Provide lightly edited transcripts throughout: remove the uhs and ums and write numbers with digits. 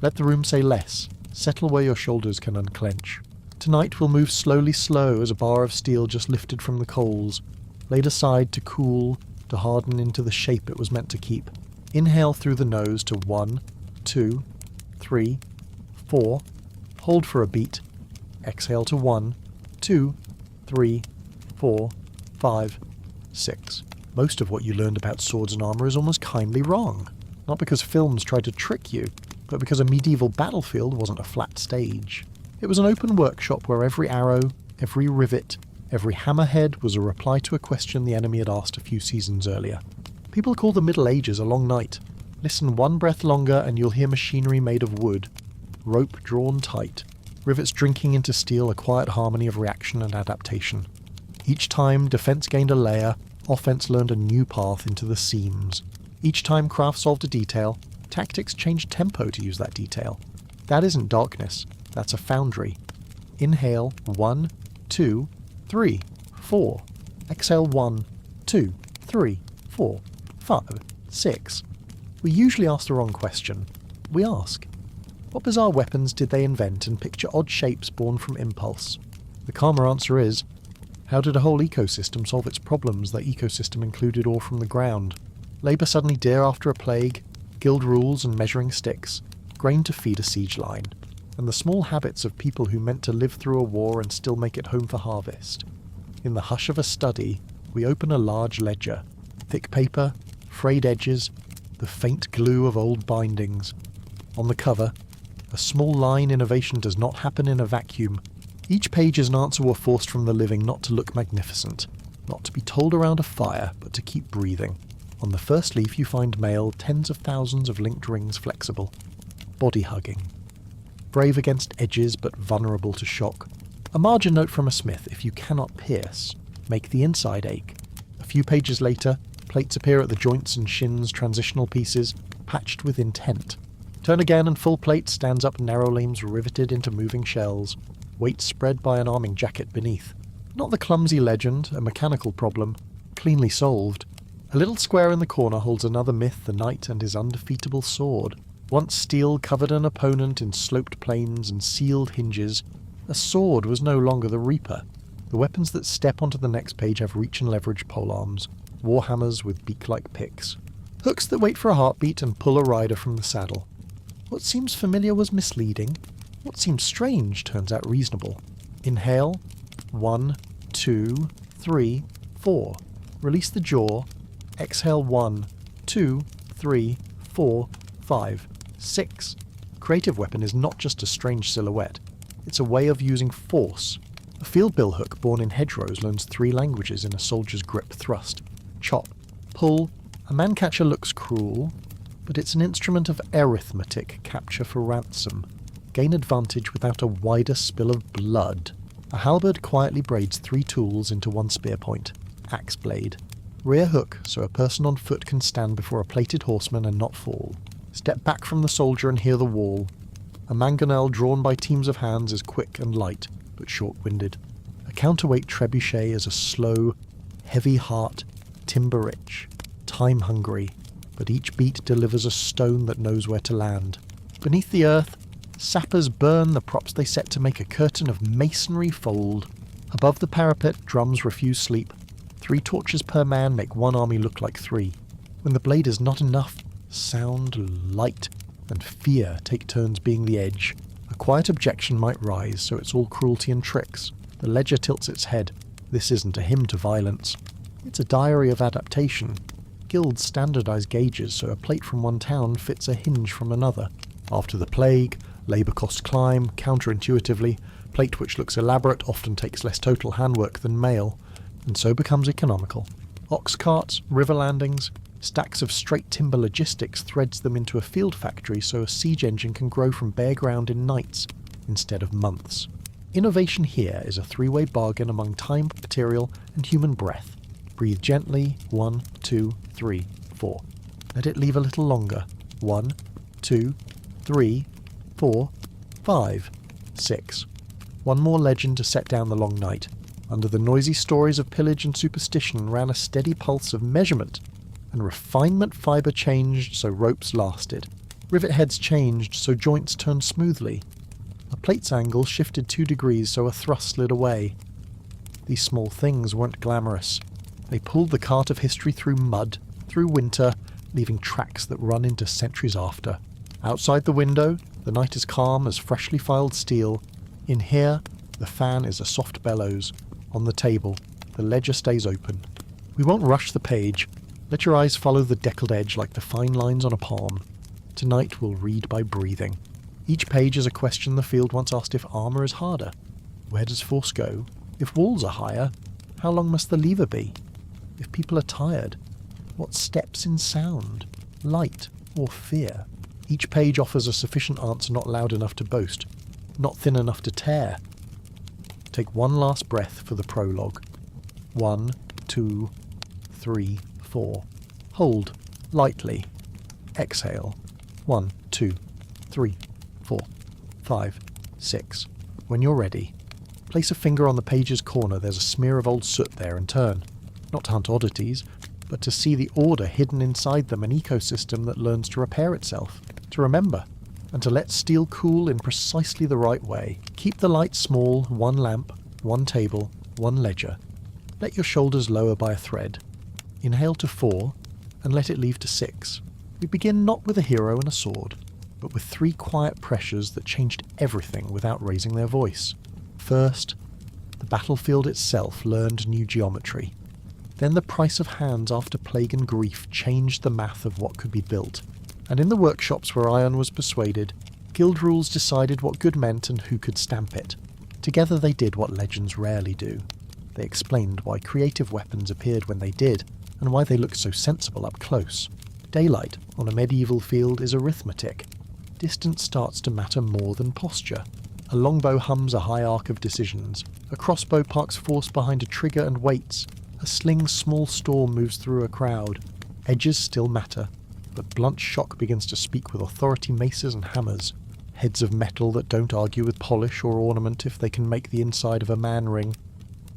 Let the room say less. Settle where your shoulders can unclench. Tonight we'll move slowly slow as a bar of steel just lifted from the coals, laid aside to cool, to harden into the shape it was meant to keep. Inhale through the nose to 1, 2, 3, 4. Hold for a beat. Exhale to 1, 2, 3, 4, 5, 6. Most of what you learned about swords and armour is almost kindly wrong. Not because films tried to trick you, but because a medieval battlefield wasn't a flat stage. It was an open workshop where every arrow, every rivet, every hammerhead was a reply to a question the enemy had asked a few seasons earlier. People call the Middle Ages a long night. Listen one breath longer and you'll hear machinery made of wood, rope drawn tight, rivets drinking into steel, a quiet harmony of reaction and adaptation. Each time defense gained a layer, offense learned a new path into the seams. Each time craft solved a detail, tactics changed tempo to use that detail. That isn't darkness, that's a foundry. Inhale 1, 2, 3, 4. Exhale 1, 2, 3, 4, 5, 6. We usually ask the wrong question. We ask, what bizarre weapons did they invent and picture odd shapes born from impulse? The calmer answer is, how did a whole ecosystem solve its problems? That ecosystem included ore from the ground. Labour suddenly dear after a plague, guild rules and measuring sticks, grain to feed a siege line, and the small habits of people who meant to live through a war and still make it home for harvest. In the hush of a study, we open a large ledger. Thick paper, frayed edges, the faint glue of old bindings. On the cover, a small line: innovation does not happen in a vacuum. Each page is an answer we're forced from the living not to look magnificent, not to be told around a fire, but to keep breathing. On the first leaf you find mail, tens of thousands of linked rings flexible. Body hugging. Brave against edges, but vulnerable to shock. A margin note from a smith: if you cannot pierce, make the inside ache. A few pages later, plates appear at the joints and shins, transitional pieces, patched with intent. Turn again and full plate stands up, narrow limbs riveted into moving shells, weight spread by an arming jacket beneath. Not the clumsy legend, a mechanical problem, cleanly solved. A little square in the corner holds another myth, the knight and his undefeatable sword. Once steel covered an opponent in sloped planes and sealed hinges, a sword was no longer the reaper. The weapons that step onto the next page have reach and leverage polearms, warhammers with beak-like picks, hooks that wait for a heartbeat and pull a rider from the saddle. What seems familiar was misleading. What seems strange turns out reasonable. Inhale. 1, 2, 3, 4. Release the jaw. Exhale 1, 2, 3, 4, 5, 6. Creative weapon is not just a strange silhouette. It's a way of using force. A field billhook born in hedgerows learns 3 languages in a soldier's grip: thrust, chop, pull. A man-catcher looks cruel, but it's an instrument of arithmetic, capture for ransom. Gain advantage without a wider spill of blood. A halberd quietly braids 3 tools into 1 spear point. Axe blade. Rear hook, so a person on foot can stand before a plated horseman and not fall. Step back from the soldier and hear the wall. A mangonel drawn by teams of hands is quick and light, but short-winded. A counterweight trebuchet is a slow, heavy heart, timber-rich, time-hungry, but each beat delivers a stone that knows where to land. Beneath the earth, sappers burn the props they set to make a curtain of masonry fold. Above the parapet, drums refuse sleep. 3 torches per man make 1 army look like 3. When the blade is not enough, sound, light, and fear take turns being the edge. A quiet objection might rise, so it's all cruelty and tricks. The ledger tilts its head. This isn't a hymn to violence. It's a diary of adaptation. Guilds standardize gauges so a plate from one town fits a hinge from another. After the plague, labour costs climb, counterintuitively. Plate which looks elaborate often takes less total handwork than mail, and so becomes economical. Ox carts, river landings, stacks of straight timber logistics threads them into a field factory so a siege engine can grow from bare ground in nights instead of months. Innovation here is a 3-way bargain among time, material, and human breath. Breathe gently. 1, 2, 3, 4. Let it leave a little longer. 1, 2, 3, 4, 5, 6. One more legend to set down the long night. Under the noisy stories of pillage and superstition ran a steady pulse of measurement, and refinement fibre changed so ropes lasted. Rivet heads changed so joints turned smoothly. A plate's angle shifted 2 degrees so a thrust slid away. These small things weren't glamorous. They pulled the cart of history through mud, through winter, leaving tracks that run into centuries after. Outside the window, the night is calm as freshly filed steel. In here, the fan is a soft bellows. On the table, the ledger stays open. We won't rush the page. Let your eyes follow the deckled edge like the fine lines on a palm. Tonight we'll read by breathing. Each page is a question the field once asked if armour is harder. Where does force go? If walls are higher, how long must the lever be? If people are tired, what steps in sound, light, or fear? Each page offers a sufficient answer not loud enough to boast, not thin enough to tear. Take one last breath for the prologue. 1, 2, 3, 4. Hold, lightly. Exhale. 1, 2, 3, 4, 5, 6. When you're ready, place a finger on the page's corner. There's a smear of old soot there and turn. Not to hunt oddities, but to see the order hidden inside them, an ecosystem that learns to repair itself, to remember, and to let steel cool in precisely the right way. Keep the light small, 1 lamp, 1 table, 1 ledger. Let your shoulders lower by a thread. Inhale to 4, and let it leave to 6. We begin not with a hero and a sword, but with 3 quiet pressures that changed everything without raising their voice. First, the battlefield itself learned new geometry. Then the price of hands after plague and grief changed the math of what could be built. And in the workshops where iron was persuaded, guild rules decided what good meant and who could stamp it. Together they did what legends rarely do. They explained why creative weapons appeared when they did, and why they looked so sensible up close. Daylight on a medieval field is arithmetic. Distance starts to matter more than posture. A longbow hums a high arc of decisions. A crossbow parks force behind a trigger and waits. A sling's small storm moves through a crowd. Edges still matter, but blunt shock begins to speak with authority maces and hammers. Heads of metal that don't argue with polish or ornament if they can make the inside of a man ring.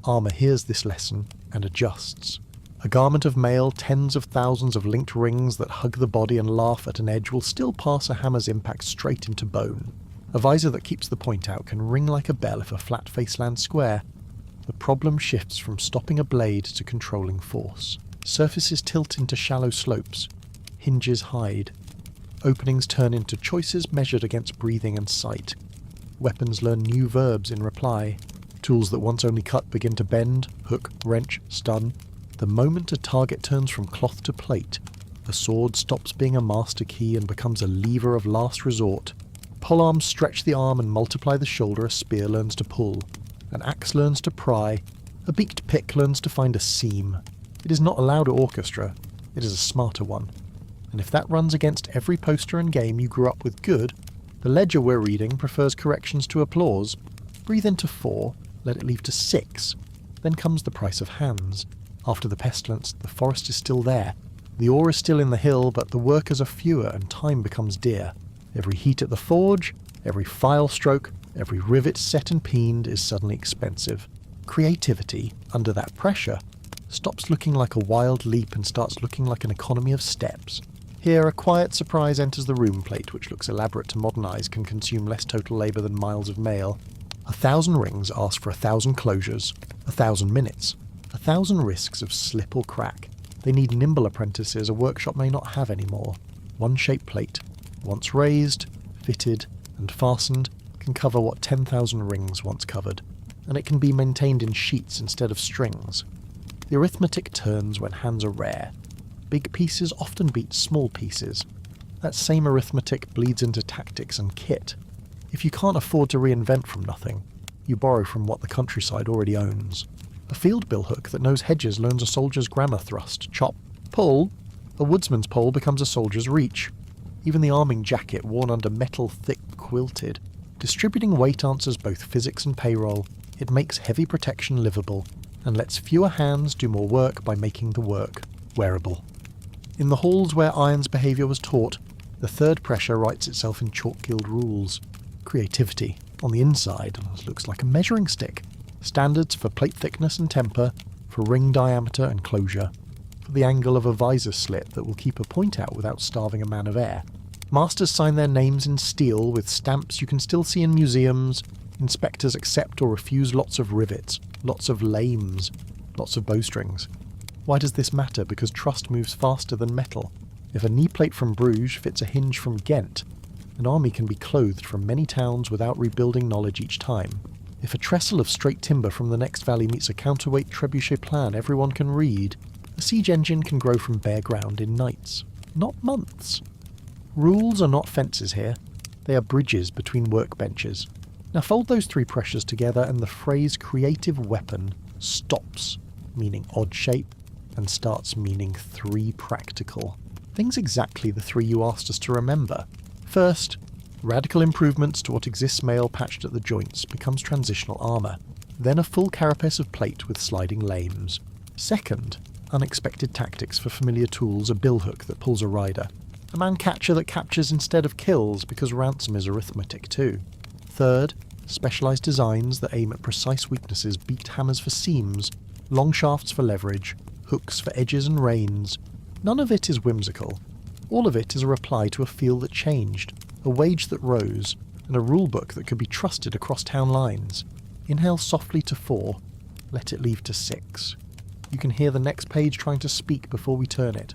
Armour hears this lesson and adjusts. A garment of mail, tens of thousands of linked rings that hug the body and laugh at an edge will still pass a hammer's impact straight into bone. A visor that keeps the point out can ring like a bell if a flat face lands square. The problem shifts from stopping a blade to controlling force. Surfaces tilt into shallow slopes. Hinges hide. Openings turn into choices measured against breathing and sight. Weapons learn new verbs in reply. Tools that once only cut begin to bend, hook, wrench, stun. The moment a target turns from cloth to plate, the sword stops being a master key and becomes a lever of last resort. Polearms stretch the arm and multiply the shoulder, a spear learns to pull. An axe learns to pry. A beaked pick learns to find a seam. It is not a louder orchestra, it is a smarter one. And if that runs against every poster and game you grew up with good, the ledger we're reading prefers corrections to applause. Breathe into 4, let it leave to 6. Then comes the price of hands. After the pestilence, the forest is still there. The ore is still in the hill, but the workers are fewer and time becomes dear. Every heat at the forge, every file stroke, every rivet set and peened is suddenly expensive. Creativity, under that pressure, stops looking like a wild leap and starts looking like an economy of steps. Here, a quiet surprise enters the room plate, which looks elaborate to modern eyes, can consume less total labour than miles of mail. 1,000 rings ask for 1,000 closures, 1,000 minutes, 1,000 risks of slip or crack. They need nimble apprentices a workshop may not have anymore. One shape plate, once raised, fitted, and fastened, can cover what 10,000 rings once covered, and it can be maintained in sheets instead of strings. The arithmetic turns when hands are rare. Big pieces often beat small pieces. That same arithmetic bleeds into tactics and kit. If you can't afford to reinvent from nothing, you borrow from what the countryside already owns. A field billhook that knows hedges learns a soldier's grammar thrust, chop, pull. A woodsman's pole becomes a soldier's reach. Even the arming jacket worn under metal thick quilted. Distributing weight answers both physics and payroll. It makes heavy protection livable, and lets fewer hands do more work by making the work wearable. In the halls where iron's behaviour was taught, the third pressure writes itself in chalk guild rules. Creativity, on the inside, looks like a measuring stick. Standards for plate thickness and temper, for ring diameter and closure, for the angle of a visor slit that will keep a point out without starving a man of air. Masters sign their names in steel with stamps you can still see in museums. Inspectors accept or refuse lots of rivets, lots of lames, lots of bowstrings. Why does this matter? Because trust moves faster than metal. If a knee plate from Bruges fits a hinge from Ghent, an army can be clothed from many towns without rebuilding knowledge each time. If a trestle of straight timber from the next valley meets a counterweight trebuchet plan everyone can read, a siege engine can grow from bare ground in nights, not months. Rules are not fences here, they are bridges between workbenches. Now fold those three pressures together and the phrase creative weapon stops, meaning odd shape, and starts meaning 3 practical. Things exactly the 3 you asked us to remember. First, radical improvements to what exists mail patched at the joints becomes transitional armour. Then a full carapace of plate with sliding lames. Second, unexpected tactics for familiar tools, a billhook that pulls a rider. A man-catcher that captures instead of kills because ransom is arithmetic too. Third, specialised designs that aim at precise weaknesses, beaked hammers for seams, long shafts for leverage, hooks for edges and reins. None of it is whimsical. All of it is a reply to a feel that changed, a wage that rose, and a rulebook that could be trusted across town lines. Inhale softly to 4, let it leave to 6. You can hear the next page trying to speak before we turn it.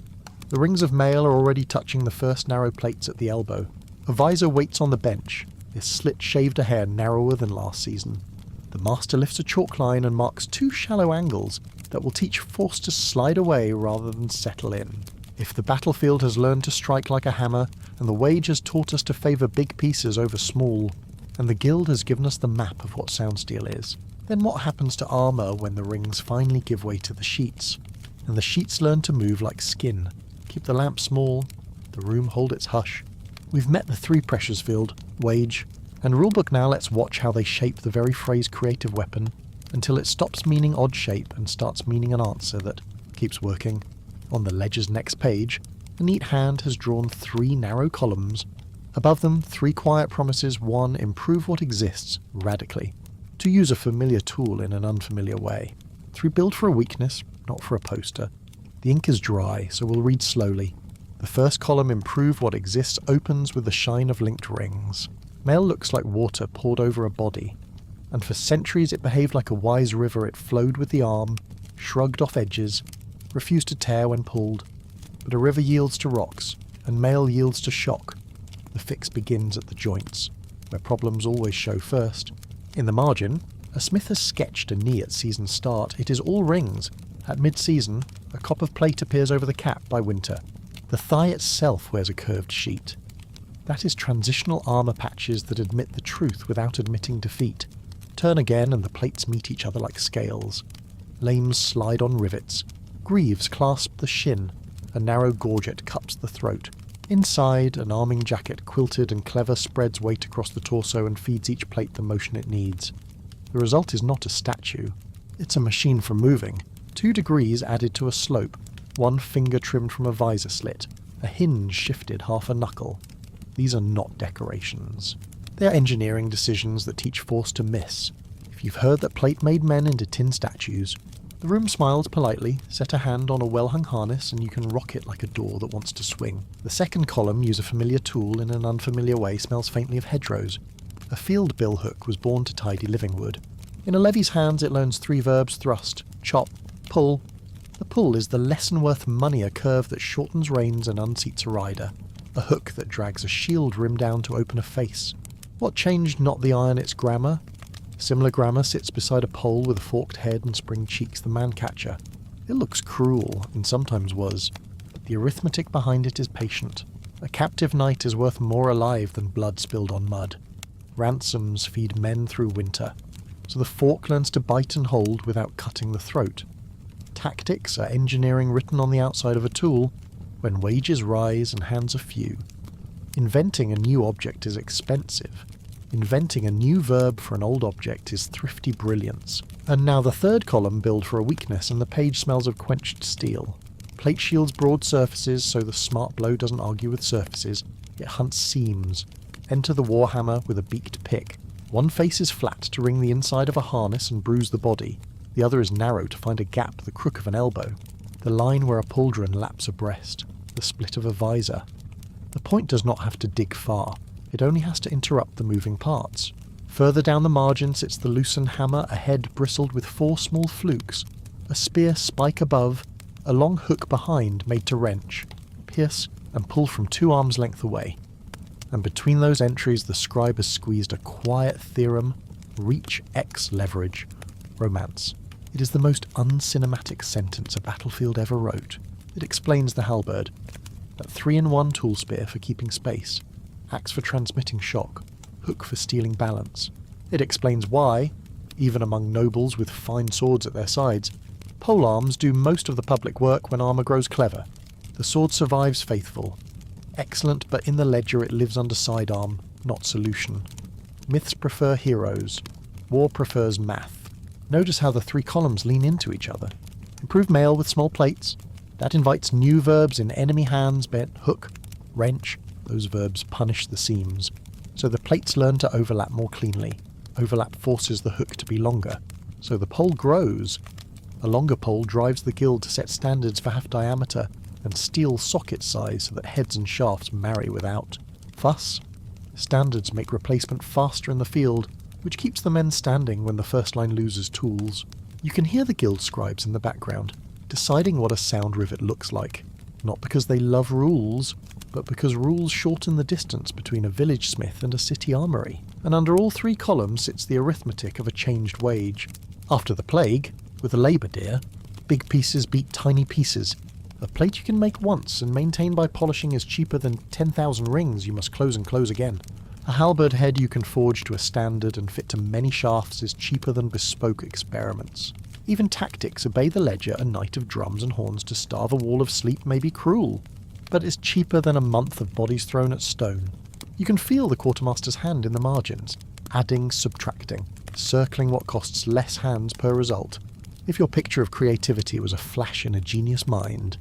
The rings of mail are already touching the first narrow plates at the elbow. A visor waits on the bench, this slit shaved a hair narrower than last season. The master lifts a chalk line and marks 2 shallow angles that will teach force to slide away rather than settle in. If the battlefield has learned to strike like a hammer, and the wage has taught us to favour big pieces over small, and the guild has given us the map of what sound steel is, then what happens to armour when the rings finally give way to the sheets, and the sheets learn to move like skin? Keep the lamp small, the room hold its hush. We've met the 3 pressures field, wage, and rulebook. Now let's watch how they shape the very phrase creative weapon until it stops meaning odd shape and starts meaning an answer that keeps working. On the ledger's next page, a neat hand has drawn 3 narrow columns. Above them, 3 quiet promises. 1, improve what exists, radically. 2, use a familiar tool in an unfamiliar way. 3, build for a weakness, not for a poster. The ink is dry, so we'll read slowly. The first column, improve what exists, opens with the shine of linked rings. Mail looks like water poured over a body, and for centuries it behaved like a wise river. It flowed with the arm, shrugged off edges, refused to tear when pulled. But a river yields to rocks, and mail yields to shock. The fix begins at the joints, where problems always show first. In the margin, a smith has sketched a knee at season start. It is all rings. At mid-season, a cop of plate appears over the cap by winter. The thigh itself wears a curved sheet. That is transitional armour patches that admit the truth without admitting defeat. Turn again and the plates meet each other like scales. Lames slide on rivets. Greaves clasp the shin. A narrow gorget cups the throat. Inside, an arming jacket, quilted and clever, spreads weight across the torso and feeds each plate the motion it needs. The result is not a statue. It's a machine for moving. 2 degrees added to a slope. 1 finger trimmed from a visor slit. A hinge shifted half a knuckle. These are not decorations. They are engineering decisions that teach force to miss. If you've heard that plate made men into tin statues, the room smiles politely. Set a hand on a well-hung harness and you can rock it like a door that wants to swing. The second column, use a familiar tool in an unfamiliar way, smells faintly of hedgerows. A field billhook was born to tidy living wood. In a levy's hands it learns 3 verbs: thrust, chop, pull. The pull is the lesson worth money, a curve that shortens reins and unseats a rider. A hook that drags a shield rim down to open a face. What changed? Not the iron, its grammar. Similar grammar sits beside a pole with a forked head and spring cheeks, the man-catcher. It looks cruel, and sometimes was, but the arithmetic behind it is patient. A captive knight is worth more alive than blood spilled on mud. Ransoms feed men through winter, so the fork learns to bite and hold without cutting the throat. Tactics are engineering written on the outside of a tool, when wages rise and hands are few. Inventing a new object is expensive. Inventing a new verb for an old object is thrifty brilliance. And now the third column, build for a weakness, and the page smells of quenched steel. Plate shields broad surfaces, so the smart blow doesn't argue with surfaces, it hunts seams. Enter the warhammer with a beaked pick. One face is flat to ring the inside of a harness and bruise the body. The other is narrow to find a gap, the crook of an elbow. The line where a pauldron laps a breast. The split of a visor. The point does not have to dig far, it only has to interrupt the moving parts. Further down the margin sits the loosened hammer, a head bristled with 4 small flukes, a spear spike above, a long hook behind made to wrench, pierce, and pull from 2 arms' length away. And between those entries the scribe has squeezed a quiet theorem, reach X leverage, romance. It is the most uncinematic sentence a Battlefield ever wrote. It explains the halberd. That 3-in-1 tool spear for keeping space, axe for transmitting shock, hook for stealing balance. It explains why, even among nobles with fine swords at their sides, polearms do most of the public work when armour grows clever. The sword survives faithful. Excellent, but in the ledger it lives under sidearm, not solution. Myths prefer heroes. War prefers math. Notice how the 3 columns lean into each other. Improve mail with small plates. That invites new verbs in enemy hands, bent, hook, wrench. Those verbs punish the seams. So the plates learn to overlap more cleanly. Overlap forces the hook to be longer. So the pole grows. A longer pole drives the guild to set standards for half diameter and steel socket size so that heads and shafts marry without fuss. Standards make replacement faster in the field, which keeps the men standing when the first line loses tools. You can hear the guild scribes in the background, deciding what a sound rivet looks like, not because they love rules, but because rules shorten the distance between a village smith and a city armoury. And under all 3 columns sits the arithmetic of a changed wage. After the plague, with a labour dear, big pieces beat tiny pieces. A plate you can make once and maintain by polishing is cheaper than 10,000 rings you must close and close again. A halberd head you can forge to a standard and fit to many shafts is cheaper than bespoke experiments. Even tactics obey the ledger. A night of drums and horns to starve a wall of sleep may be cruel, but is cheaper than a month of bodies thrown at stone. You can feel the quartermaster's hand in the margins, adding, subtracting, circling what costs less hands per result. If your picture of creativity was a flash in a genius mind,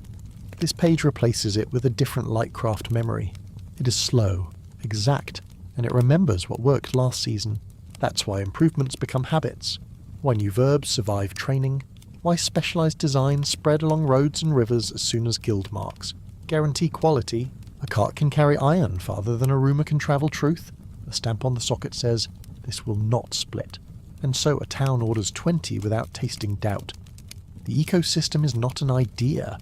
this page replaces it with a different Lightcraft memory. It is slow, exact, and it remembers what worked last season. That's why improvements become habits, why new verbs survive training, why specialised designs spread along roads and rivers as soon as guild marks guarantee quality. A cart can carry iron farther than a rumour can travel truth. The stamp on the socket says, "This will not split." And so a town orders 20 without tasting doubt. The ecosystem is not an idea.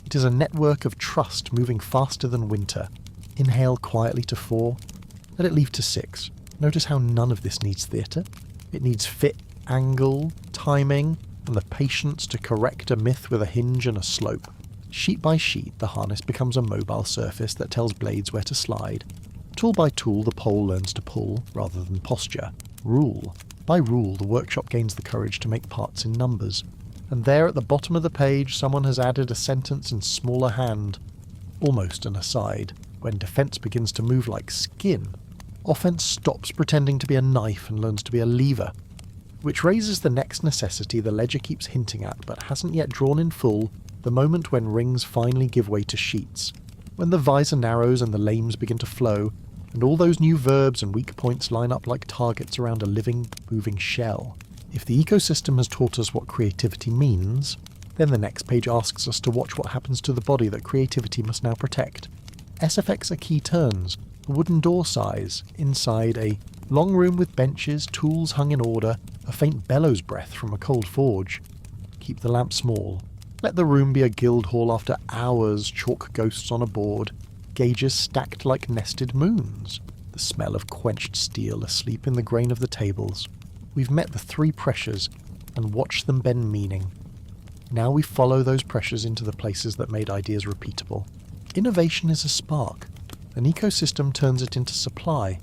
It is a network of trust moving faster than winter. Inhale quietly to 4. Let it leave to 6. Notice how none of this needs theatre. It needs fit, angle, timing, and the patience to correct a myth with a hinge and a slope. Sheet by sheet, the harness becomes a mobile surface that tells blades where to slide. Tool by tool, the pole learns to pull, rather than posture. Rule. By rule, the workshop gains the courage to make parts in numbers. And there at the bottom of the page, someone has added a sentence in smaller hand. Almost an aside, when defence begins to move like skin. Offence stops pretending to be a knife and learns to be a lever. Which raises the next necessity the ledger keeps hinting at, but hasn't yet drawn in full, the moment when rings finally give way to sheets. When the visor narrows and the lames begin to flow, and all those new verbs and weak points line up like targets around a living, moving shell. If the ecosystem has taught us what creativity means, then the next page asks us to watch what happens to the body that creativity must now protect. SFX are key turns, a wooden door size, inside a long room with benches, tools hung in order, a faint bellows breath from a cold forge. Keep the lamp small. Let the room be a guild hall after hours, chalk ghosts on a board, gauges stacked like nested moons, the smell of quenched steel asleep in the grain of the tables. We've met the 3 pressures and watched them bend meaning. Now we follow those pressures into the places that made ideas repeatable. Innovation is a spark. An ecosystem turns it into supply.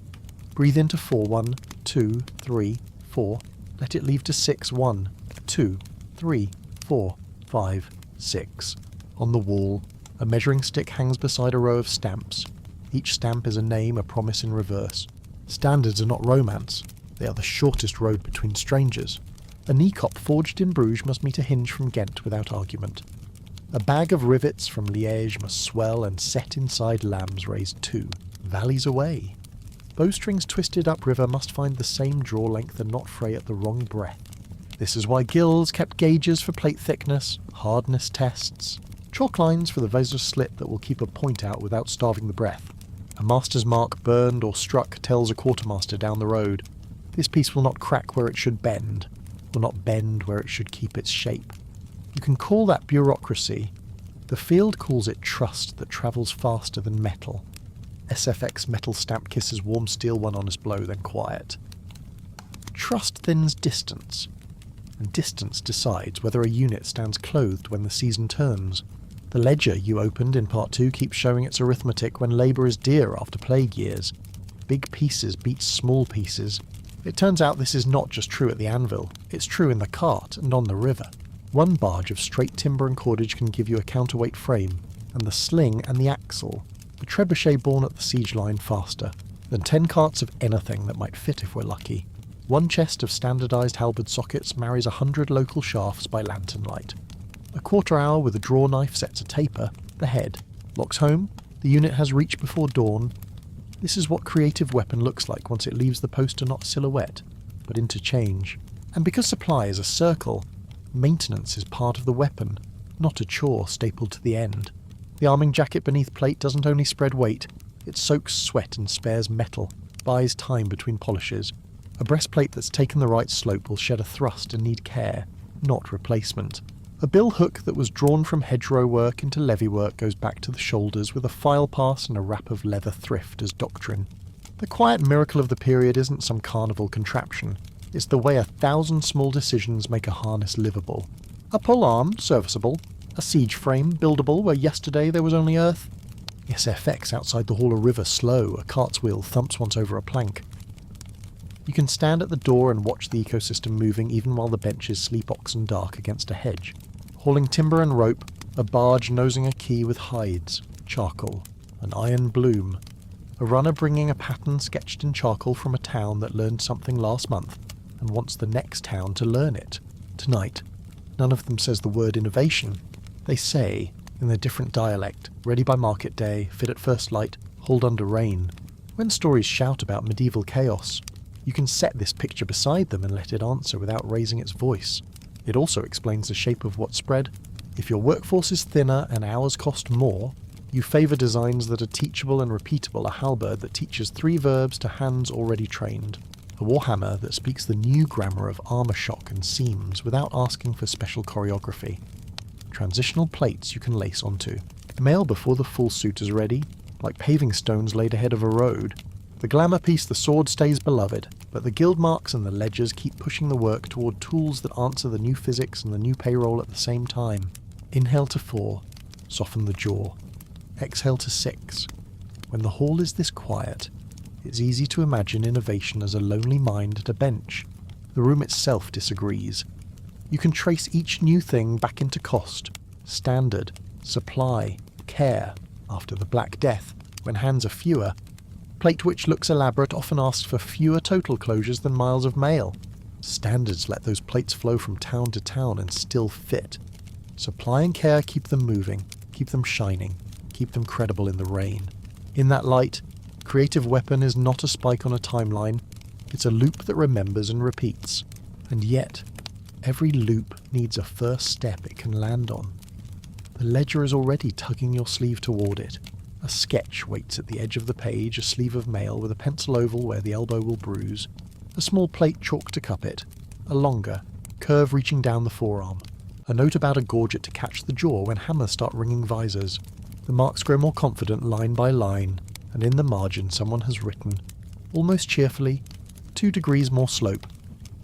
Breathe into 4, 1, 2, 3, 4. Let it leave to 6, 1, 2, 3, 4, 5, 6. On the wall, a measuring stick hangs beside a row of stamps. Each stamp is a name, a promise in reverse. Standards are not romance. They are the shortest road between strangers. A knee-cop forged in Bruges must meet a hinge from Ghent without argument. A bag of rivets from Liège must swell and set inside lambs raised 2 valleys away. Bowstrings twisted upriver must find the same draw length and not fray at the wrong breath. This is why guilds kept gauges for plate thickness, hardness tests, chalk lines for the visor slit that will keep a point out without starving the breath. A master's mark burned or struck tells a quartermaster down the road. This piece will not crack where it should bend, will not bend where it should keep its shape. You can call that bureaucracy. The field calls it trust that travels faster than metal. SFX metal stamp kisses warm steel one honest blow, then quiet. Trust thins distance, and distance decides whether a unit stands clothed when the season turns. The ledger you opened in Part 2 keeps showing its arithmetic when labour is dear after plague years. Big pieces beat small pieces. It turns out this is not just true at the anvil, it's true in the cart and on the river. One barge of straight timber and cordage can give you a counterweight frame, and the sling and the axle, a trebuchet borne at the siege line faster, than 10 carts of anything that might fit if we're lucky. One chest of standardised halberd sockets marries 100 local shafts by lantern light. A quarter hour with a draw knife sets a taper, the head. Locks home, the unit has reached before dawn. This is what creative weapon looks like once it leaves the poster not silhouette, but interchange. And because supply is a circle, maintenance is part of the weapon, not a chore stapled to the end. The arming jacket beneath plate doesn't only spread weight, it soaks sweat and spares metal, buys time between polishes. A breastplate that's taken the right slope will shed a thrust and need care, not replacement. A bill hook that was drawn from hedgerow work into levee work goes back to the shoulders with a file pass and a wrap of leather thrift as doctrine. The quiet miracle of the period isn't some carnival contraption. It's the way 1,000 small decisions make a harness livable. A pole arm, serviceable. A siege frame, buildable where yesterday there was only earth. SFX outside the Hall of River slow, a cart's wheel thumps once over a plank. You can stand at the door and watch the ecosystem moving even while the benches sleep oxen dark against a hedge. Hauling timber and rope, a barge nosing a quay with hides, charcoal, an iron bloom. A runner bringing a pattern sketched in charcoal from a town that learned something last month and wants the next town to learn it. Tonight, none of them says the word innovation. They say, in their different dialect, ready by market day, fit at first light, hold under rain. When stories shout about medieval chaos, you can set this picture beside them and let it answer without raising its voice. It also explains the shape of what's spread. If your workforce is thinner and hours cost more, you favour designs that are teachable and repeatable, a halberd that teaches 3 verbs to hands already trained, a warhammer that speaks the new grammar of armour shock and seams without asking for special choreography. Transitional plates you can lace onto. Mail before the full suit is ready, like paving stones laid ahead of a road. The glamour piece, the sword, stays beloved, but the guild marks and the ledgers keep pushing the work toward tools that answer the new physics and the new payroll at the same time. Inhale to 4, soften the jaw. Exhale to 6. When the hall is this quiet, it's easy to imagine innovation as a lonely mind at a bench. The room itself disagrees. You can trace each new thing back into cost, standard, supply, care, after the Black Death, when hands are fewer. Plate which looks elaborate often asks for fewer total closures than miles of mail. Standards let those plates flow from town to town and still fit. Supply and care keep them moving, keep them shining, keep them credible in the rain. In that light, creative weapon is not a spike on a timeline, it's a loop that remembers and repeats. And yet, every loop needs a first step it can land on. The ledger is already tugging your sleeve toward it. A sketch waits at the edge of the page, a sleeve of mail with a pencil oval where the elbow will bruise, a small plate chalk to cup it, a longer, curve reaching down the forearm, a note about a gorget to catch the jaw when hammers start ringing visors. The marks grow more confident line by line, and in the margin someone has written, almost cheerfully, 2 degrees more slope.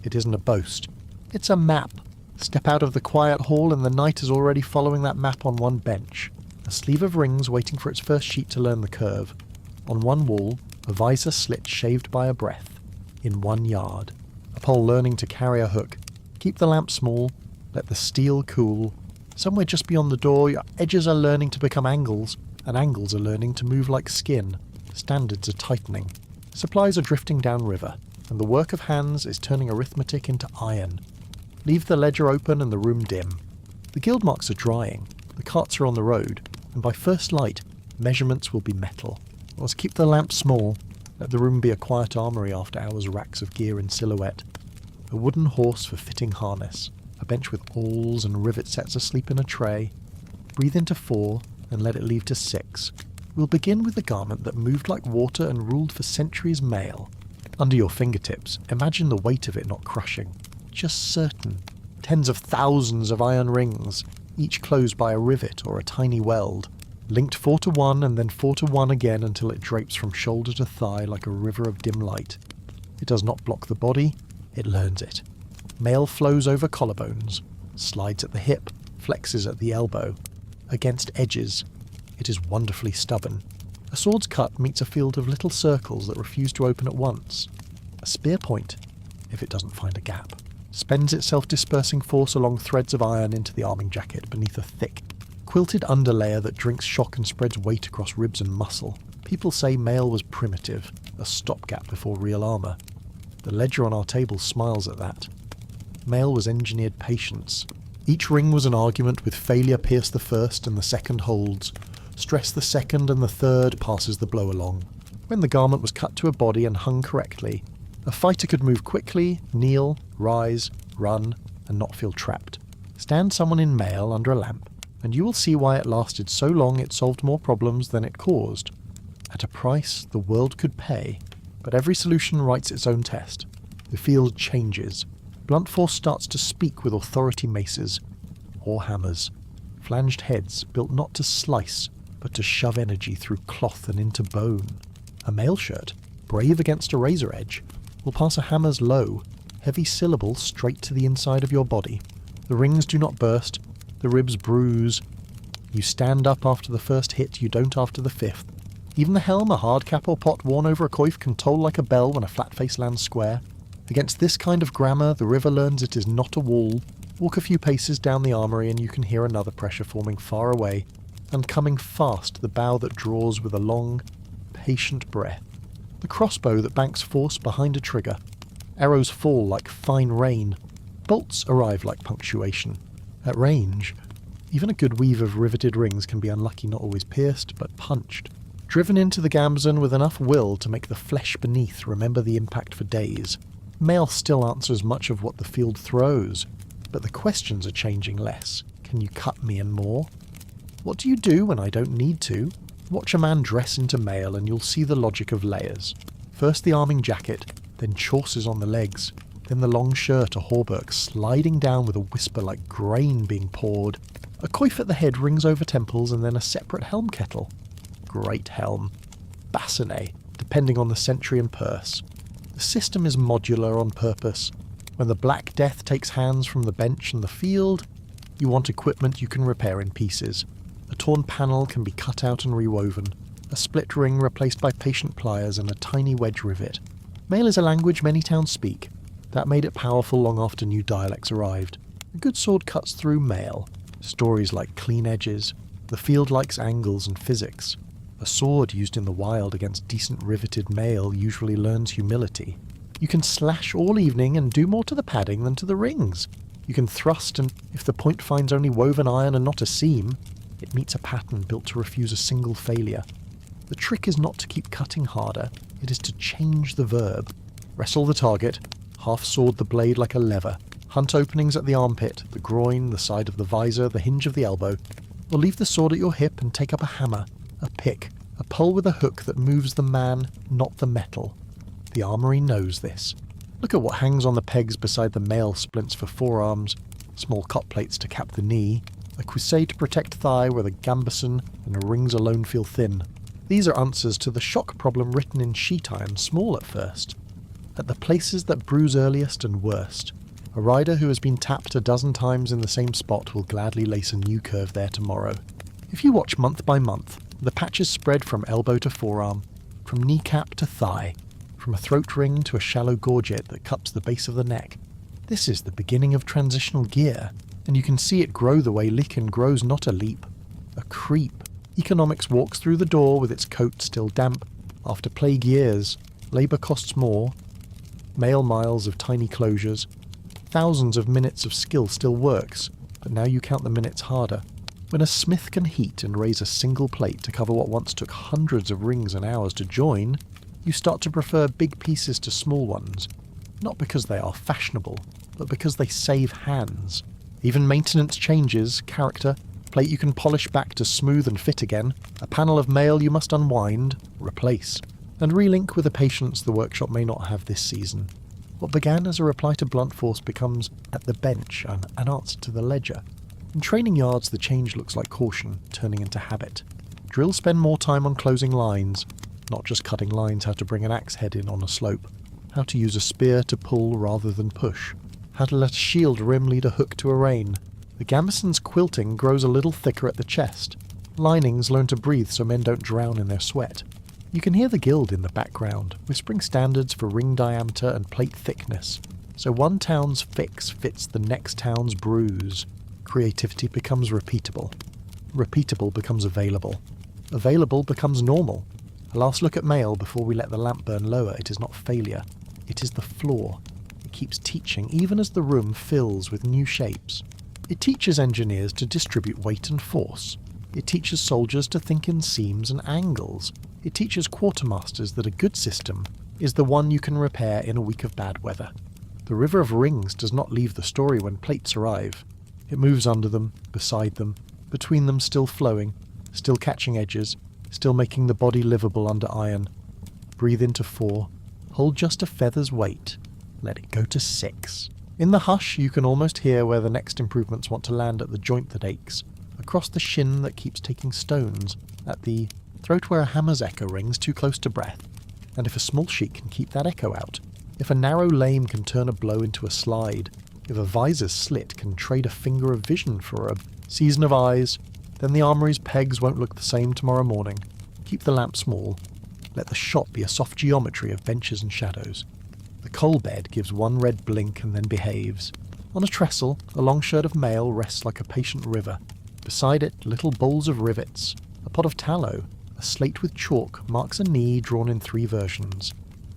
It isn't a boast. It's a map. Step out of the quiet hall and the night is already following that map on one bench. A sleeve of rings waiting for its first sheet to learn the curve. On one wall, a visor slit shaved by a breath. In 1 yard. A pole learning to carry a hook. Keep the lamp small. Let the steel cool. Somewhere just beyond the door, your edges are learning to become angles, and angles are learning to move like skin. Standards are tightening. Supplies are drifting downriver, and the work of hands is turning arithmetic into iron. Leave the ledger open and the room dim. The guild marks are drying. The carts are on the road. And by first light, measurements will be metal. Let's keep the lamp small, let the room be a quiet armoury after hours' racks of gear in silhouette. A wooden horse for fitting harness, a bench with awls and rivet sets asleep in a tray. Breathe into 4 and let it leave to 6. We'll begin with a garment that moved like water and ruled for centuries mail. Under your fingertips, imagine the weight of it not crushing, just certain. Tens of thousands of iron rings, each closed by a rivet or a tiny weld, linked 4 to 1 and then 4 to 1 again until it drapes from shoulder to thigh like a river of dim light. It does not block the body, it learns it. Mail flows over collarbones, slides at the hip, flexes at the elbow. Against edges, it is wonderfully stubborn. A sword's cut meets a field of little circles that refuse to open at once. A spear point, if it doesn't find a gap, spends its self-dispersing force along threads of iron into the arming jacket beneath a thick, quilted underlayer that drinks shock and spreads weight across ribs and muscle. People say mail was primitive, a stopgap before real armour. The ledger on our table smiles at that. Mail was engineered patience. Each ring was an argument with failure pierce the first and the second holds, stress the second and the third passes the blow along. When the garment was cut to a body and hung correctly, a fighter could move quickly, kneel, rise, run, and not feel trapped. Stand someone in mail under a lamp, and you will see why it lasted so long it solved more problems than it caused. At a price the world could pay, but every solution writes its own test. The field changes. Blunt force starts to speak with authority maces, or hammers. Flanged heads built not to slice, but to shove energy through cloth and into bone. A mail shirt, brave against a razor edge, will pass a hammer's low, heavy syllable straight to the inside of your body. The rings do not burst, the ribs bruise. You stand up after the first hit, you don't after the fifth. Even the helm, a hard cap or pot worn over a coif, can toll like a bell when a flat face lands square. Against this kind of grammar, the river learns it is not a wall. Walk a few paces down the armoury and you can hear another pressure forming far away, and coming fast the bow that draws with a long, patient breath. The crossbow that banks force behind a trigger. Arrows fall like fine rain. Bolts arrive like punctuation. At range, even a good weave of riveted rings can be unlucky not always pierced, but punched. Driven into the gambeson with enough will to make the flesh beneath remember the impact for days. Mail still answers much of what the field throws, but the questions are changing less. Can you cut me and more? What do you do when I don't need to? Watch a man dress into mail and you'll see the logic of layers. First the arming jacket, then chaucers on the legs, then the long shirt or hauberk sliding down with a whisper like grain being poured. A coif at the head rings over temples and then a separate helm kettle. Great helm. Bassinet, depending on the century and purse. The system is modular on purpose. When the Black Death takes hands from the bench and the field, you want equipment you can repair in pieces. A torn panel can be cut out and rewoven, a split ring replaced by patient pliers and a tiny wedge rivet. Mail is a language many towns speak. That made it powerful long after new dialects arrived. A good sword cuts through mail. Stories like clean edges. The field likes angles and physics. A sword used in the wild against decent riveted mail usually learns humility. You can slash all evening and do more to the padding than to the rings. You can thrust, and if the point finds only woven iron and not a seam, it meets a pattern built to refuse a single failure. The trick is not to keep cutting harder, it is to change the verb. Wrestle the target, half sword the blade like a lever, hunt openings at the armpit, the groin, the side of the visor, the hinge of the elbow, or leave the sword at your hip and take up a hammer, a pick, a pole with a hook that moves the man, not the metal. The armoury knows this. Look at what hangs on the pegs beside the mail splints for forearms, small cot plates to cap the knee, a cuissé to protect thigh where the gambeson and rings alone feel thin. These are answers to the shock problem written in sheet iron, small at first. At the places that bruise earliest and worst, a rider who has been tapped a dozen times in the same spot will gladly lace a new curve there tomorrow. If you watch month by month, the patches spread from elbow to forearm, from kneecap to thigh, from a throat ring to a shallow gorget that cups the base of the neck. This is the beginning of transitional gear, and you can see it grow the way lichen grows, not a leap, a creep. Economics walks through the door with its coat still damp. After plague years, labour costs more, mail miles of tiny closures, thousands of minutes of skill still works, but now you count the minutes harder. When a smith can heat and raise a single plate to cover what once took hundreds of rings and hours to join, you start to prefer big pieces to small ones, not because they are fashionable, but because they save hands. Even maintenance changes, character, plate you can polish back to smooth and fit again, a panel of mail you must unwind, replace, and relink with a patience the workshop may not have this season. What began as a reply to blunt force becomes, at the bench, an answer to the ledger. In training yards, the change looks like caution, turning into habit. Drills spend more time on closing lines, not just cutting lines how to bring an axe head in on a slope, how to use a spear to pull rather than push, how to let a shield rim lead a hook to a rein. The gambeson's quilting grows a little thicker at the chest. Linings learn to breathe so men don't drown in their sweat. You can hear the guild in the background, whispering standards for ring diameter and plate thickness. So one town's fix fits the next town's bruise. Creativity becomes repeatable. Repeatable becomes available. Available becomes normal. A last look at mail before we let the lamp burn lower. It is not failure. It is the floor. It keeps teaching even as the room fills with new shapes. It teaches engineers to distribute weight and force. It teaches soldiers to think in seams and angles. It teaches quartermasters that a good system is the one you can repair in a week of bad weather. The river of rings does not leave the story when plates arrive. It moves under them, beside them, between them, still flowing, still catching edges, still making the body livable under iron. Breathe into 4, hold just a feather's weight, let it go to 6. In the hush you can almost hear where the next improvements want to land at the joint that aches, across the shin that keeps taking stones, at the throat where a hammer's echo rings too close to breath. And if a small sheet can keep that echo out, if a narrow lame can turn a blow into a slide, if a visor's slit can trade a finger of vision for a season of eyes, then the armory's pegs won't look the same tomorrow morning. Keep the lamp small. Let the shop be a soft geometry of benches and shadows. The coal bed gives one red blink and then behaves. On a trestle, a long shirt of mail rests like a patient river. Beside it, little bowls of rivets. A pot of tallow. A slate with chalk marks a knee drawn in 3 versions.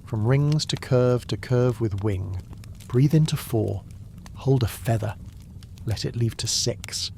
From rings to curve with wing. Breathe into 4. Hold a feather. Let it leave to 6.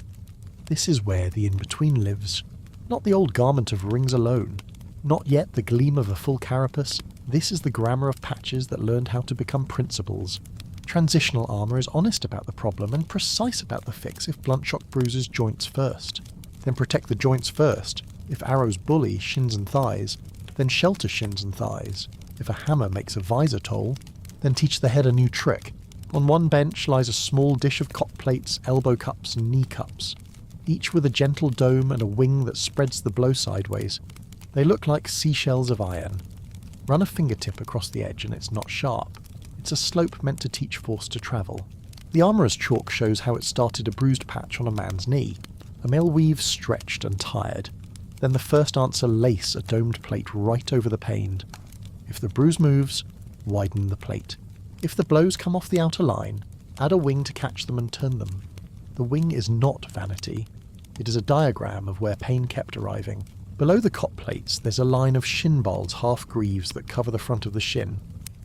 This is where the in-between lives. Not the old garment of rings alone. Not yet the gleam of a full carapace. This is the grammar of patches that learned how to become principles. Transitional armour is honest about the problem and precise about the fix if blunt shock bruises joints first. Then protect the joints first. If arrows bully shins and thighs, then shelter shins and thighs. If a hammer makes a visor toll, then teach the head a new trick. On one bench lies a small dish of cot plates, elbow cups and knee cups, each with a gentle dome and a wing that spreads the blow sideways. They look like seashells of iron. Run a fingertip across the edge and it's not sharp. It's a slope meant to teach force to travel. The armourer's chalk shows how it started a bruised patch on a man's knee. A male weaves stretched and tired. Then the first answer lace a domed plate right over the pane. If the bruise moves, widen the plate. If the blows come off the outer line, add a wing to catch them and turn them. The wing is not vanity. It is a diagram of where pain kept arriving. Below the cot plates there's a line of shin balls, half greaves, that cover the front of the shin.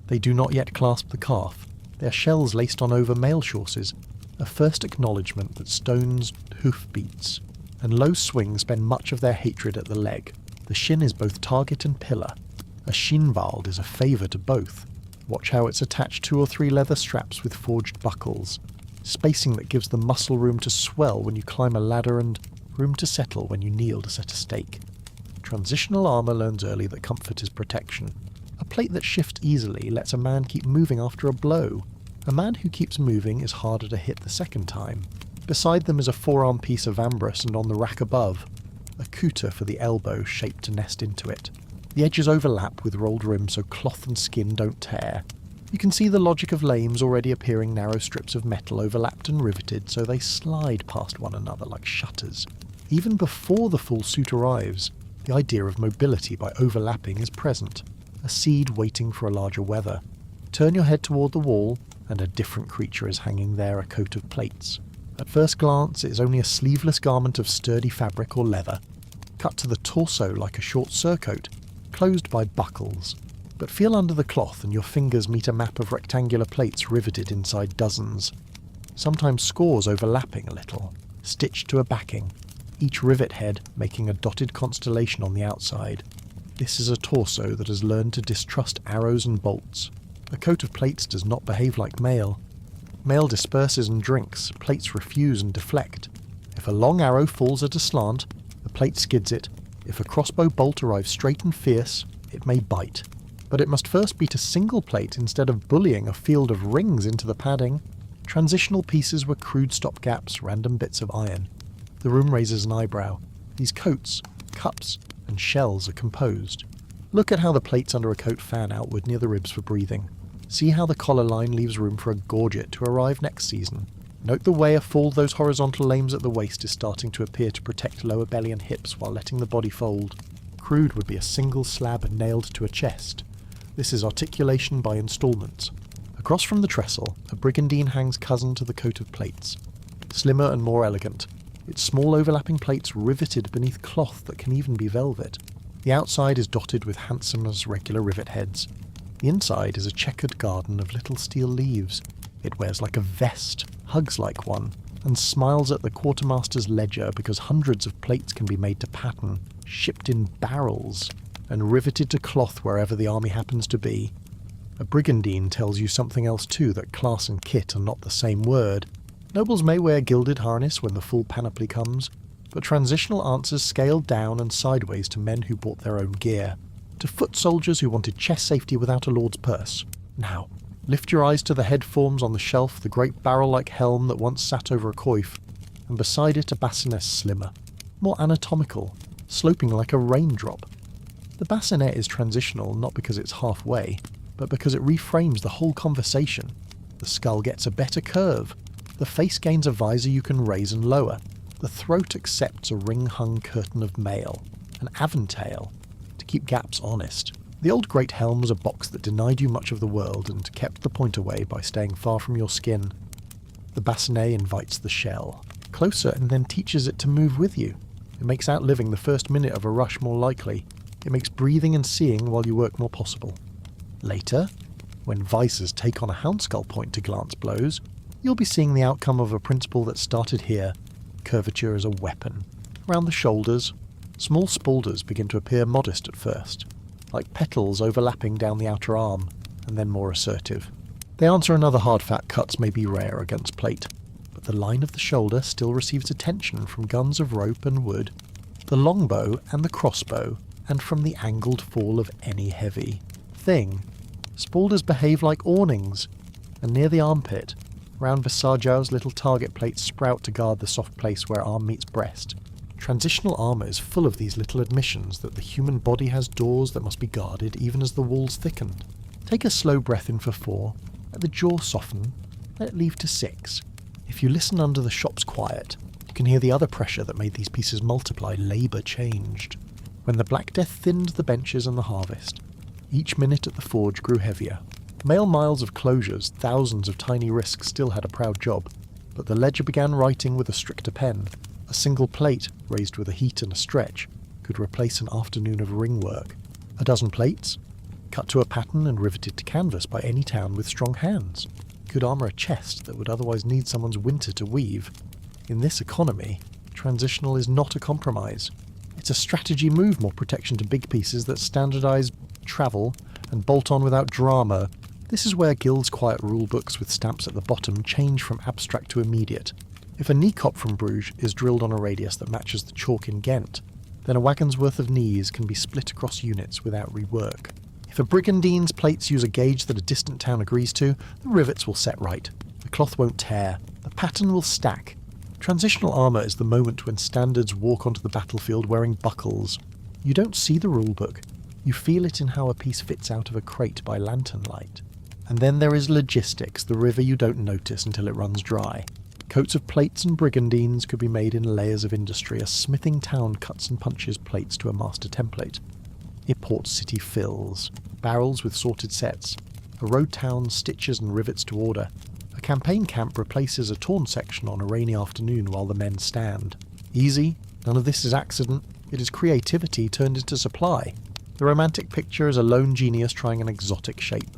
They do not yet clasp the calf. They are shells laced on over mail chausses, a first acknowledgement that stone's hoof beats. And low swings spend much of their hatred at the leg. The shin is both target and pillar. A shinwald is a favour to both. Watch how it's attached 2 or 3 leather straps with forged buckles. Spacing that gives the muscle room to swell when you climb a ladder and room to settle when you kneel to set a stake. Transitional armour learns early that comfort is protection. A plate that shifts easily lets a man keep moving after a blow. A man who keeps moving is harder to hit the second time. Beside them is a forearm piece of ambrose, and on the rack above, a couter for the elbow shaped to nest into it. The edges overlap with rolled rims so cloth and skin don't tear. You can see the logic of lames already appearing narrow strips of metal overlapped and riveted so they slide past one another like shutters. Even before the full suit arrives, the idea of mobility by overlapping is present, a seed waiting for a larger weather. Turn your head toward the wall, and a different creature is hanging there, a coat of plates. At first glance it is only a sleeveless garment of sturdy fabric or leather, cut to the torso like a short surcoat, closed by buckles. But feel under the cloth and your fingers meet a map of rectangular plates riveted inside dozens, sometimes scores overlapping a little, stitched to a backing, each rivet head making a dotted constellation on the outside. This is a torso that has learned to distrust arrows and bolts. A coat of plates does not behave like mail. Mail disperses and drinks, plates refuse and deflect. If a long arrow falls at a slant, the plate skids it. If a crossbow bolt arrives straight and fierce, it may bite. But it must first beat a single plate instead of bullying a field of rings into the padding. Transitional pieces were crude stopgaps, random bits of iron. The room raises an eyebrow. These coats, cups, and shells are composed. Look at how the plates under a coat fan outward near the ribs for breathing. See how the collar line leaves room for a gorget to arrive next season. Note the way a fall of those horizontal lames at the waist is starting to appear to protect lower belly and hips while letting the body fold. Crude would be a single slab nailed to a chest. This is articulation by installments. Across from the trestle, a brigandine hangs cousin to the coat of plates. Slimmer and more elegant, its small overlapping plates riveted beneath cloth that can even be velvet. The outside is dotted with handsome as regular rivet heads. The inside is a checkered garden of little steel leaves. It wears like a vest, hugs like one, and smiles at the quartermaster's ledger because hundreds of plates can be made to pattern, shipped in barrels, and riveted to cloth wherever the army happens to be. A brigandine tells you something else too, that class and kit are not the same word. Nobles may wear gilded harness when the full panoply comes, but transitional answers scaled down and sideways to men who bought their own gear, to foot soldiers who wanted chest safety without a lord's purse. Now, lift your eyes to the head forms on the shelf, the great barrel-like helm that once sat over a coif, and beside it a bassinet slimmer, more anatomical, sloping like a raindrop. The bassinet is transitional not because it's halfway, but because it reframes the whole conversation. The skull gets a better curve. The face gains a visor you can raise and lower. The throat accepts a ring-hung curtain of mail, an aventail, to keep gaps honest. The old great helm was a box that denied you much of the world and kept the point away by staying far from your skin. The bassinet invites the shell, closer, and then teaches it to move with you. It makes outliving the first minute of a rush more likely. It makes breathing and seeing while you work more possible. Later, when visors take on a houndskull point to glance blows, you'll be seeing the outcome of a principle that started here, curvature as a weapon. Around the shoulders, small spaulders begin to appear modest at first, like petals overlapping down the outer arm, and then more assertive. The answer another hard fat cuts may be rare against plate, but the line of the shoulder still receives attention from guns of rope and wood, the longbow and the crossbow, and from the angled fall of any heavy thing. Spaulders behave like awnings, and near the armpit, round Visajau's little target plates sprout to guard the soft place where arm meets breast. Transitional armour is full of these little admissions that the human body has doors that must be guarded even as the walls thickened. Take a slow breath in for 4, let the jaw soften, let it leave to 6. If you listen under the shop's quiet, you can hear the other pressure that made these pieces multiply. Labour changed. When the Black Death thinned the benches and the harvest, each minute at the forge grew heavier. Mail miles of closures, thousands of tiny risks still had a proud job, but the ledger began writing with a stricter pen. A single plate, raised with a heat and a stretch, could replace an afternoon of ring work. A dozen plates, cut to a pattern and riveted to canvas by any town with strong hands, could armour a chest that would otherwise need someone's winter to weave. In this economy, transitional is not a compromise. It's a strategy move, more protection to big pieces that standardise travel and bolt on without drama. This is where Guild's quiet rulebooks with stamps at the bottom change from abstract to immediate. If a knee cop from Bruges is drilled on a radius that matches the chalk in Ghent, then a wagon's worth of knees can be split across units without rework. If a brigandine's plates use a gauge that a distant town agrees to, the rivets will set right. The cloth won't tear. The pattern will stack. Transitional armour is the moment when standards walk onto the battlefield wearing buckles. You don't see the rulebook. You feel it in how a piece fits out of a crate by lantern light. And then there is logistics, the river you don't notice until it runs dry. Coats of plates and brigandines could be made in layers of industry. A smithing town cuts and punches plates to a master template. A port city fills. Barrels with sorted sets. A road town stitches and rivets to order. A campaign camp replaces a torn section on a rainy afternoon while the men stand. Easy. None of this is accident. It is creativity turned into supply. The romantic picture is a lone genius trying an exotic shape.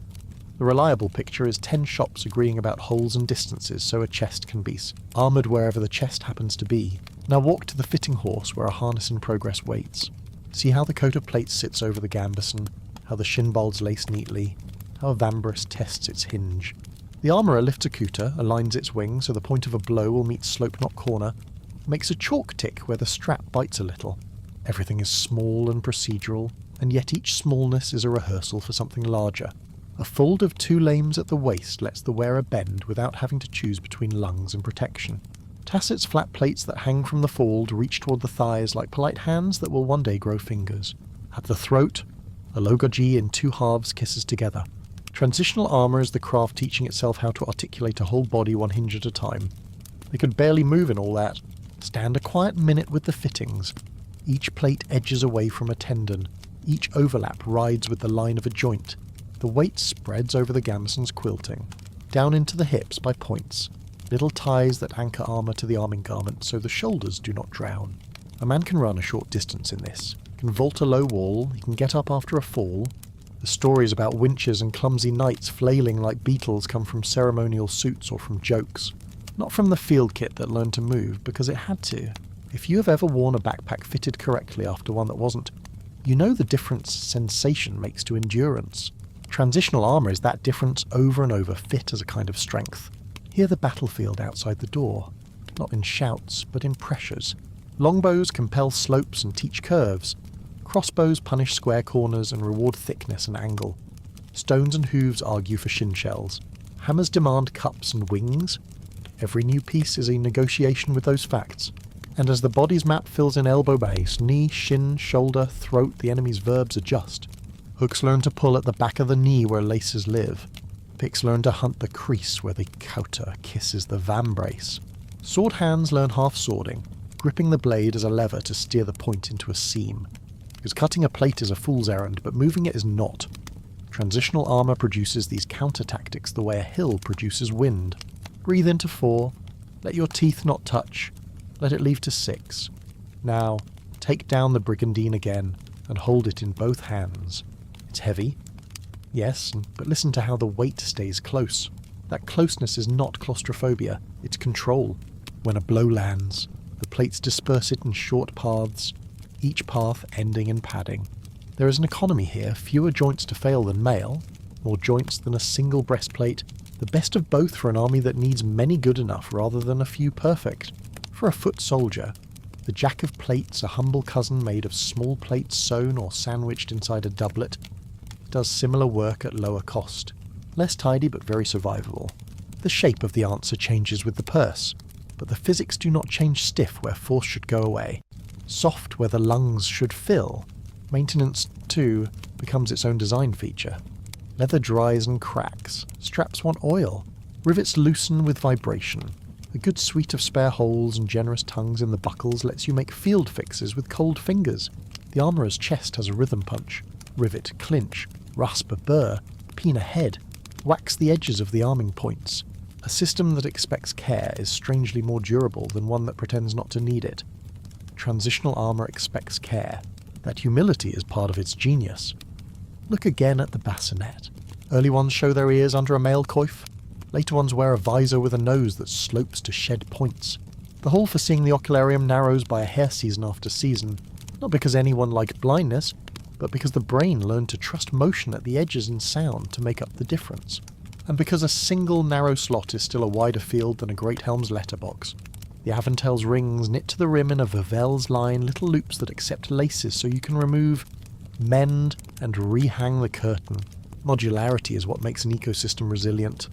The reliable picture is 10 shops agreeing about holes and distances so a chest can be armoured wherever the chest happens to be. Now walk to the fitting horse where a harness in progress waits. See how the coat of plates sits over the gambeson, how the shinbalds lace neatly, how a vambrus tests its hinge. The armourer lifts a cooter, aligns its wing so the point of a blow will meet slope not corner, makes a chalk tick where the strap bites a little. Everything is small and procedural, and yet each smallness is a rehearsal for something larger. A fold of 2 lames at the waist lets the wearer bend without having to choose between lungs and protection. Tacit's flat plates that hang from the fold reach toward the thighs like polite hands that will one day grow fingers. At the throat, a logoji in 2 halves kisses together. Transitional armour is the craft teaching itself how to articulate a whole body 1 hinge at a time. They could barely move in all that. Stand a quiet minute with the fittings. Each plate edges away from a tendon. Each overlap rides with the line of a joint. The weight spreads over the gamison's quilting, down into the hips by points, little ties that anchor armour to the arming garment so the shoulders do not drown. A man can run a short distance in this, can vault a low wall, he can get up after a fall. The stories about winches and clumsy knights flailing like beetles come from ceremonial suits or from jokes, not from the field kit that learned to move because it had to. If you have ever worn a backpack fitted correctly after one that wasn't, you know the difference sensation makes to endurance. Transitional armour is that difference over and over, fit as a kind of strength. Hear the battlefield outside the door, not in shouts, but in pressures. Longbows compel slopes and teach curves. Crossbows punish square corners and reward thickness and angle. Stones and hooves argue for shin shells. Hammers demand cups and wings. Every new piece is a negotiation with those facts. And as the body's map fills in elbow base, knee, shin, shoulder, throat, the enemy's verbs adjust. Hooks learn to pull at the back of the knee where laces live. Picks learn to hunt the crease where the cauter kisses the vambrace. Sword hands learn half-swording, gripping the blade as a lever to steer the point into a seam. Because cutting a plate is a fool's errand, but moving it is not. Transitional armour produces these counter-tactics the way a hill produces wind. Breathe into 4, let your teeth not touch, let it leave to 6. Now, take down the brigandine again, and hold it in both hands. It's heavy, yes, but listen to how the weight stays close. That closeness is not claustrophobia, it's control. When a blow lands, the plates disperse it in short paths, each path ending in padding. There is an economy here, fewer joints to fail than mail, more joints than a single breastplate, the best of both for an army that needs many good enough rather than a few perfect. For a foot soldier, the jack of plates, a humble cousin made of small plates sewn or sandwiched inside a doublet, does similar work at lower cost. Less tidy but very survivable. The shape of the answer changes with the purse, but the physics do not change stiff where force should go away. Soft where the lungs should fill. Maintenance, too, becomes its own design feature. Leather dries and cracks. Straps want oil. Rivets loosen with vibration. A good suite of spare holes and generous tongues in the buckles lets you make field fixes with cold fingers. The armourer's chest has a rhythm punch. Rivet, clinch, rasp a burr, peen a head, wax the edges of the arming points. A system that expects care is strangely more durable than one that pretends not to need it. Transitional armour expects care. That humility is part of its genius. Look again at the bassinet. Early ones show their ears under a mail coif. Later ones wear a visor with a nose that slopes to shed points. The hole for seeing the ocularium narrows by a hair season after season, not because anyone liked blindness, but because the brain learned to trust motion at the edges and sound to make up the difference. And because a single narrow slot is still a wider field than a great helm's letterbox. The Aventel's rings knit to the rim in a Vavel's line little loops that accept laces so you can remove, mend, and rehang the curtain. Modularity is what makes an ecosystem resilient.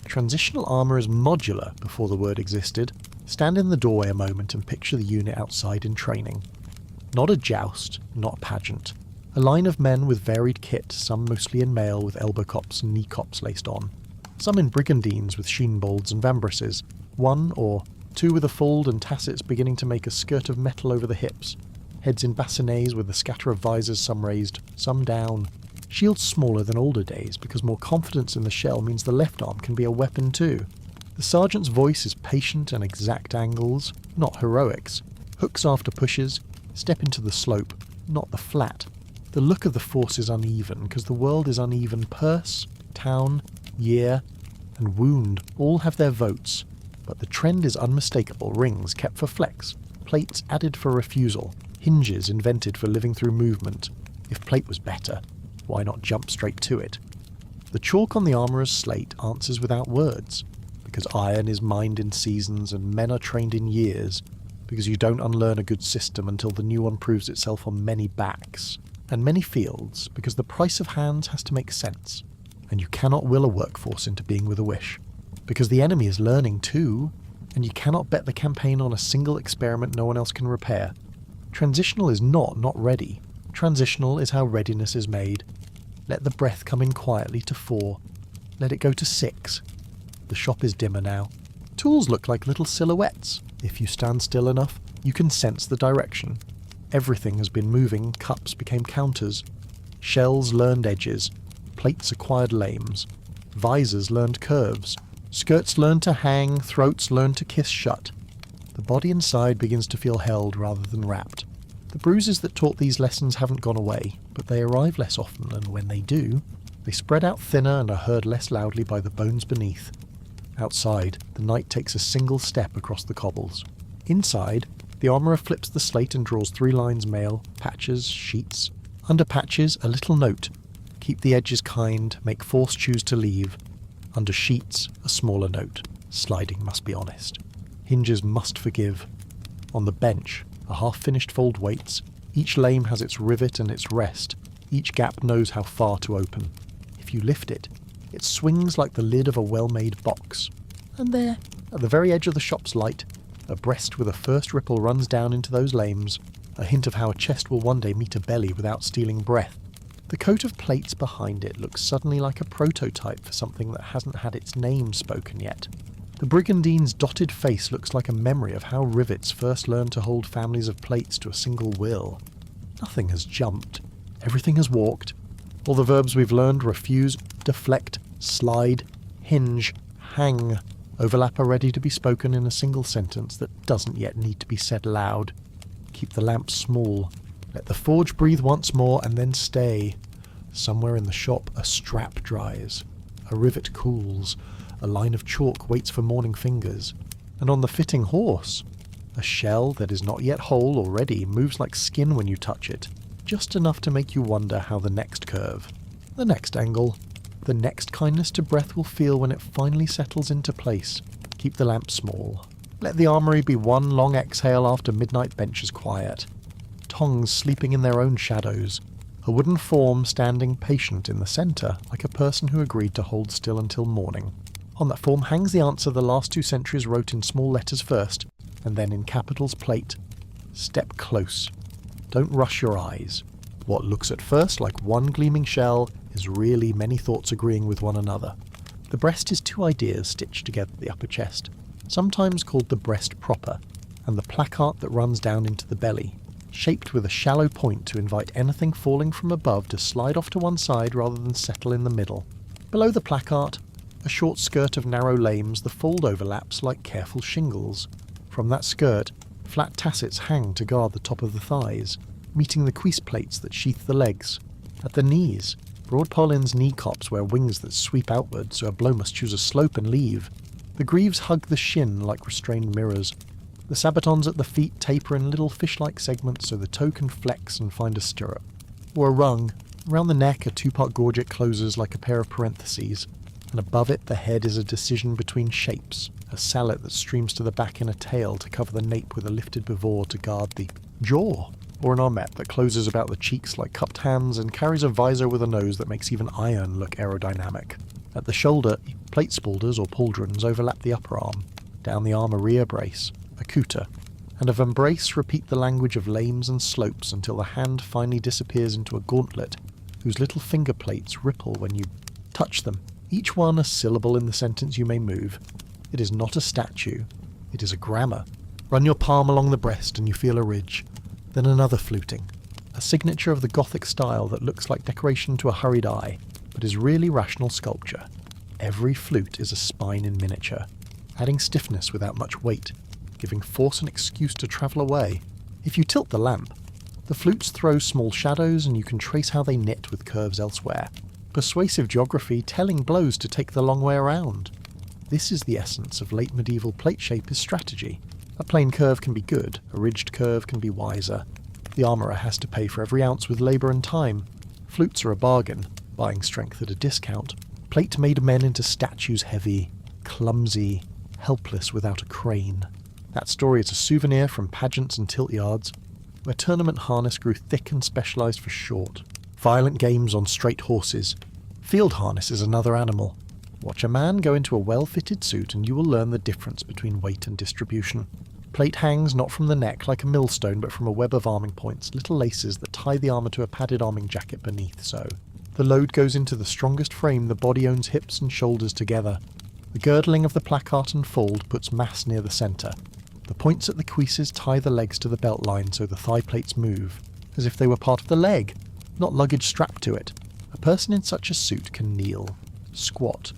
Transitional armour is modular before the word existed. Stand in the doorway a moment and picture the unit outside in training. Not a joust, not a pageant. A line of men with varied kit, some mostly in mail with elbow cops and knee cops laced on. Some in brigandines with sheenbolds and vambraces. One or two with a fold and tassets beginning to make a skirt of metal over the hips. Heads in bassinets with a scatter of visors, some raised, some down. Shields smaller than older days because more confidence in the shell means the left arm can be a weapon too. The sergeant's voice is patient and exact angles, not heroics. Hooks after pushes, step into the slope, not the flat. The look of the force is uneven because the world is uneven. Purse, town, year, and wound all have their votes, but the trend is unmistakable. Rings kept for flex, plates added for refusal, hinges invented for living through movement. If plate was better, why not jump straight to it? The chalk on the armourer's slate answers without words, because iron is mined in seasons and men are trained in years. because you don't unlearn a good system until the new one proves itself on many backs, and many fields, because the price of hands has to make sense, and you cannot will a workforce into being with a wish, because the enemy is learning too, and you cannot bet the campaign on a single experiment no one else can repair. Transitional is not ready. Transitional is how readiness is made. Let the breath come in quietly to 4. Let it go to 6. The shop is dimmer now. Tools look like little silhouettes. If you stand still enough, you can sense the direction. Everything has been moving, cups became counters. Shells learned edges. Plates acquired lames. Visors learned curves. Skirts learned to hang, throats learned to kiss shut. The body inside begins to feel held rather than wrapped. The bruises that taught these lessons haven't gone away, but they arrive less often, and when they do, they spread out thinner and are heard less loudly by the bones beneath. Outside, the knight takes a single step across the cobbles. Inside, the armourer flips the slate and draws 3 lines mail, patches, sheets. Under patches, a little note. Keep the edges kind, make force choose to leave. Under sheets, a smaller note. Sliding must be honest. Hinges must forgive. On the bench, a half-finished fold waits. Each lame has its rivet and its rest. Each gap knows how far to open. If you lift it, it swings like the lid of a well-made box. And there, at the very edge of the shop's light, a breast with a first ripple runs down into those lames, a hint of how a chest will one day meet a belly without stealing breath. The coat of plates behind it looks suddenly like a prototype for something that hasn't had its name spoken yet. The brigandine's dotted face looks like a memory of how rivets first learned to hold families of plates to a single will. Nothing has jumped. Everything has walked. All the verbs we've learned refuse, deflect, slide, hinge, hang, overlap are ready to be spoken in a single sentence that doesn't yet need to be said loud. Keep the lamp small. Let the forge breathe once more and then stay. Somewhere in the shop a strap dries. A rivet cools. A line of chalk waits for morning fingers. And on the fitting horse, a shell that is not yet whole or ready moves like skin when you touch it, just enough to make you wonder how the next curve, the next angle, the next kindness to breath will feel when it finally settles into place. Keep the lamp small. Let the armoury be one long exhale after midnight benches quiet. Tongs sleeping in their own shadows. A wooden form standing patient in the centre, like a person who agreed to hold still until morning. On that form hangs the answer the last 2 centuries wrote in small letters first, and then in capitals plate. Step close. Don't rush your eyes. What looks at first like one gleaming shell is really many thoughts agreeing with one another. The breast is 2 ideas stitched together at the upper chest, sometimes called the breast proper, and the placard that runs down into the belly, shaped with a shallow point to invite anything falling from above to slide off to one side rather than settle in the middle. Below the placard, a short skirt of narrow lames, the fold overlaps like careful shingles. From that skirt, flat tassets hang to guard the top of the thighs, meeting the cuisse plates that sheath the legs. At the knees, broad Pauline's knee cops wear wings that sweep outward, so a blow must choose a slope and leave. The greaves hug the shin like restrained mirrors. The sabatons at the feet taper in little fish-like segments so the toe can flex and find a stirrup. Or a rung. Around the neck, a 2-part gorget closes like a pair of parentheses, and above it the head is a decision between shapes, a sallet that streams to the back in a tail to cover the nape with a lifted bevor to guard the jaw, or an armette that closes about the cheeks like cupped hands and carries a visor with a nose that makes even iron look aerodynamic. At the shoulder, plate spaulders or pauldrons overlap the upper arm. Down the arm a rear brace, a couter, and of embrace repeat the language of lames and slopes until the hand finally disappears into a gauntlet whose little finger plates ripple when you touch them, each one a syllable in the sentence you may move. It is not a statue, it is a grammar. Run your palm along the breast and you feel a ridge, then another fluting, a signature of the Gothic style that looks like decoration to a hurried eye, but is really rational sculpture. Every flute is a spine in miniature, adding stiffness without much weight, giving force an excuse to travel away. If you tilt the lamp, the flutes throw small shadows and you can trace how they knit with curves elsewhere. Persuasive geography telling blows to take the long way around. This is the essence of late medieval plate shape is strategy. A plain curve can be good, a ridged curve can be wiser. The armourer has to pay for every ounce with labour and time. Flutes are a bargain, buying strength at a discount. Plate made men into statues heavy, clumsy, helpless without a crane. That story is a souvenir from pageants and tilt yards, where tournament harness grew thick and specialised for short. Violent games on straight horses. Field harness is another animal. Watch a man go into a well-fitted suit and you will learn the difference between weight and distribution. Plate hangs not from the neck like a millstone but from a web of arming points, little laces that tie the armour to a padded arming jacket beneath so. The load goes into the strongest frame the body owns hips and shoulders together. The girdling of the placard and fold puts mass near the centre. The points at the cuisses tie the legs to the belt line so the thigh plates move, as if they were part of the leg, not luggage strapped to it. A person in such a suit can kneel, squat,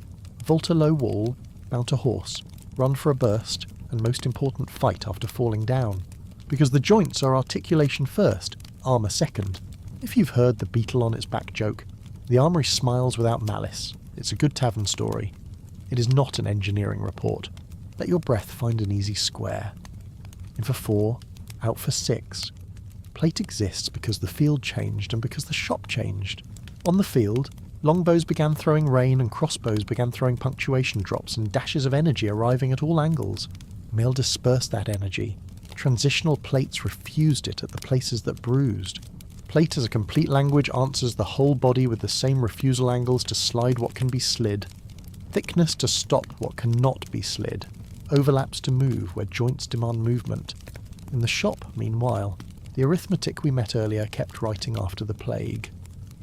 vault a low wall, mount a horse, run for a burst, and most important, fight after falling down. Because the joints are articulation first, armour second. If you've heard the beetle on its back joke, the armoury smiles without malice. It's a good tavern story. It is not an engineering report. Let your breath find an easy square. In for 4, out for 6. Plate exists because the field changed and because the shop changed. On the field, longbows began throwing rain and crossbows began throwing punctuation drops and dashes of energy arriving at all angles. Mail dispersed that energy. Transitional plates refused it at the places that bruised. Plate as a complete language answers the whole body with the same refusal angles to slide what can be slid. Thickness to stop what cannot be slid. Overlaps to move where joints demand movement. In the shop, meanwhile, the arithmetic we met earlier kept writing after the plague.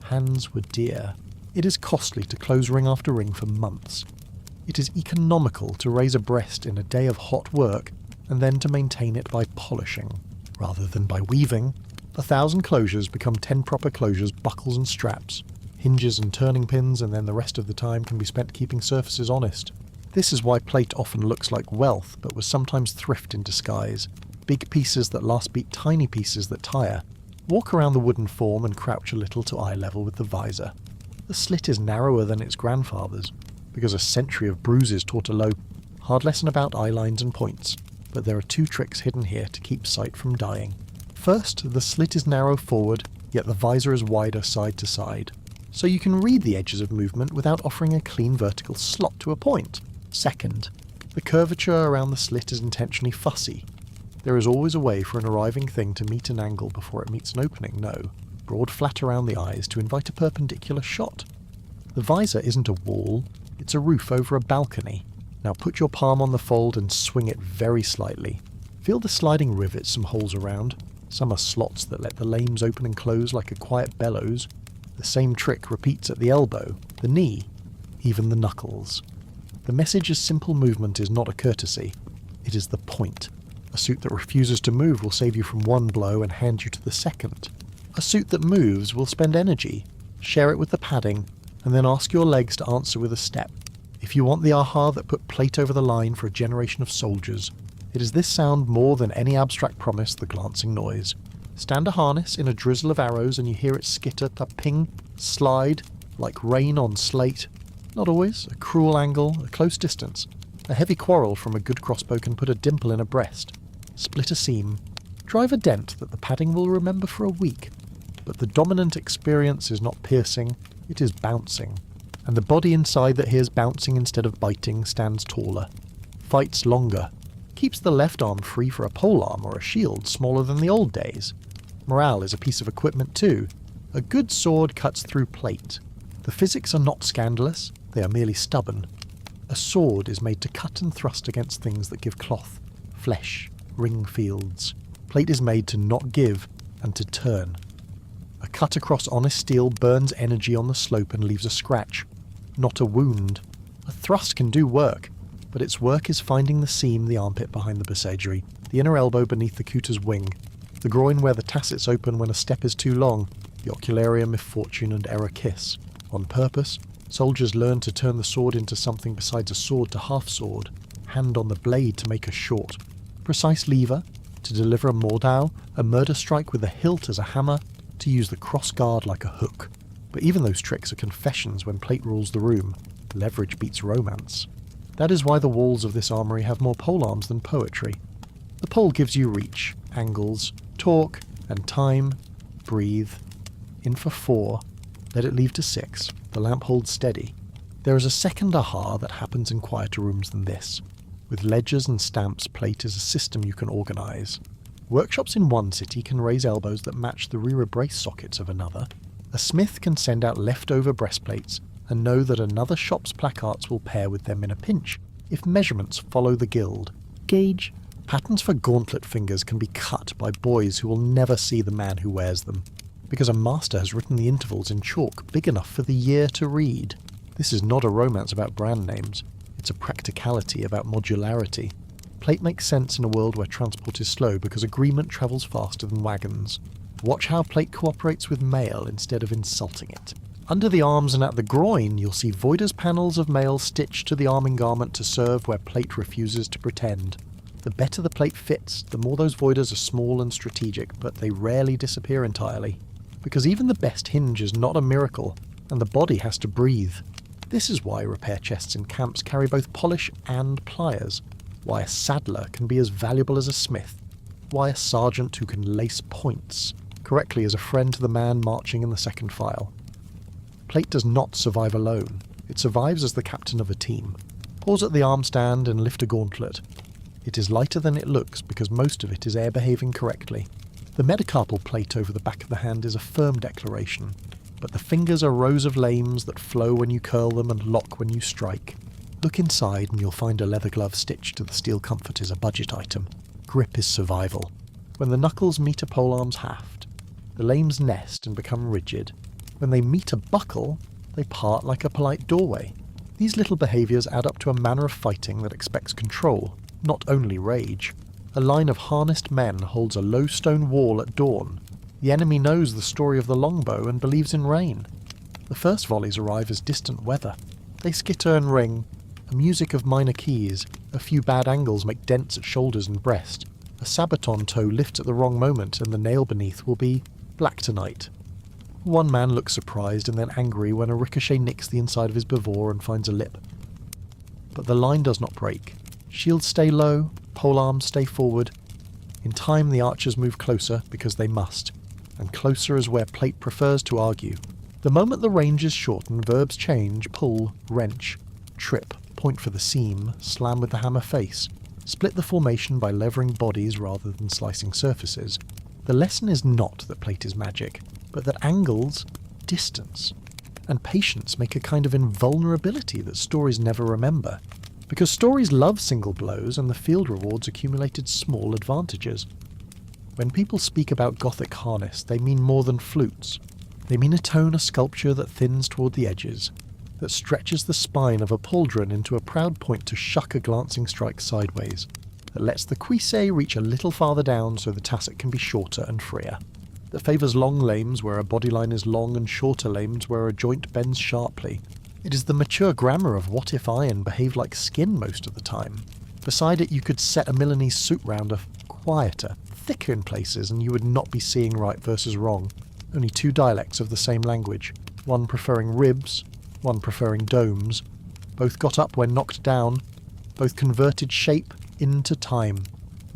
Hands were dear. It is costly to close ring after ring for months. It is economical to raise a breast in a day of hot work and then to maintain it by polishing, rather than by weaving. 1,000 closures become 10 proper closures, buckles and straps, hinges and turning pins, and then the rest of the time can be spent keeping surfaces honest. This is why plate often looks like wealth, but was sometimes thrift in disguise. Big pieces that last beat tiny pieces that tire. Walk around the wooden form and crouch a little to eye level with the visor. The slit is narrower than its grandfather's, because a century of bruises taught a low, hard lesson about eye lines and points, but there are 2 tricks hidden here to keep sight from dying. First, the slit is narrow forward, yet the visor is wider side to side, so you can read the edges of movement without offering a clean vertical slot to a point. Second, the curvature around the slit is intentionally fussy. There is always a way for an arriving thing to meet an angle before it meets an opening, no. Broad flat around the eyes to invite a perpendicular shot. The visor isn't a wall, it's a roof over a balcony. Now put your palm on the fold and swing it very slightly. Feel the sliding rivets some holes around. Some are slots that let the lames open and close like a quiet bellows. The same trick repeats at the elbow, the knee, even the knuckles. The message is simple movement is not a courtesy. It is the point. A suit that refuses to move will save you from one blow and hand you to the second. A suit that moves will spend energy, share it with the padding, and then ask your legs to answer with a step. If you want the aha that put plate over the line for a generation of soldiers, it is this sound more than any abstract promise, the glancing noise. Stand a harness in a drizzle of arrows and you hear it skitter, ping, slide, like rain on slate. Not always, a cruel angle, a close distance. A heavy quarrel from a good crossbow can put a dimple in a breast. Split a seam. Drive a dent that the padding will remember for a week. But the dominant experience is not piercing, it is bouncing. And the body inside that hears bouncing instead of biting stands taller. Fights longer. Keeps the left arm free for a polearm or a shield smaller than the old days. Morale is a piece of equipment too. A good sword cuts through plate. The physics are not scandalous, they are merely stubborn. A sword is made to cut and thrust against things that give cloth, flesh, ring fields. Plate is made to not give and to turn. A cut across honest steel burns energy on the slope and leaves a scratch, not a wound. A thrust can do work, but its work is finding the seam, the armpit behind the bossagery, the inner elbow beneath the cooter's wing, the groin where the tassets open when a step is too long, the ocularium if fortune and error kiss. On purpose, soldiers learn to turn the sword into something besides a sword to half-sword, hand on the blade to make a short, precise lever, to deliver a mordau, a murder strike with a hilt as a hammer, to use the cross-guard like a hook. But even those tricks are confessions when plate rules the room. Leverage beats romance. That is why the walls of this armoury have more polearms than poetry. The pole gives you reach, angles, torque, and time. Breathe. In for 4. Let it leave to 6. The lamp holds steady. There is a second aha that happens in quieter rooms than this. With ledgers and stamps, plate is a system you can organise. Workshops in one city can raise elbows that match the rear brace sockets of another. A smith can send out leftover breastplates and know that another shop's placards will pair with them in a pinch if measurements follow the guild. Gauge. Patterns for gauntlet fingers can be cut by boys who will never see the man who wears them, because a master has written the intervals in chalk big enough for the year to read. This is not a romance about brand names, it's a practicality about modularity. Plate makes sense in a world where transport is slow because agreement travels faster than wagons. Watch how plate cooperates with mail instead of insulting it. Under the arms and at the groin, you'll see Voider's panels of mail stitched to the arming garment to serve where plate refuses to pretend. The better the plate fits, the more those Voiders are small and strategic, but they rarely disappear entirely. Because even the best hinge is not a miracle, and the body has to breathe. This is why repair chests in camps carry both polish and pliers, why a saddler can be as valuable as a smith, why a sergeant who can lace points correctly is a friend to the man marching in the second file. Plate does not survive alone, it survives as the captain of a team. Pause at the arm stand and lift a gauntlet. It is lighter than it looks because most of it is air behaving correctly. The metacarpal plate over the back of the hand is a firm declaration, but the fingers are rows of lames that flow when you curl them and lock when you strike. Look inside and you'll find a leather glove stitched to the steel comfort is a budget item. Grip is survival. When the knuckles meet a polearm's haft, the lames nest and become rigid. When they meet a buckle, they part like a polite doorway. These little behaviours add up to a manner of fighting that expects control, not only rage. A line of harnessed men holds a low stone wall at dawn. The enemy knows the story of the longbow and believes in rain. The first volleys arrive as distant weather. They skitter and ring, a music of minor keys. A few bad angles make dents at shoulders and breast. A sabaton toe lifts at the wrong moment and the nail beneath will be black tonight. One man looks surprised and then angry when a ricochet nicks the inside of his bavor and finds a lip. But the line does not break. Shields stay low, polearms stay forward. In time the archers move closer because they must, and closer is where plate prefers to argue. The moment the range is shortened, verbs change: pull, wrench, trip, point for the seam, slam with the hammer face, split the formation by levering bodies rather than slicing surfaces. The lesson is not that plate is magic, but that angles, distance, and patience make a kind of invulnerability that stories never remember. Because stories love single blows and the field rewards accumulated small advantages. When people speak about Gothic harness, they mean more than flutes. They mean a tone, a sculpture that thins toward the edges, that stretches the spine of a pauldron into a proud point to shuck a glancing strike sideways, that lets the cuisse reach a little farther down so the tasset can be shorter and freer, that favours long lames where a bodyline is long and shorter lames where a joint bends sharply. It is the mature grammar of what if iron behaved like skin most of the time. Beside it you could set a Milanese suit rounder quieter, thicker in places, and you would not be seeing right versus wrong. Only two dialects of the same language, one preferring ribs, one preferring domes. Both got up when knocked down, both converted shape into time.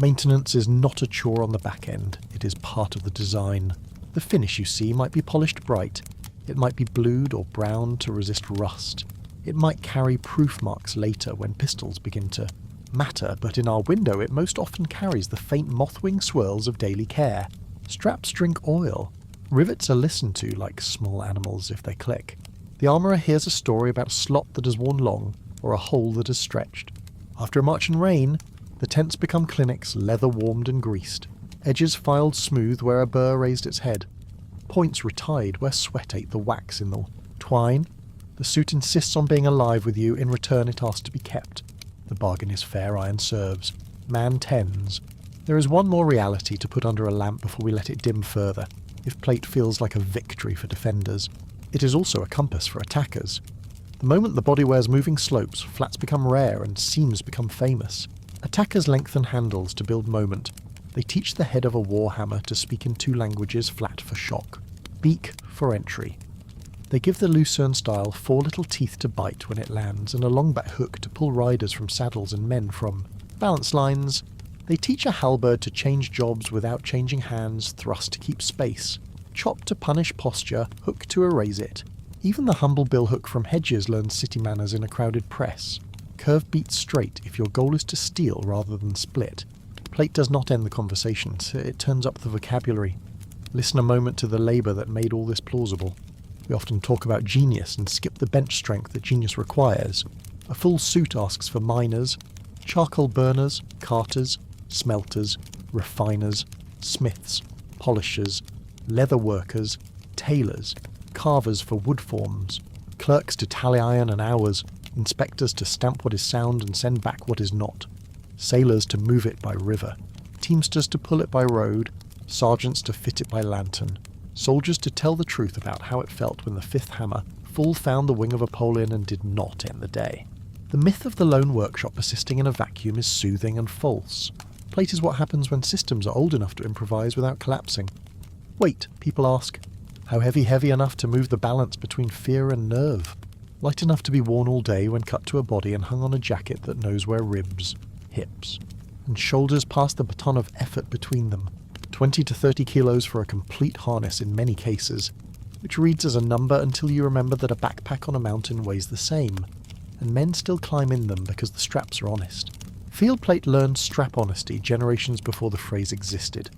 Maintenance is not a chore on the back end, it is part of the design. The finish you see might be polished bright, it might be blued or browned to resist rust. It might carry proof marks later when pistols begin to matter, but in our window it most often carries the faint mothwing swirls of daily care. Straps drink oil. Rivets are listened to like small animals if they click. The armourer hears a story about a slot that has worn long, or a hole that has stretched. After a march in rain, the tents become clinics, leather warmed and greased. Edges filed smooth where a burr raised its head. Points retied where sweat ate the wax in the twine. The suit insists on being alive with you, in return it asks to be kept. The bargain is fair, iron serves. Man tends. There is one more reality to put under a lamp before we let it dim further, if plate feels like a victory for defenders. It is also a compass for attackers. The moment the body wears moving slopes, flats become rare and seams become famous. Attackers lengthen handles to build moment. They teach the head of a warhammer to speak in two languages, flat for shock, beak for entry. They give the lucerne style 4 little teeth to bite when it lands and a long back hook to pull riders from saddles and men from balance lines. They teach a halberd to change jobs without changing hands, thrust to keep space, chop to punish posture, hook to erase it. Even the humble billhook from Hedges learns city manners in a crowded press. Curve beats straight if your goal is to steal rather than split. Plate does not end the conversation, so it turns up the vocabulary. Listen a moment to the labour that made all this plausible. We often talk about genius and skip the bench strength that genius requires. A full suit asks for miners, charcoal burners, carters, smelters, refiners, smiths, polishers, leather workers, tailors, carvers for wood forms, clerks to tally iron and hours, inspectors to stamp what is sound and send back what is not, sailors to move it by river, teamsters to pull it by road, sergeants to fit it by lantern, soldiers to tell the truth about how it felt when the fifth hammer full found the wing of a pole in and did not end the day. The myth of the lone workshop persisting in a vacuum is soothing and false. Plate is what happens when systems are old enough to improvise without collapsing. Wait, people ask. How heavy enough to move the balance between fear and nerve? Light enough to be worn all day when cut to a body and hung on a jacket that knows where ribs, hips, and shoulders pass the baton of effort between them. 20 to 30 kilos for a complete harness in many cases, which reads as a number until you remember that a backpack on a mountain weighs the same, and men still climb in them because the straps are honest. Field plate learned strap honesty generations before the phrase existed.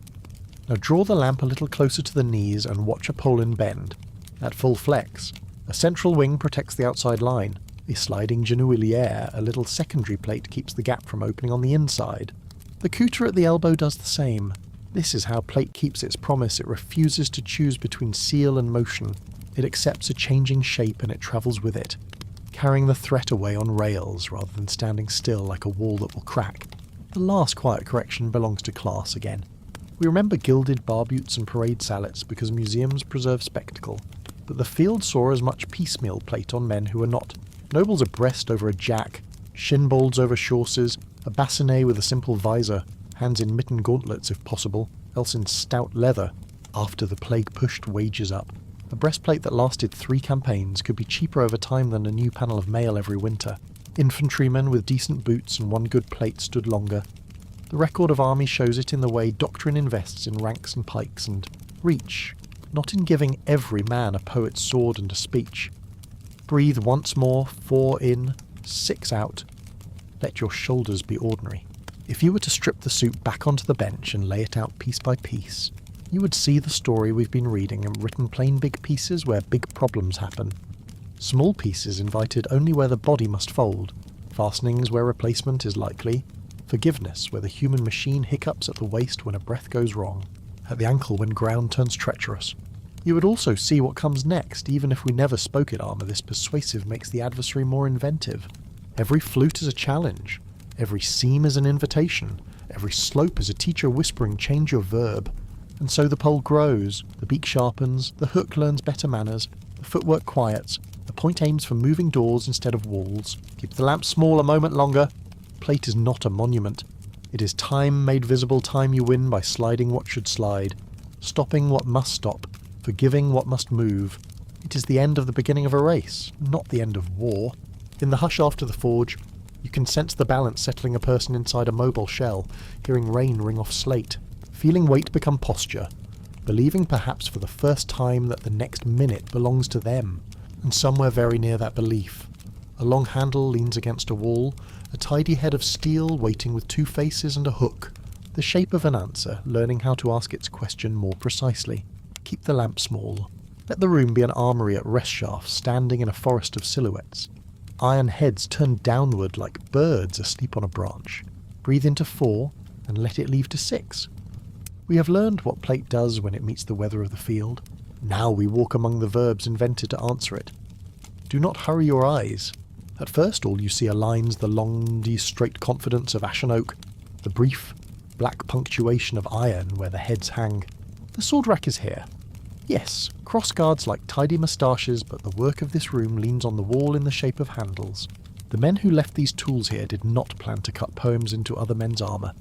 Now draw the lamp a little closer to the knees and watch a pole-in bend. At full flex, a central wing protects the outside line. A sliding genouillère, a little secondary plate, keeps the gap from opening on the inside. The cooter at the elbow does the same. This is how plate keeps its promise. It refuses to choose between seal and motion. It accepts a changing shape and it travels with it, carrying the threat away on rails rather than standing still like a wall that will crack. The last quiet correction belongs to class again. We remember gilded barbutes and parade salets because museums preserve spectacle, but the field saw as much piecemeal plate on men who are not. Nobles abreast over a jack, shinbolds over chausses, a bassinet with a simple visor, hands in mitten gauntlets if possible, else in stout leather, after the plague pushed wages up. A breastplate that lasted 3 campaigns could be cheaper over time than a new panel of mail every winter. Infantrymen with decent boots and one good plate stood longer. The record of armies shows it in the way doctrine invests in ranks and pikes and reach, not in giving every man a poet's sword and a speech. Breathe once more, 4 in, 6 out. Let your shoulders be ordinary. If you were to strip the suit back onto the bench and lay it out piece by piece, you would see the story we've been reading and written plain big pieces where big problems happen. Small pieces invited only where the body must fold, fastenings where replacement is likely, forgiveness where the human machine hiccups at the waist when a breath goes wrong, at the ankle when ground turns treacherous. You would also see what comes next, even if we never spoke it armour. This persuasive makes the adversary more inventive. Every flute is a challenge, every seam is an invitation, every slope is a teacher whispering change your verb. And so the pole grows, the beak sharpens, the hook learns better manners, the footwork quiets, the point aims for moving doors instead of walls. Keep the lamp small a moment longer. Plate is not a monument. It is time made visible, time you win by sliding what should slide, stopping what must stop, forgiving what must move. It is the end of the beginning of a race, not the end of war. In the hush after the forge, you can sense the balance settling a person inside a mobile shell, hearing rain ring off slate, feeling weight become posture, believing perhaps for the first time that the next minute belongs to them, and somewhere very near that belief, a long handle leans against a wall, a tidy head of steel waiting with 2 faces and a hook, the shape of an answer, learning how to ask its question more precisely. Keep the lamp small. Let the room be an armoury at rest shafts standing in a forest of silhouettes. Iron heads turned downward like birds asleep on a branch. Breathe into 4 and let it leave to 6. We have learned what plate does when it meets the weather of the field. Now we walk among the verbs invented to answer it. Do not hurry your eyes. At first all you see are lines, the long, straight confidence of ashen oak, the brief, black punctuation of iron where the heads hang. The sword rack is here. Yes, cross guards like tidy moustaches, but the work of this room leans on the wall in the shape of handles. The men who left these tools here did not plan to cut poems into other men's armour.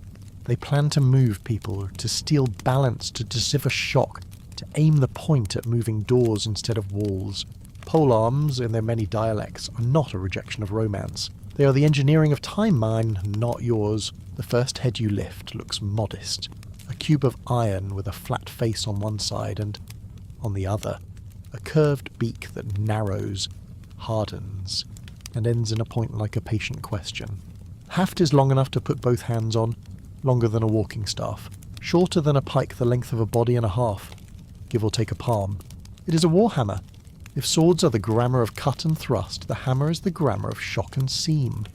They planned to move people, to steal balance, to decipher shock, to aim the point at moving doors instead of walls. Pole arms, in their many dialects, are not a rejection of romance. They are the engineering of time, mine, not yours. The first head you lift looks modest. A cube of iron with a flat face on one side and, on the other, a curved beak that narrows, hardens, and ends in a point like a patient question. Haft is long enough to put both hands on, longer than a walking staff, shorter than a pike the length of a body and a half, give or take a palm. It is a warhammer. If swords are the grammar of cut and thrust, the hammer is the grammar of shock and seam.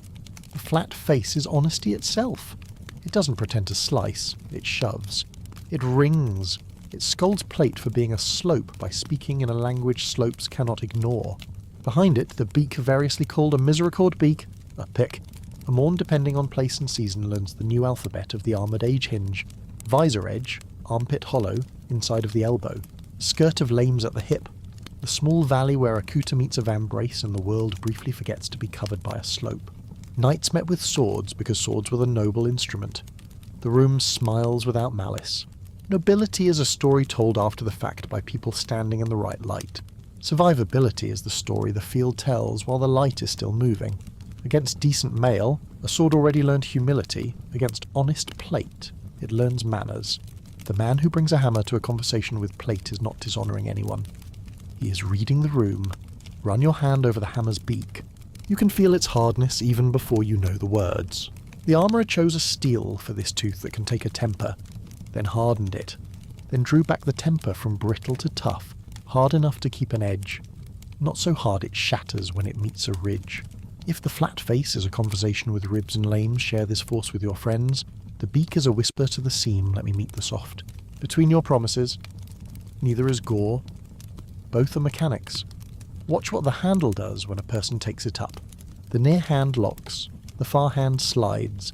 The flat face is honesty itself. It doesn't pretend to slice, it shoves. It rings. It scolds plate for being a slope by speaking in a language slopes cannot ignore. Behind it, the beak variously called a misericord beak, a pick. A morn depending on place and season learns the new alphabet of the armoured age hinge. Visor edge, armpit hollow, inside of the elbow. Skirt of lames at the hip. The small valley where a Kuta meets a vambrace and the world briefly forgets to be covered by a slope. Knights met with swords because swords were the noble instrument. The room smiles without malice. Nobility is a story told after the fact by people standing in the right light. Survivability is the story the field tells while the light is still moving. Against decent mail, a sword already learned humility. Against honest plate, it learns manners. The man who brings a hammer to a conversation with plate is not dishonouring anyone. He is reading the room. Run your hand over the hammer's beak. You can feel its hardness even before you know the words. The armourer chose a steel for this tooth that can take a temper, then hardened it, then drew back the temper from brittle to tough, hard enough to keep an edge, not so hard it shatters when it meets a ridge. If the flat face is a conversation with ribs and lames, share this force with your friends. The beak is a whisper to the seam, let me meet the soft. Between your promises, neither is gore. Both are mechanics. Watch what the handle does when a person takes it up. The near hand locks, the far hand slides.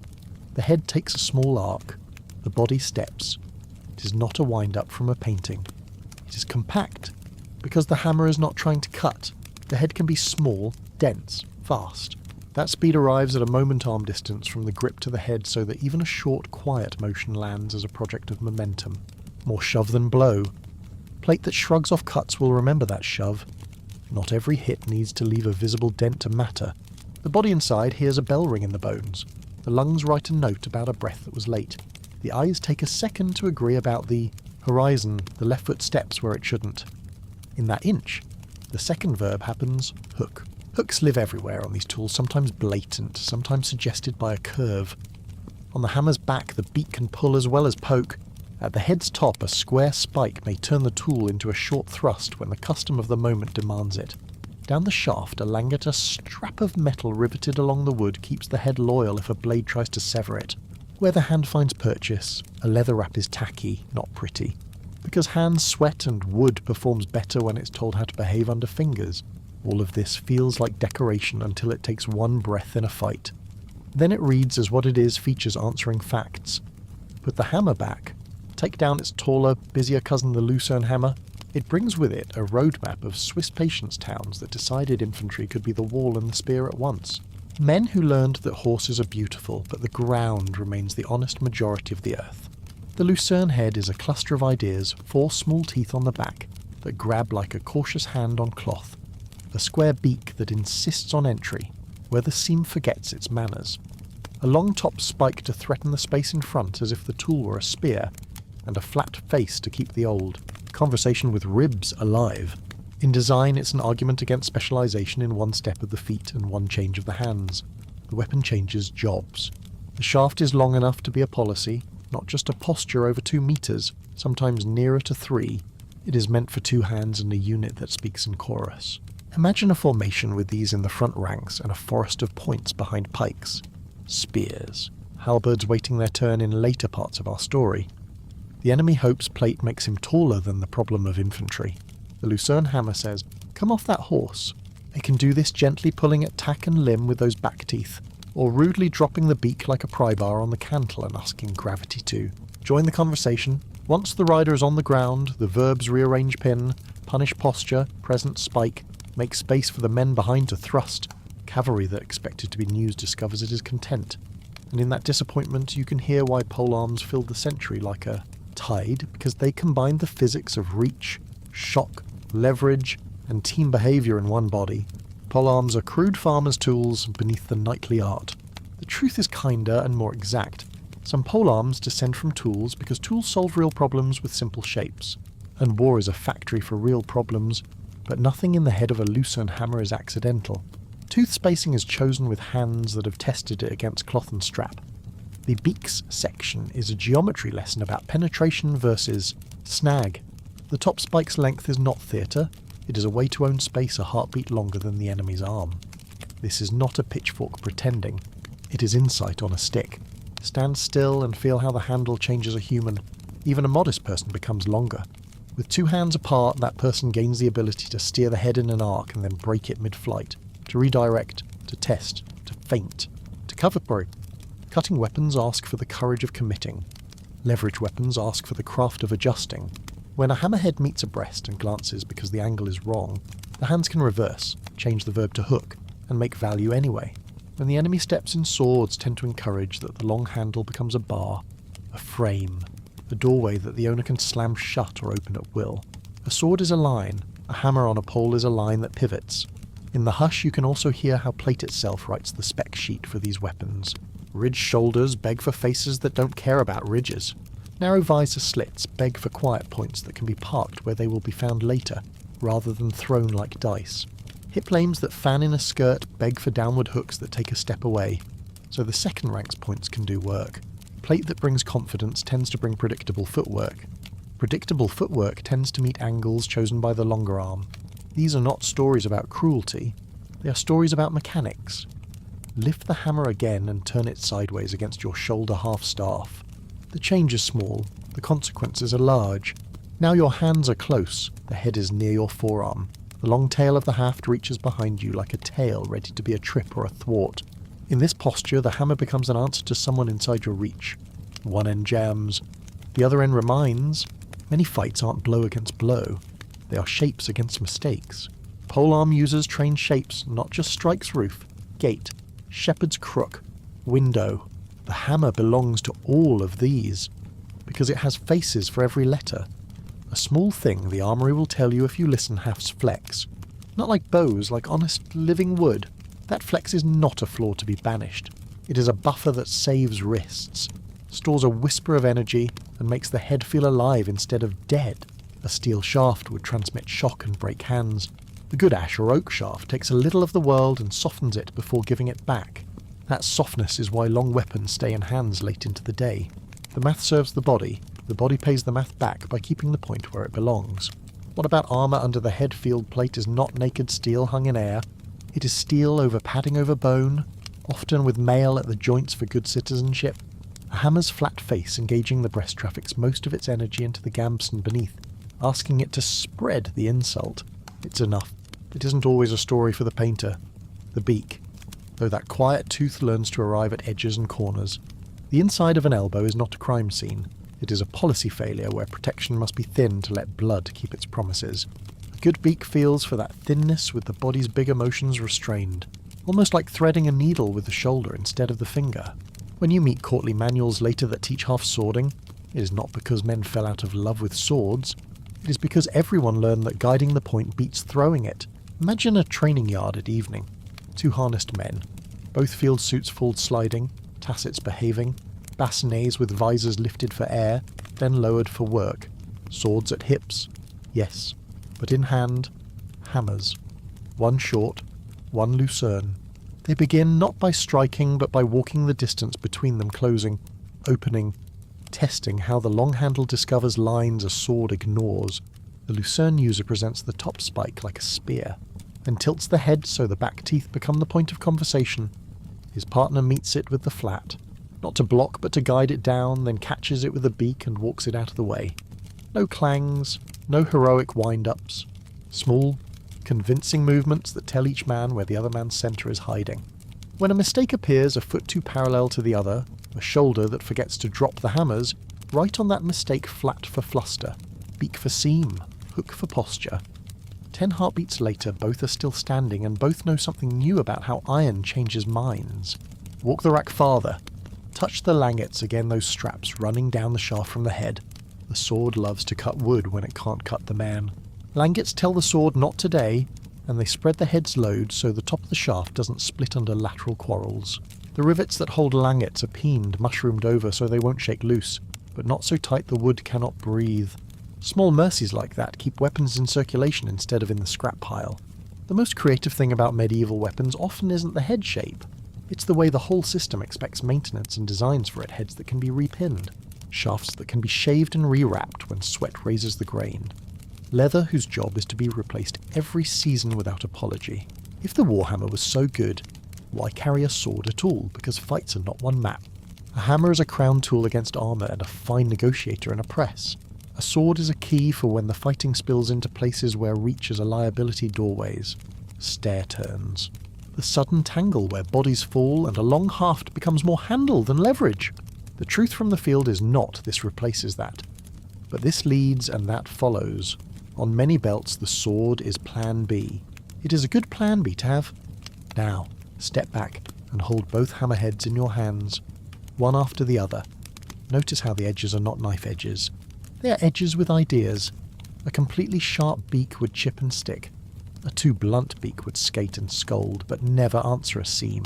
The head takes a small arc, the body steps. It is not a wind-up from a painting. It is compact, because the hammer is not trying to cut. The head can be small, dense, fast. That speed arrives at a moment arm distance from the grip to the head so that even a short, quiet motion lands as a project of momentum. More shove than blow. Plate that shrugs off cuts will remember that shove. Not every hit needs to leave a visible dent to matter. The body inside hears a bell ring in the bones. The lungs write a note about a breath that was late. The eyes take a second to agree about the horizon. The left foot steps where it shouldn't. In that inch, the second verb happens, hook. Hooks live everywhere on these tools, sometimes blatant, sometimes suggested by a curve. On the hammer's back, the beak can pull as well as poke. At the head's top, a square spike may turn the tool into a short thrust when the custom of the moment demands it. Down the shaft, a langet, a strap of metal riveted along the wood, keeps the head loyal if a blade tries to sever it. Where the hand finds purchase, a leather wrap is tacky, not pretty. Because hands sweat and wood performs better when it's told how to behave under fingers. All of this feels like decoration until it takes one breath in a fight. Then it reads as what it is, features answering facts. Put the hammer back. Take down its taller, busier cousin the Lucerne hammer. It brings with it a roadmap of Swiss patience towns that decided infantry could be the wall and the spear at once. Men who learned that horses are beautiful, but the ground remains the honest majority of the earth. The Lucerne head is a cluster of ideas, 4 small teeth on the back, that grab like a cautious hand on cloth. A square beak that insists on entry, where the seam forgets its manners. A long top spike to threaten the space in front as if the tool were a spear, and a flat face to keep the old conversation with ribs alive. In design, it's an argument against specialization in one step of the feet and one change of the hands. The weapon changes jobs. The shaft is long enough to be a policy, not just a posture over 2 meters, sometimes nearer to 3. It is meant for 2 hands and a unit that speaks in chorus. Imagine a formation with these in the front ranks and a forest of points behind pikes. Spears. Halberds waiting their turn in later parts of our story. The enemy hopes plate makes him taller than the problem of infantry. The Lucerne hammer says, "Come off that horse." It can do this gently pulling at tack and limb with those back teeth, or rudely dropping the beak like a pry bar on the cantle and asking gravity to join the conversation. Once the rider is on the ground, the verbs rearrange pin, punish posture, present spike, make space for the men behind to thrust. Cavalry that expected to be news discovers it is content. And in that disappointment you can hear why polearms filled the century like a tide, because they combined the physics of reach, shock, leverage, and team behaviour in one body. Polearms are crude farmers' tools beneath the knightly art. The truth is kinder and more exact. Some polearms descend from tools because tools solve real problems with simple shapes. And war is a factory for real problems, but nothing in the head of a Lucerne hammer is accidental. Tooth spacing is chosen with hands that have tested it against cloth and strap. The beaks section is a geometry lesson about penetration versus snag. The top spike's length is not theatre, it is a way to own space a heartbeat longer than the enemy's arm. This is not a pitchfork pretending, it is insight on a stick. Stand still and feel how the handle changes a human. Even a modest person becomes longer. With 2 hands apart, that person gains the ability to steer the head in an arc and then break it mid-flight, to redirect, to test, to feint, to cover break. Cutting weapons ask for the courage of committing. Leverage weapons ask for the craft of adjusting. When a hammerhead meets a breast and glances because the angle is wrong, the hands can reverse, change the verb to hook, and make value anyway. When the enemy steps in, swords tend to encourage that the long handle becomes a bar, a frame, a doorway that the owner can slam shut or open at will. A sword is a line, a hammer on a pole is a line that pivots. In the hush you can also hear how Plate itself writes the spec sheet for these weapons. Ridged shoulders beg for faces that don't care about ridges. Narrow visor slits beg for quiet points that can be parked where they will be found later, rather than thrown like dice. Hip lanes that fan in a skirt beg for downward hooks that take a step away, so the second rank's points can do work. Plate that brings confidence tends to bring predictable footwork. Predictable footwork tends to meet angles chosen by the longer arm. These are not stories about cruelty, they are stories about mechanics. Lift the hammer again and turn it sideways against your shoulder half-staff. The change is small, the consequences are large. Now your hands are close, the head is near your forearm. The long tail of the haft reaches behind you like a tail ready to be a trip or a thwart. In this posture, the hammer becomes an answer to someone inside your reach. One end jams, the other end reminds. Many fights aren't blow against blow, they are shapes against mistakes. Polearm users train shapes, not just strike's roof, gate, shepherd's crook, window. The hammer belongs to all of these, because it has faces for every letter. A small thing the armoury will tell you if you listen haft's flex. Not like bows, like honest living wood. That flex is not a flaw to be banished. It is a buffer that saves wrists, stores a whisper of energy, and makes the head feel alive instead of dead. A steel shaft would transmit shock and break hands. The good ash or oak shaft takes a little of the world and softens it before giving it back. That softness is why long weapons stay in hands late into the day. The math serves the body pays the math back by keeping the point where it belongs. What about armour under the head field plate is not naked steel hung in air. It is steel over padding over bone, often with mail at the joints for good citizenship. A hammer's flat face engaging the breast traffics most of its energy into the gambeson beneath, asking it to spread the insult. It's enough. It isn't always a story for the painter. The beak. Though that quiet tooth learns to arrive at edges and corners. The inside of an elbow is not a crime scene. It is a policy failure where protection must be thin to let blood keep its promises. A good beak feels for that thinness with the body's big emotions restrained, almost like threading a needle with the shoulder instead of the finger. When you meet courtly manuals later that teach half-swording, it is not because men fell out of love with swords. It is because everyone learned that guiding the point beats throwing it. Imagine a training yard at evening. 2 harnessed men, both field suits full sliding, tassets behaving, bassinets with visors lifted for air, then lowered for work, swords at hips, yes, but in hand, hammers. One short, one lucerne. They begin not by striking, but by walking the distance between them, closing, opening, testing how the long handle discovers lines a sword ignores. The lucerne user presents the top spike like a spear, then tilts the head so the back teeth become the point of conversation. His partner meets it with the flat, not to block but to guide it down, then catches it with the beak and walks it out of the way. No clangs, no heroic wind-ups. Small, convincing movements that tell each man where the other man's centre is hiding. When a mistake appears a foot too parallel to the other, a shoulder that forgets to drop the hammers, write on that mistake flat for fluster, beak for seam, hook for posture. 10 heartbeats later, both are still standing and both know something new about how iron changes minds. Walk the rack farther. Touch the langets, again those straps running down the shaft from the head. The sword loves to cut wood when it can't cut the man. Langets tell the sword not today, and they spread the head's load so the top of the shaft doesn't split under lateral quarrels. The rivets that hold langets are peened, mushroomed over so they won't shake loose, but not so tight the wood cannot breathe. Small mercies like that keep weapons in circulation instead of in the scrap pile. The most creative thing about medieval weapons often isn't the head shape. It's the way the whole system expects maintenance and designs for it. Heads that can be repinned, shafts that can be shaved and rewrapped when sweat raises the grain, leather whose job is to be replaced every season without apology. If the Warhammer was so good, why carry a sword at all? Because fights are not one map. A hammer is a crown tool against armour and a fine negotiator in a press. A sword is a key for when the fighting spills into places where reach is a liability, doorways, stair turns, the sudden tangle where bodies fall and a long haft becomes more handle than leverage. The truth from the field is not this replaces that, but this leads and that follows. On many belts the sword is plan B. It is a good plan B to have. Now, step back and hold both hammerheads in your hands, one after the other. Notice how the edges are not knife edges. They are edges with ideas. A completely sharp beak would chip and stick. A too blunt beak would skate and scold, but never answer a seam.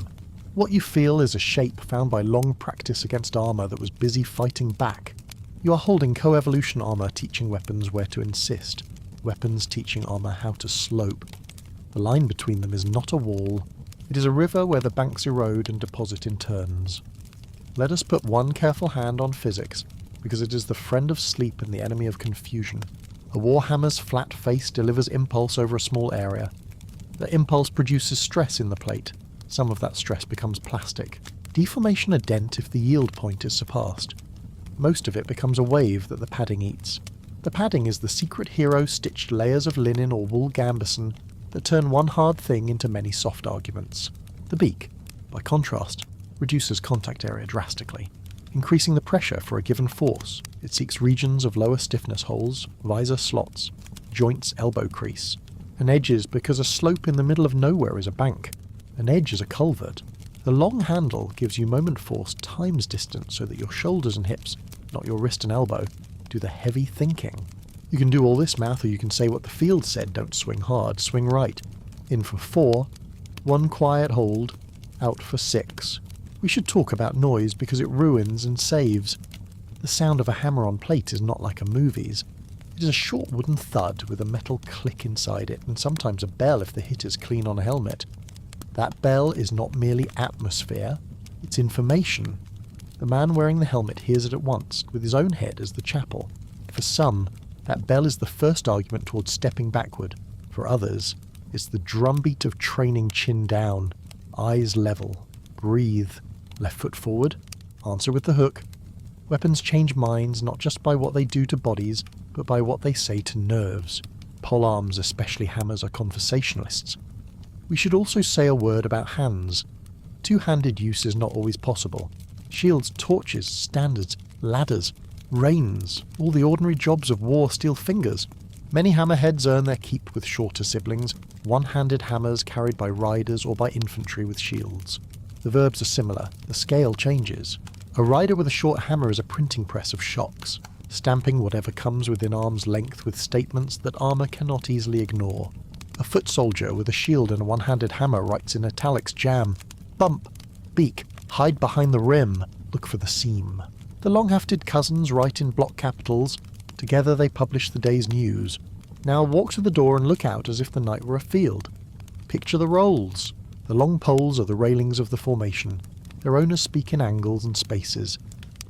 What you feel is a shape found by long practice against armour that was busy fighting back. You are holding co-evolution armour teaching weapons where to insist, weapons teaching armour how to slope. The line between them is not a wall. It is a river where the banks erode and deposit in turns. Let us put one careful hand on physics, because it is the friend of sleep and the enemy of confusion. A warhammer's flat face delivers impulse over a small area. The impulse produces stress in the plate. Some of that stress becomes plastic. Deformation a dent if the yield point is surpassed. Most of it becomes a wave that the padding eats. The padding is the secret hero-stitched layers of linen or wool gambeson that turn one hard thing into many soft arguments. The beak, by contrast, reduces contact area drastically, increasing the pressure for a given force. It seeks regions of lower stiffness holes, visor slots, joints elbow crease, and edges because a slope in the middle of nowhere is a bank. An edge is a culvert. The long handle gives you moment force times distance so that your shoulders and hips, not your wrist and elbow, do the heavy thinking. You can do all this math, or you can say what the field said: don't swing hard, swing right. In for 4, 1 quiet hold, out for 6. We should talk about noise because it ruins and saves. The sound of a hammer on plate is not like a movie's. It is a short wooden thud with a metal click inside it, and sometimes a bell if the hit is clean on a helmet. That bell is not merely atmosphere, it's information. The man wearing the helmet hears it at once, with his own head as the chapel. For some, that bell is the first argument towards stepping backward. For others, it's the drumbeat of training chin down, eyes level, breathe, left foot forward, answer with the hook. Weapons change minds not just by what they do to bodies, but by what they say to nerves. Polearms, especially hammers, are conversationalists. We should also say a word about hands. Two-handed use is not always possible. Shields, torches, standards, ladders, reins, all the ordinary jobs of war steal fingers. Many hammerheads earn their keep with shorter siblings, one-handed hammers carried by riders or by infantry with shields. The verbs are similar, the scale changes. A rider with a short hammer is a printing press of shocks, stamping whatever comes within arm's length with statements that armour cannot easily ignore. A foot soldier with a shield and a one-handed hammer writes in italics jam, bump, beak, hide behind the rim, look for the seam. The long-hafted cousins write in block capitals. Together they publish the day's news. Now walk to the door and look out as if the night were a field. Picture the rolls. The long poles are the railings of the formation. Their owners speak in angles and spaces.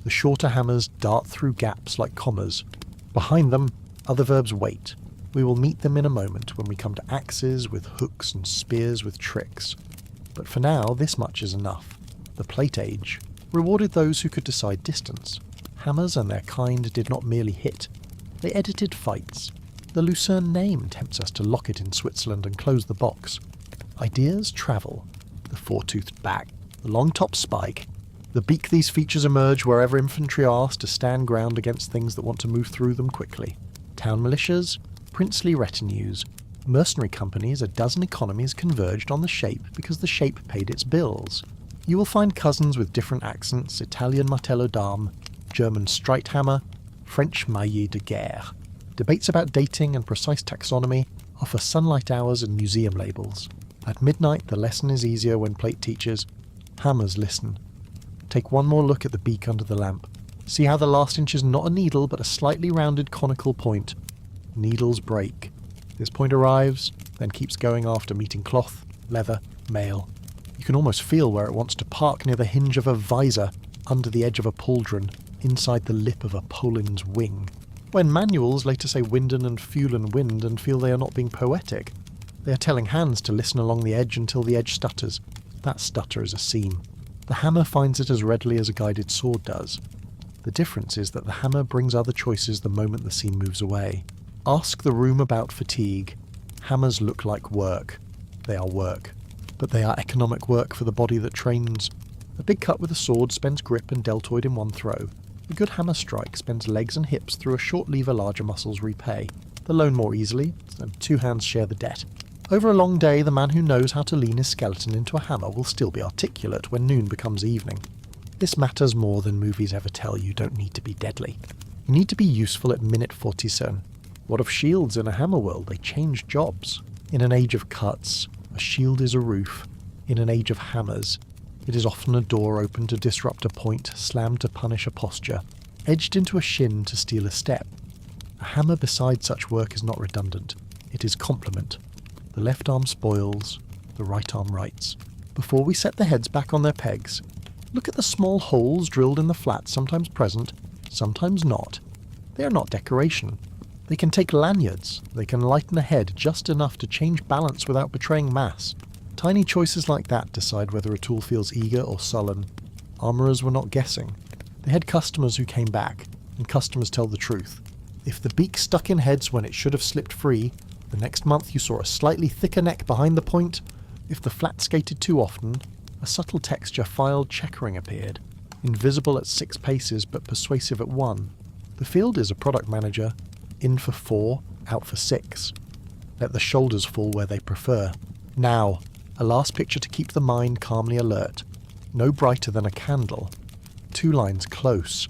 The shorter hammers dart through gaps like commas. Behind them, other verbs wait. We will meet them in a moment when we come to axes with hooks and spears with tricks. But for now, this much is enough. The plate age rewarded those who could decide distance. Hammers and their kind did not merely hit. They edited fights. The Lucerne name tempts us to lock it in Switzerland and close the box. Ideas travel. The four-toothed back, the long-top spike. The beak these features emerge wherever infantry are asked to stand ground against things that want to move through them quickly. Town militias, princely retinues, mercenary companies, a dozen economies converged on the shape because the shape paid its bills. You will find cousins with different accents: Italian martello d'arme, German streithammer, French maillet de guerre. Debates about dating and precise taxonomy offer sunlight hours and museum labels. At midnight the lesson is easier when plate teaches. Hammers listen. Take one more look at the beak under the lamp. See how the last inch is not a needle but a slightly rounded conical point. Needles break. This point arrives, then keeps going after meeting cloth, leather, mail. You can almost feel where it wants to park near the hinge of a visor, under the edge of a pauldron, inside the lip of a Poland's wing. When manuals later say winden and fuelen wind and feel they are not being poetic, they are telling hands to listen along the edge until the edge stutters. That stutter is a seam. The hammer finds it as readily as a guided sword does. The difference is that the hammer brings other choices the moment the seam moves away. Ask the room about fatigue. Hammers look like work. They are work. But they are economic work for the body that trains. A big cut with a sword spends grip and deltoid in one throw. A good hammer strike spends legs and hips through a short lever larger muscles repay. The loan more easily, and two hands share the debt. Over a long day, the man who knows how to lean his skeleton into a hammer will still be articulate when noon becomes evening. This matters more than movies ever tell you. Don't need to be deadly. You need to be useful at minute 47. What of shields in a hammer world? They change jobs. In an age of cuts, a shield is a roof. In an age of hammers, it is often a door open to disrupt a point, slammed to punish a posture, edged into a shin to steal a step. A hammer beside such work is not redundant. It is complement. The left arm spoils, the right arm writes. Before we set the heads back on their pegs, look at the small holes drilled in the flat, sometimes present, sometimes not. They are not decoration. They can take lanyards. They can lighten a head just enough to change balance without betraying mass. Tiny choices like that decide whether a tool feels eager or sullen. Armourers were not guessing. They had customers who came back, and customers tell the truth. If the beak stuck in heads when it should have slipped free, the next month you saw a slightly thicker neck behind the point. If the flat skated too often, a subtle texture filed checkering appeared, invisible at 6 paces but persuasive at 1. The field is a product manager, in for 4, out for 6. Let the shoulders fall where they prefer. Now, a last picture to keep the mind calmly alert. No brighter than a candle. 2 lines close.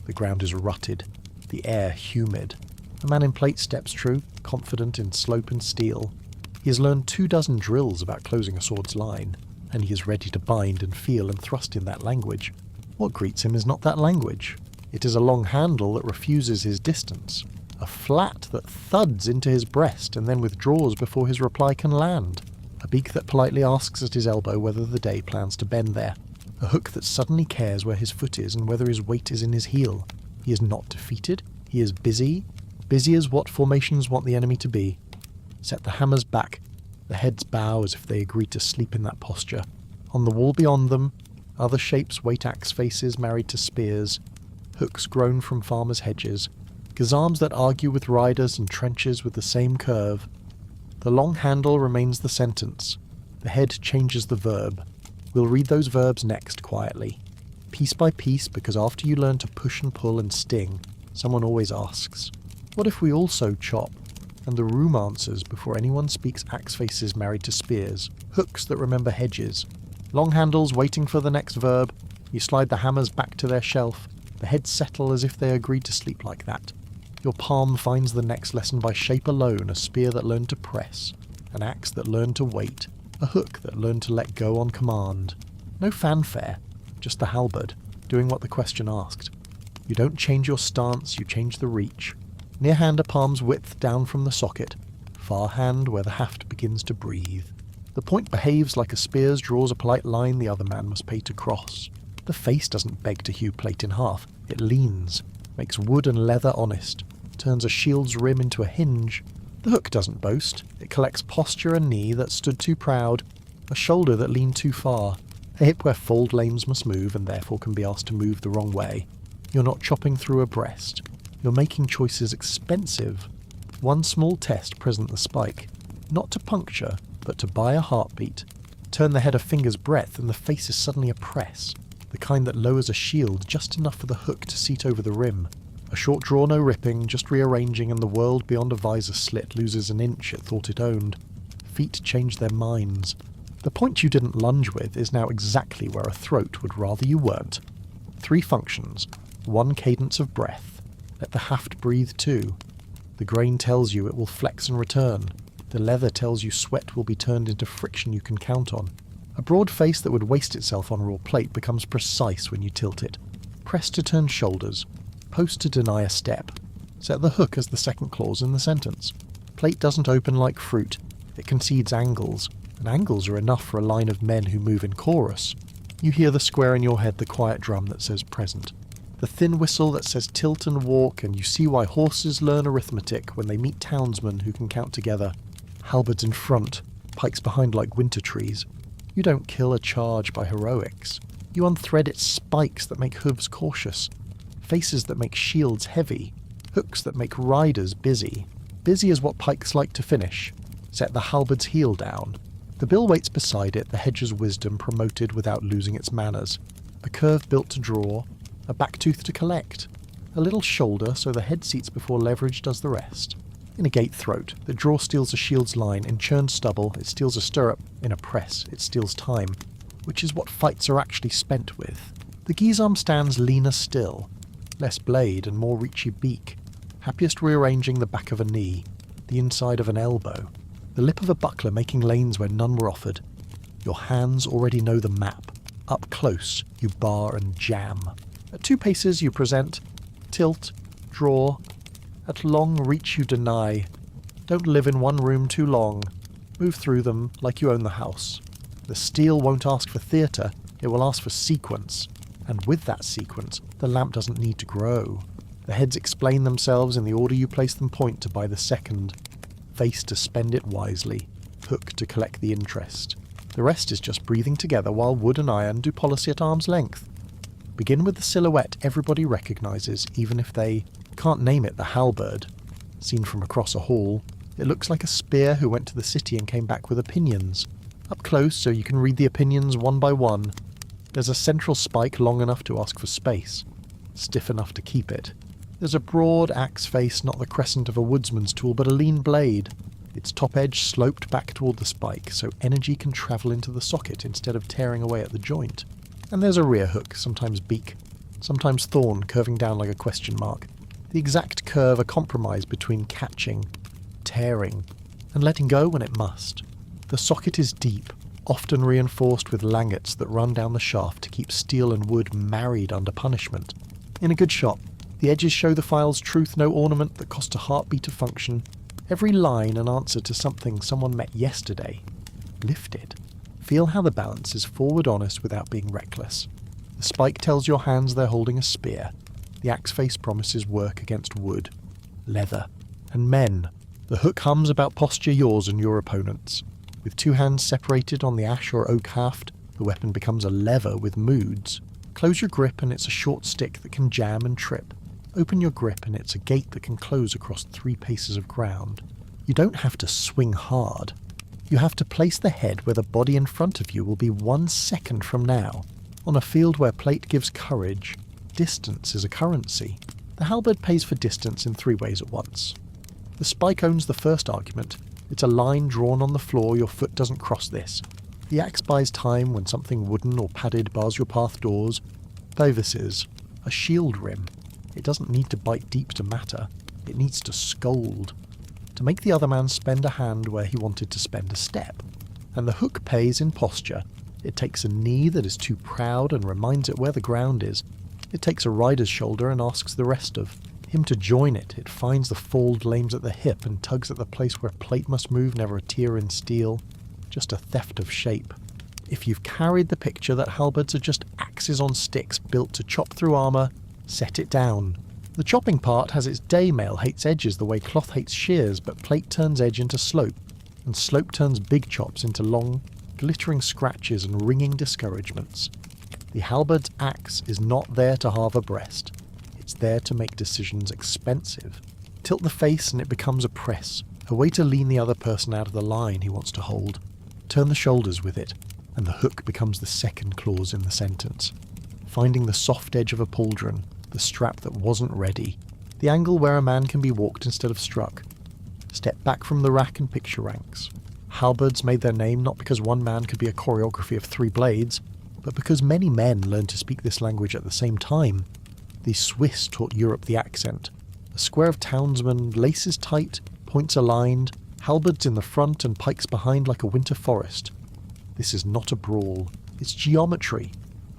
The ground is rutted, the air humid. A man in plate steps true, confident in slope and steel. He has learned 24 drills about closing a sword's line, and he is ready to bind and feel and thrust in that language. What greets him is not that language. It is a long handle that refuses his distance, a flat that thuds into his breast and then withdraws before his reply can land, a beak that politely asks at his elbow whether the day plans to bend there, a hook that suddenly cares where his foot is and whether his weight is in his heel. He is not defeated, he is busy as what formations want the enemy to be. Set the hammers back, the heads bow as if they agree to sleep in that posture. On the wall beyond them, other shapes wait axe faces married to spears, hooks grown from farmers' hedges, gazarms that argue with riders and trenches with the same curve. The long handle remains the sentence. The head changes the verb. We'll read those verbs next quietly, piece by piece, because after you learn to push and pull and sting, someone always asks, what if we also chop? And the room answers before anyone speaks axe faces married to spears, hooks that remember hedges, long handles waiting for the next verb. You slide the hammers back to their shelf. The heads settle as if they agreed to sleep like that. Your palm finds the next lesson by shape alone, a spear that learned to press, an axe that learned to wait, a hook that learned to let go on command. No fanfare, just the halberd, doing what the question asked. You don't change your stance, you change the reach. Near hand a palm's width down from the socket, far hand where the haft begins to breathe. The point behaves like a spear's draws a polite line the other man must pay to cross. The face doesn't beg to hew plate in half, it leans, makes wood and leather honest, turns a shield's rim into a hinge. The hook doesn't boast, it collects posture and knee that stood too proud, a shoulder that leaned too far, a hip where fold lames must move and therefore can be asked to move the wrong way. You're not chopping through a breast. You're making choices expensive. One small test present the spike, not to puncture, but to buy a heartbeat. Turn the head a finger's breadth and the face is suddenly a press, the kind that lowers a shield just enough for the hook to seat over the rim. A short draw, no ripping, just rearranging, and the world beyond a visor slit loses an inch it thought it owned. Feet change their minds. The point you didn't lunge with is now exactly where a throat would rather you weren't. 3 functions, 1 cadence of breath. Let the haft breathe too. The grain tells you it will flex and return. The leather tells you sweat will be turned into friction you can count on. A broad face that would waste itself on raw plate becomes precise when you tilt it. Press to turn shoulders. Post to deny a step. Set the hook as the second clause in the sentence. Plate doesn't open like fruit. It concedes angles, and angles are enough for a line of men who move in chorus. You hear the square in your head the quiet drum that says present, the thin whistle that says tilt and walk, and you see why horses learn arithmetic when they meet townsmen who can count together. Halberds in front, pikes behind like winter trees. You don't kill a charge by heroics. You unthread its spikes that make hooves cautious, faces that make shields heavy, hooks that make riders busy. Busy is what pikes like to finish. Set the halberd's heel down. The bill waits beside it, the hedger's wisdom promoted without losing its manners. A curve built to draw, a back tooth to collect, a little shoulder so the head seats before leverage does the rest. In a gate throat, the draw steals a shield's line, in churned stubble it steals a stirrup, in a press it steals time, which is what fights are actually spent with. The guisarme stands leaner still, less blade and more reachy beak, happiest rearranging the back of a knee, the inside of an elbow, the lip of a buckler making lanes where none were offered. Your hands already know the map. Up close, you bar and jam. At 2 paces you present, tilt, draw. At long reach you deny. Don't live in one room too long. Move through them like you own the house. The steel won't ask for theatre, it will ask for sequence. And with that sequence, the lamp doesn't need to grow. The heads explain themselves in the order you place them point to by the second. Face to spend it wisely, hook to collect the interest. The rest is just breathing together while wood and iron do policy at arm's length. Begin with the silhouette everybody recognises, even if they can't name it the halberd. Seen from across a hall, it looks like a spear who went to the city and came back with opinions. Up close so you can read the opinions one by one. There's a central spike long enough to ask for space, stiff enough to keep it. There's a broad axe face, not the crescent of a woodsman's tool, but a lean blade. Its top edge sloped back toward the spike, so energy can travel into the socket instead of tearing away at the joint. And there's a rear hook, sometimes beak, sometimes thorn, curving down like a question mark. The exact curve a compromise between catching, tearing, and letting go when it must. The socket is deep, often reinforced with langets that run down the shaft to keep steel and wood married under punishment. In a good shot, the edges show the file's truth, no ornament that cost a heartbeat to function. Every line an answer to something someone met yesterday. Lift it. Feel how the balance is forward honest without being reckless. The spike tells your hands they're holding a spear. The axe face promises work against wood, leather, and men. The hook hums about posture yours and your opponent's. With 2 hands separated on the ash or oak haft, the weapon becomes a lever with moods. Close your grip and it's a short stick that can jam and trip. Open your grip and it's a gate that can close across 3 paces of ground. You don't have to swing hard. You have to place the head where the body in front of you will be 1 second from now. On a field where plate gives courage, distance is a currency. The halberd pays for distance in 3 ways at once. The spike owns the first argument. It's a line drawn on the floor, your foot doesn't cross this. The axe buys time when something wooden or padded bars your path doors. This is a shield rim. It doesn't need to bite deep to matter. It needs to scold. To make the other man spend a hand where he wanted to spend a step. And the hook pays in posture. It takes a knee that is too proud and reminds it where the ground is. It takes a rider's shoulder and asks the rest of him to join it. It finds the fold lames at the hip and tugs at the place where plate must move, never a tear in steel. Just a theft of shape. If you've carried the picture that halberds are just axes on sticks built to chop through armour, set it down. The chopping part has its day mail, hates edges the way cloth hates shears, but plate turns edge into slope, and slope turns big chops into long, glittering scratches and ringing discouragements. The halberd's axe is not there to halve a breast. It's there to make decisions expensive. Tilt the face and it becomes a press, a way to lean the other person out of the line he wants to hold. Turn the shoulders with it, and the hook becomes the second clause in the sentence. Finding the soft edge of a pauldron, the strap that wasn't ready, the angle where a man can be walked instead of struck. Step back from the rack and picture ranks. Halberds made their name not because one man could be a choreography of 3 blades, but because many men learned to speak this language at the same time. The Swiss taught Europe the accent. A square of townsmen, laces tight, points aligned, halberds in the front and pikes behind like a winter forest. This is not a brawl, it's geometry.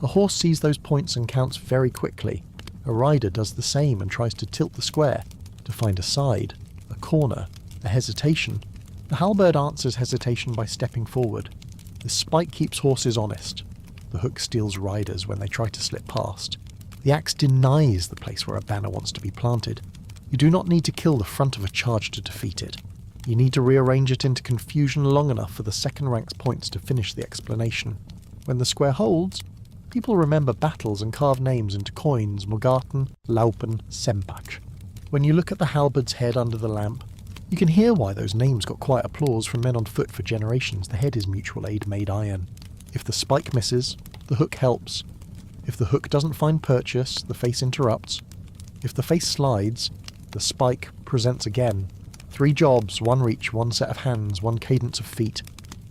A horse sees those points and counts very quickly. A rider does the same and tries to tilt the square, to find a side, a corner, a hesitation. The halberd answers hesitation by stepping forward. The spike keeps horses honest. The hook steals riders when they try to slip past. The axe denies the place where a banner wants to be planted. You do not need to kill the front of a charge to defeat it. You need to rearrange it into confusion long enough for the second rank's points to finish the explanation. When the square holds, people remember battles and carve names into coins: Morgarten, Laupen, Sempach. When you look at the halberd's head under the lamp, you can hear why those names got quiet applause from men on foot for generations. The head is mutual aid made iron. If the spike misses, the hook helps. If the hook doesn't find purchase, the face interrupts. If the face slides, the spike presents again. 3 jobs, 1 reach, 1 set of hands, 1 cadence of feet.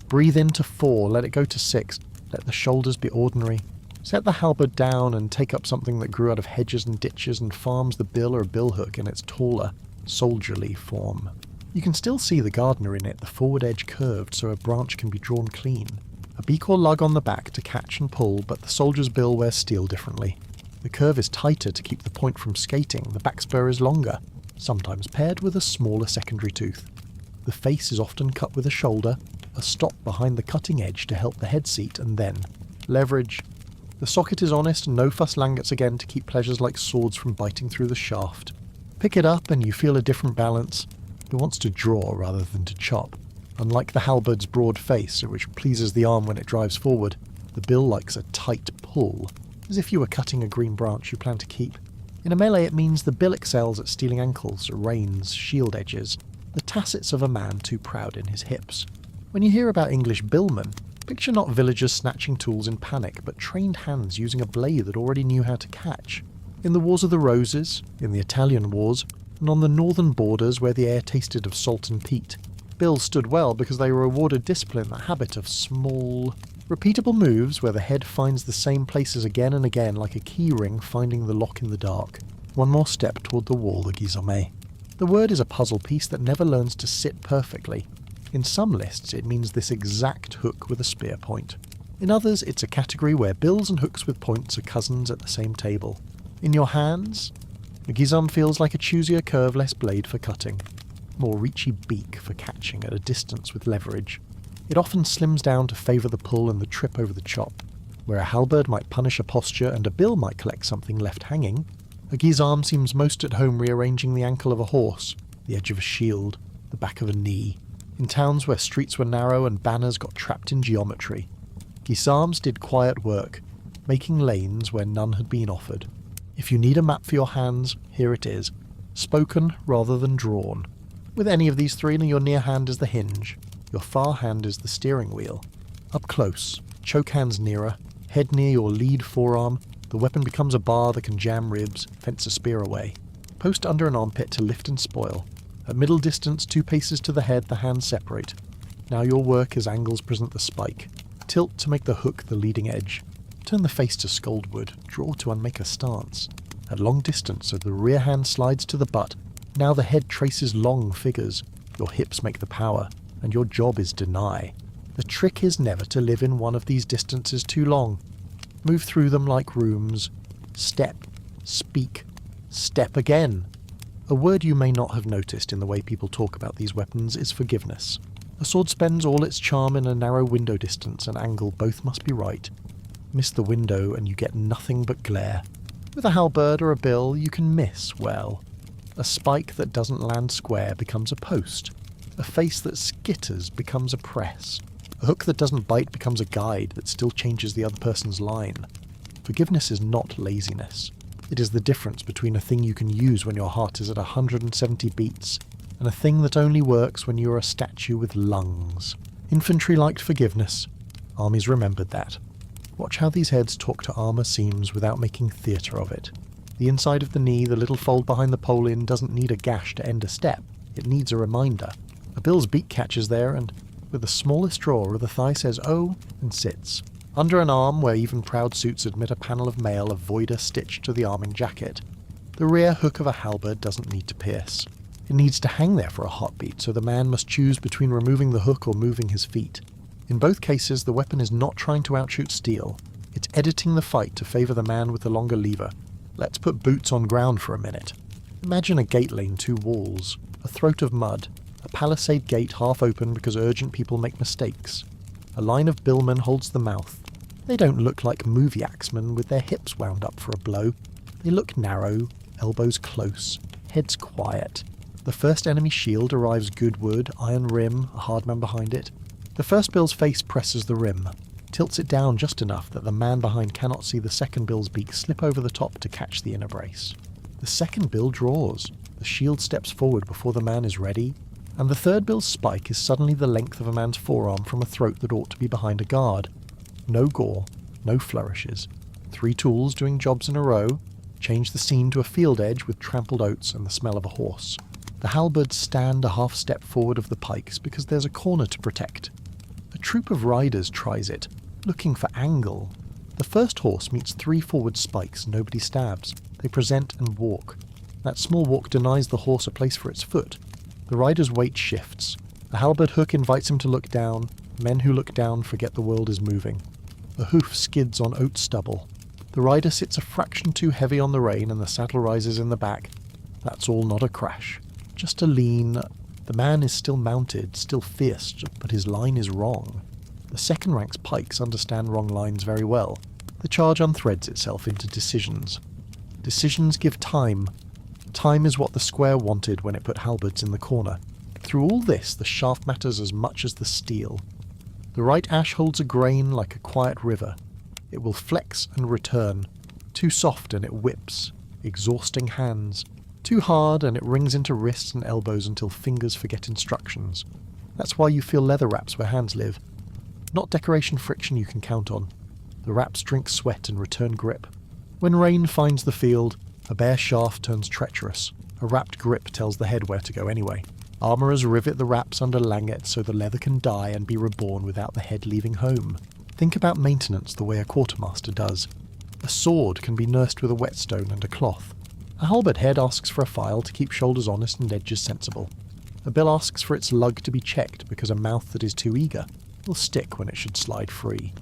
Breathe into 4, let it go to 6, let the shoulders be ordinary. Set the halberd down and take up something that grew out of hedges and ditches and farms the bill or billhook in its taller, soldierly form. You can still see the gardener in it, the forward edge curved so a branch can be drawn clean. A beak or lug on the back to catch and pull, but the soldier's bill wears steel differently. The curve is tighter to keep the point from skating, the back spur is longer, sometimes paired with a smaller secondary tooth. The face is often cut with a shoulder, a stop behind the cutting edge to help the head seat, and then leverage. The socket is honest and no fuss langets again to keep pleasures like swords from biting through the shaft. Pick it up and you feel a different balance. It wants to draw rather than to chop. Unlike the halberd's broad face, which pleases the arm when it drives forward, the bill likes a tight pull, as if you were cutting a green branch you plan to keep. In a melee it means the bill excels at stealing ankles, reins, shield edges, the tassets of a man too proud in his hips. When you hear about English billmen, picture not villagers snatching tools in panic, but trained hands using a blade that already knew how to catch. In the Wars of the Roses, in the Italian Wars, and on the northern borders where the air tasted of salt and peat, bills stood well because they were awarded discipline, the habit of small, repeatable moves where the head finds the same places again and again like a key ring finding the lock in the dark. One more step toward the wall, the guisarme. The word is a puzzle piece that never learns to sit perfectly. In some lists it means this exact hook with a spear point. In others it's a category where bills and hooks with points are cousins at the same table. In your hands, the guisarme feels like a choosier curve less blade for cutting, more reachy beak for catching at a distance with leverage. It often slims down to favour the pull and the trip over the chop. Where a halberd might punish a posture and a bill might collect something left hanging, a guisarme seems most at home rearranging the ankle of a horse, the edge of a shield, the back of a knee. In towns where streets were narrow and banners got trapped in geometry, guisarmes did quiet work, making lanes where none had been offered. If you need a map for your hands, here it is, spoken rather than drawn. With any of these 3, your near hand is the hinge, your far hand is the steering wheel. Up close, choke hands nearer, head near your lead forearm, the weapon becomes a bar that can jam ribs, fence a spear away. Post under an armpit to lift and spoil. At middle distance, 2 paces to the head, the hands separate. Now your work as angles present the spike. Tilt to make the hook the leading edge. Turn the face to scoldwood, draw to unmake a stance. At long distance, as the rear hand slides to the butt, now the head traces long figures. Your hips make the power, and your job is deny. The trick is never to live in one of these distances too long. Move through them like rooms. Step, speak, step again. A word you may not have noticed in the way people talk about these weapons is forgiveness. A sword spends all its charm in a narrow window distance and angle, both must be right. Miss the window and you get nothing but glare. With a halberd or a bill you can miss well. A spike that doesn't land square becomes a post. A face that skitters becomes a press. A hook that doesn't bite becomes a guide that still changes the other person's line. Forgiveness is not laziness. It is the difference between a thing you can use when your heart is at 170 beats and a thing that only works when you are a statue with lungs. Infantry liked forgiveness. Armies remembered that. Watch how these heads talk to armour seams without making theatre of it. The inside of the knee, the little fold behind the pole-in, doesn't need a gash to end a step. It needs a reminder. A bill's beak catches there and, with the smallest draw of the thigh, says "oh" and sits. Under an arm, where even proud suits admit a panel of mail, a voider stitched to the arming jacket. The rear hook of a halberd doesn't need to pierce. It needs to hang there for a hot beat, so the man must choose between removing the hook or moving his feet. In both cases, the weapon is not trying to outshoot steel. It's editing the fight to favour the man with the longer lever. Let's put boots on ground for a minute. Imagine a gate lane, 2 walls, a throat of mud, A palisade gate half open because urgent people make mistakes. A line of billmen holds the mouth. They don't look like movie axemen with their hips wound up for a blow. They look narrow, elbows close, heads quiet. The first enemy shield arrives good wood, iron rim, a hard man behind it. The first bill's face presses the rim, tilts it down just enough that the man behind cannot see the second bill's beak slip over the top to catch the inner brace. The second bill draws. The shield steps forward before the man is ready, and the third bill's spike is suddenly the length of a man's forearm from a throat that ought to be behind a guard. No gore, no flourishes. 3 tools doing jobs in a row. Change the scene to a field edge with trampled oats and the smell of a horse. The halberds stand a half step forward of the pikes because there's a corner to protect. A troop of riders tries it, looking for angle. The first horse meets 3 forward spikes, nobody stabs. They present and walk. That small walk denies the horse a place for its foot. The rider's weight shifts. The halberd hook invites him to look down. Men who look down forget the world is moving. The hoof skids on oat stubble. The rider sits a fraction too heavy on the rein and the saddle rises in the back. That's all not a crash. Just a lean. The man is still mounted, still fierce, but his line is wrong. The second rank's pikes understand wrong lines very well. The charge unthreads itself into decisions. Decisions give time. Time is what the square wanted when it put halberds in the corner. Through all this, the shaft matters as much as the steel. The right ash holds a grain like a quiet river. It will flex and return. Too soft and it whips, exhausting hands. Too hard and it rings into wrists and elbows until fingers forget instructions. That's why you feel leather wraps where hands live. Not decoration friction you can count on. The wraps drink sweat and return grip. When rain finds the field, a bare shaft turns treacherous. A wrapped grip tells the head where to go anyway. Armourers rivet the wraps under langet so the leather can die and be reborn without the head leaving home. Think about maintenance the way a quartermaster does. A sword can be nursed with a whetstone and a cloth. A halberd head asks for a file to keep shoulders honest and edges sensible. A bill asks for its lug to be checked because a mouth that is too eager will stick when it should slide free.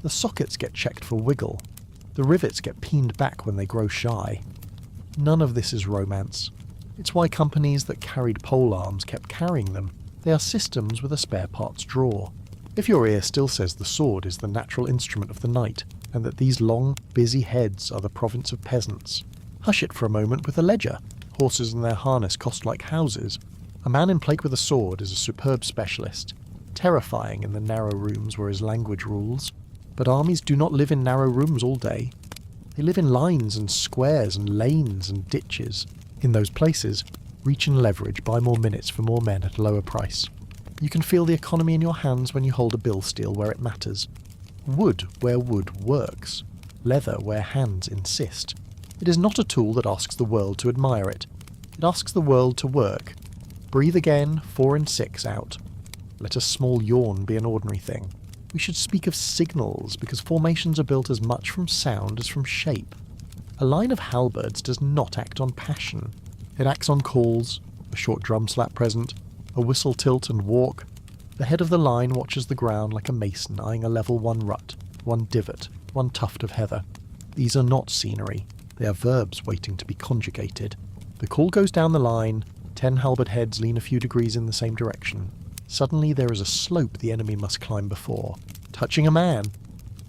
The sockets get checked for wiggle. The rivets get peened back when they grow shy. None of this is romance. It's why companies that carried pole arms kept carrying them. They are systems with a spare parts drawer. If your ear still says the sword is the natural instrument of the knight, and that these long, busy heads are the province of peasants, hush it for a moment with a ledger. Horses and their harness cost like houses. A man in plate with a sword is a superb specialist, terrifying in the narrow rooms where his language rules. But armies do not live in narrow rooms all day. They live in lines and squares and lanes and ditches. In those places, reach and leverage buy more minutes for more men at a lower price. You can feel the economy in your hands when you hold a bill steel where it matters. Wood where wood works. Leather where hands insist. It is not a tool that asks the world to admire it. It asks the world to work. Breathe again, 4 and 6 out. Let a small yawn be an ordinary thing. We should speak of signals because formations are built as much from sound as from shape. A line of halberds does not act on passion. It acts on calls, a short drum slap present, a whistle tilt and walk. The head of the line watches the ground like a mason eyeing a level 1 rut, 1 divot, 1 tuft of heather. These are not scenery. They are verbs waiting to be conjugated. The call goes down the line. 10 halberd heads lean a few degrees in the same direction. Suddenly there is a slope the enemy must climb before, touching a man.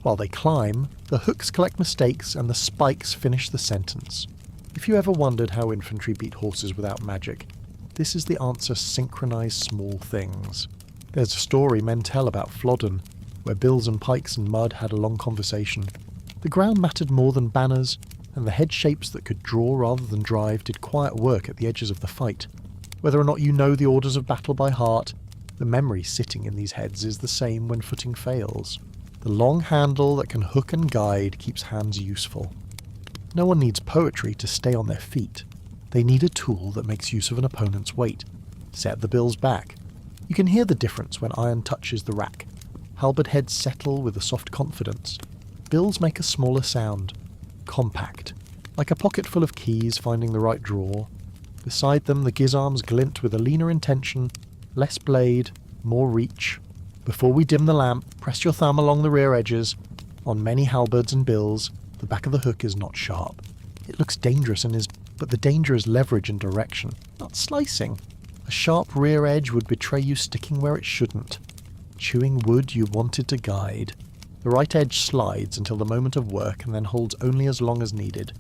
While they climb, the hooks collect mistakes and the spikes finish the sentence. If you ever wondered how infantry beat horses without magic, this is the answer: synchronize small things. There's a story men tell about Flodden, where bills and pikes and mud had a long conversation. The ground mattered more than banners, and the head shapes that could draw rather than drive did quiet work at the edges of the fight. Whether or not you know the orders of battle by heart, the memory sitting in these heads is the same when footing fails. The long handle that can hook and guide keeps hands useful. No one needs poetry to stay on their feet. They need a tool that makes use of an opponent's weight. Set the bills back. You can hear the difference when iron touches the rack. Halberd heads settle with a soft confidence. Bills make a smaller sound. Compact. Like a pocket full of keys finding the right drawer. Beside them the gizzarms glint with a leaner intention, less blade, more reach. Before we dim the lamp, press your thumb along the rear edges. On many halberds and bills, the back of the hook is not sharp. It looks dangerous but the danger is leverage and direction, not slicing. A sharp rear edge would betray you sticking where it shouldn't, chewing wood you wanted to guide. The right edge slides until the moment of work and then holds only as long as needed.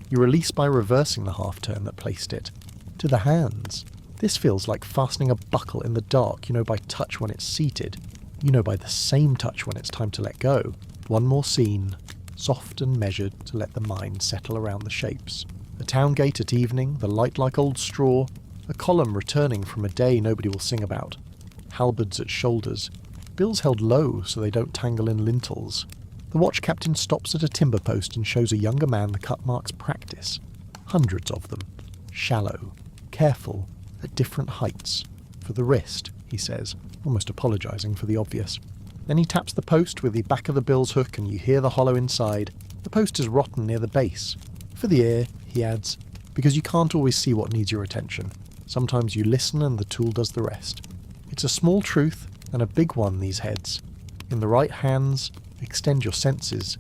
You release by reversing the half-turn that placed it. To the hands. This feels like fastening a buckle in the dark. You know by touch when it's seated. You know by the same touch when it's time to let go. One more scene, soft and measured to let the mind settle around the shapes. A town gate at evening, the light like old straw, a column returning from a day nobody will sing about. Halberds at shoulders. Bills held low so they don't tangle in lintels. The watch captain stops at a timber post and shows a younger man the cut marks practice. Hundreds of them. Shallow. Careful. At different heights. For the wrist, he says, almost apologising for the obvious. Then he taps the post with the back of the bill's hook and you hear the hollow inside. The post is rotten near the base. For the ear, he adds, because you can't always see what needs your attention. Sometimes you listen and the tool does the rest. It's a small truth, and a big one, these heads. In the right hands, extend your senses.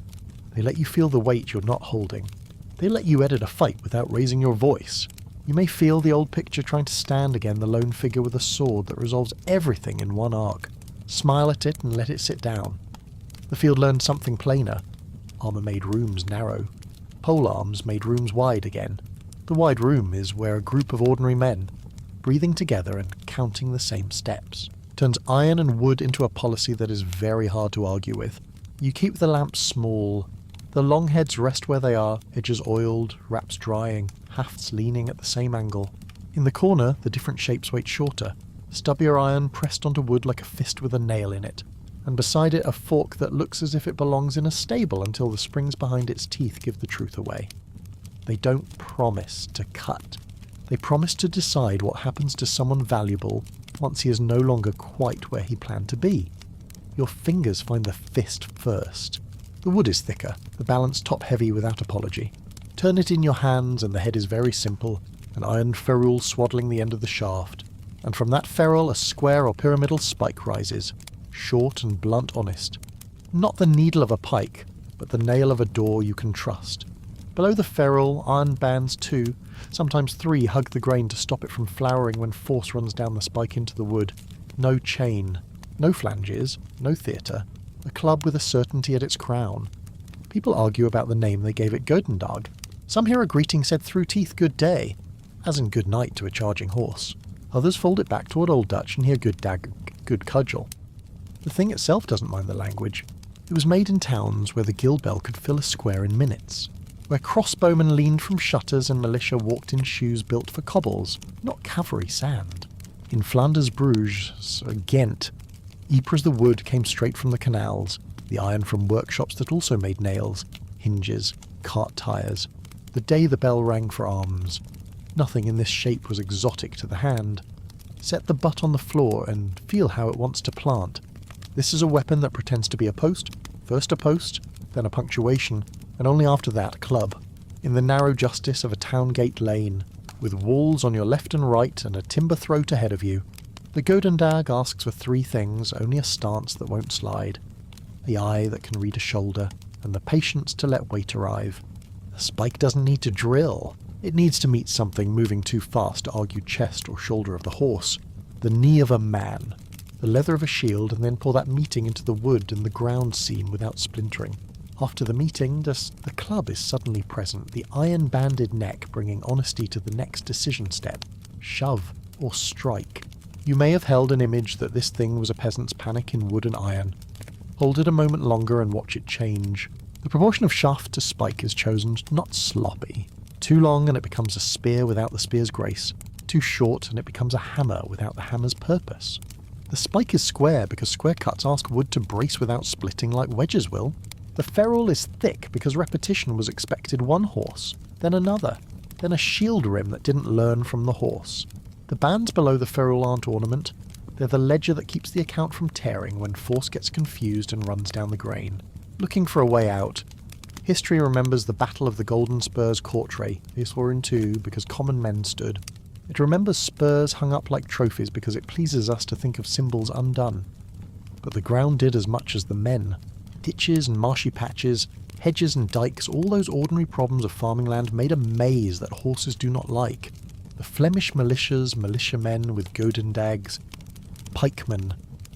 They let you feel the weight you're not holding. They let you edit a fight without raising your voice. You may feel the old picture trying to stand again, the lone figure with a sword that resolves everything in one arc. Smile at it and let it sit down. The field learned something plainer. Armour made rooms narrow. Pole arms made rooms wide again. The wide room is where a group of ordinary men, breathing together and counting the same steps, turns iron and wood into a policy that is very hard to argue with. You keep the lamps small. The long heads rest where they are, edges oiled, wraps drying, hafts leaning at the same angle. In the corner, the different shapes wait shorter, stubbier iron pressed onto wood like a fist with a nail in it, and beside it a fork that looks as if it belongs in a stable until the springs behind its teeth give the truth away. They don't promise to cut. They promise to decide what happens to someone valuable once he is no longer quite where he planned to be. Your fingers find the fist first. The wood is thicker, the balance top-heavy without apology. Turn it in your hands and the head is very simple, an iron ferrule swaddling the end of the shaft. And from that ferrule a square or pyramidal spike rises, short and blunt honest. Not the needle of a pike, but the nail of a door you can trust. Below the ferrule, iron bands 2, sometimes 3 hug the grain to stop it from flowering when force runs down the spike into the wood. No chain. No flanges. No theatre. A club with a certainty at its crown. People argue about the name they gave it Godendag. Some hear a greeting said through teeth good day, as in good night to a charging horse. Others fold it back toward Old Dutch and hear good dag, good cudgel. The thing itself doesn't mind the language. It was made in towns where the guild bell could fill a square in minutes, where crossbowmen leaned from shutters and militia walked in shoes built for cobbles, not cavalry sand. In Flanders, Bruges, Ghent, Ypres the wood came straight from the canals, the iron from workshops that also made nails, hinges, cart tyres. The day the bell rang for arms. Nothing in this shape was exotic to the hand. Set the butt on the floor and feel how it wants to plant. This is a weapon that pretends to be a post, first a post, then a punctuation, and only after that a club. In the narrow justice of a town gate lane, with walls on your left and right and a timber throat ahead of you, the Godendag asks for 3 things, only a stance that won't slide, the eye that can read a shoulder, and the patience to let weight arrive. The spike doesn't need to drill. It needs to meet something moving too fast to argue chest or shoulder of the horse, the knee of a man, the leather of a shield, and then pour that meeting into the wood and the ground seam without splintering. After the meeting, just the club is suddenly present, the iron-banded neck bringing honesty to the next decision step. Shove or strike. You may have held an image that this thing was a peasant's panic in wood and iron. Hold it a moment longer and watch it change. The proportion of shaft to spike is chosen not sloppy. Too long and it becomes a spear without the spear's grace. Too short and it becomes a hammer without the hammer's purpose. The spike is square because square cuts ask wood to brace without splitting like wedges will. The ferrule is thick because repetition was expected one horse, then another, then a shield rim that didn't learn from the horse. The bands below the ferrule aren't ornament. They're the ledger that keeps the account from tearing when force gets confused and runs down the grain. Looking for a way out. History remembers the Battle of the Golden Spurs Courtray. They swore in 2 because common men stood. It remembers spurs hung up like trophies because it pleases us to think of symbols undone. But the ground did as much as the men. Ditches and marshy patches, hedges and dikes, all those ordinary problems of farming land made a maze that horses do not like. The Flemish militias, militiamen with Godendags, pikemen,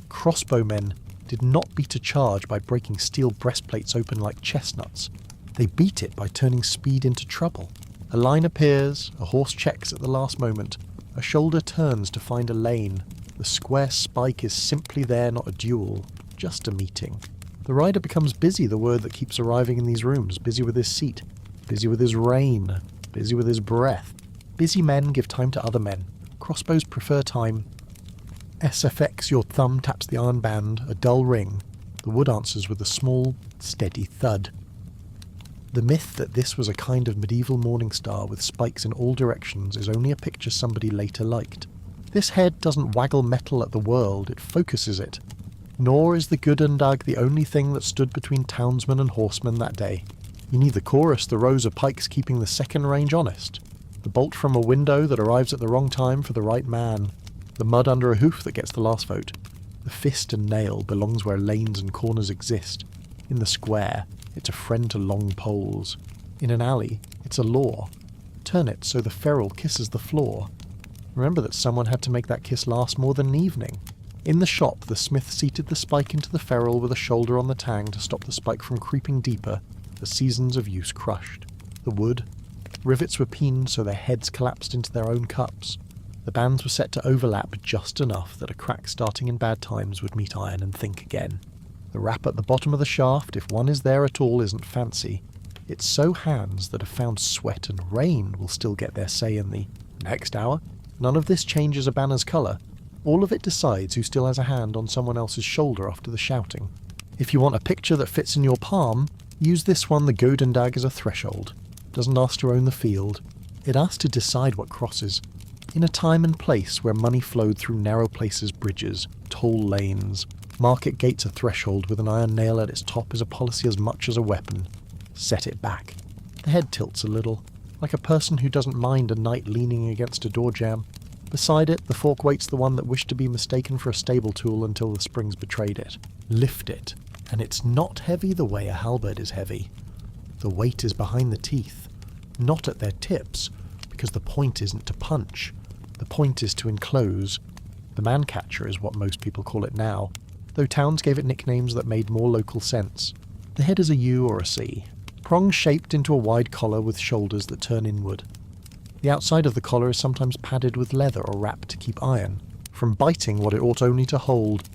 crossbowmen did not beat a charge by breaking steel breastplates open like chestnuts. They beat it by turning speed into trouble. A line appears, a horse checks at the last moment, a shoulder turns to find a lane. The square spike is simply there, not a duel, just a meeting. The rider becomes busy, the word that keeps arriving in these rooms, busy with his seat, busy with his rein, busy with his breath. Busy men give time to other men. Crossbows prefer time. SFX, your thumb taps the iron band, a dull ring. The wood answers with a small, steady thud. The myth that this was a kind of medieval morning star with spikes in all directions is only a picture somebody later liked. This head doesn't waggle metal at the world, it focuses it. Nor is the Godendag the only thing that stood between townsmen and horsemen that day. You need the chorus, the rows of pikes keeping the second range honest. The bolt from a window that arrives at the wrong time for the right man. The mud under a hoof that gets the last vote. The fist and nail belongs where lanes and corners exist. In the square, it's a friend to long poles. In an alley, it's a law. Turn it so the ferrule kisses the floor. Remember that someone had to make that kiss last more than an evening. In the shop, the smith seated the spike into the ferrule with a shoulder on the tang to stop the spike from creeping deeper, the seasons of use crushed. The wood. Rivets were peened so their heads collapsed into their own cups. The bands were set to overlap just enough that a crack starting in bad times would meet iron and think again. The wrap at the bottom of the shaft, if one is there at all, isn't fancy. It's so hands that have found sweat and rain will still get their say in the next hour. None of this changes a banner's colour. All of it decides who still has a hand on someone else's shoulder after the shouting. If you want a picture that fits in your palm, use this one, the Godendag, as a threshold. It doesn't ask to own the field. It asks to decide what crosses. In a time and place where money flowed through narrow places, bridges, toll lanes, market gates a threshold with an iron nail at its top is a policy as much as a weapon. Set it back. The head tilts a little, like a person who doesn't mind a knight leaning against a door jamb. Beside it, the fork waits the one that wished to be mistaken for a stable tool until the springs betrayed it. Lift it, and it's not heavy the way a halberd is heavy. The weight is behind the teeth, not at their tips, because the point isn't to punch. The point is to enclose. The man-catcher is what most people call it now, though towns gave it nicknames that made more local sense. The head is a U or a C, prongs shaped into a wide collar with shoulders that turn inward. The outside of the collar is sometimes padded with leather or wrap to keep iron from biting what it ought only to hold.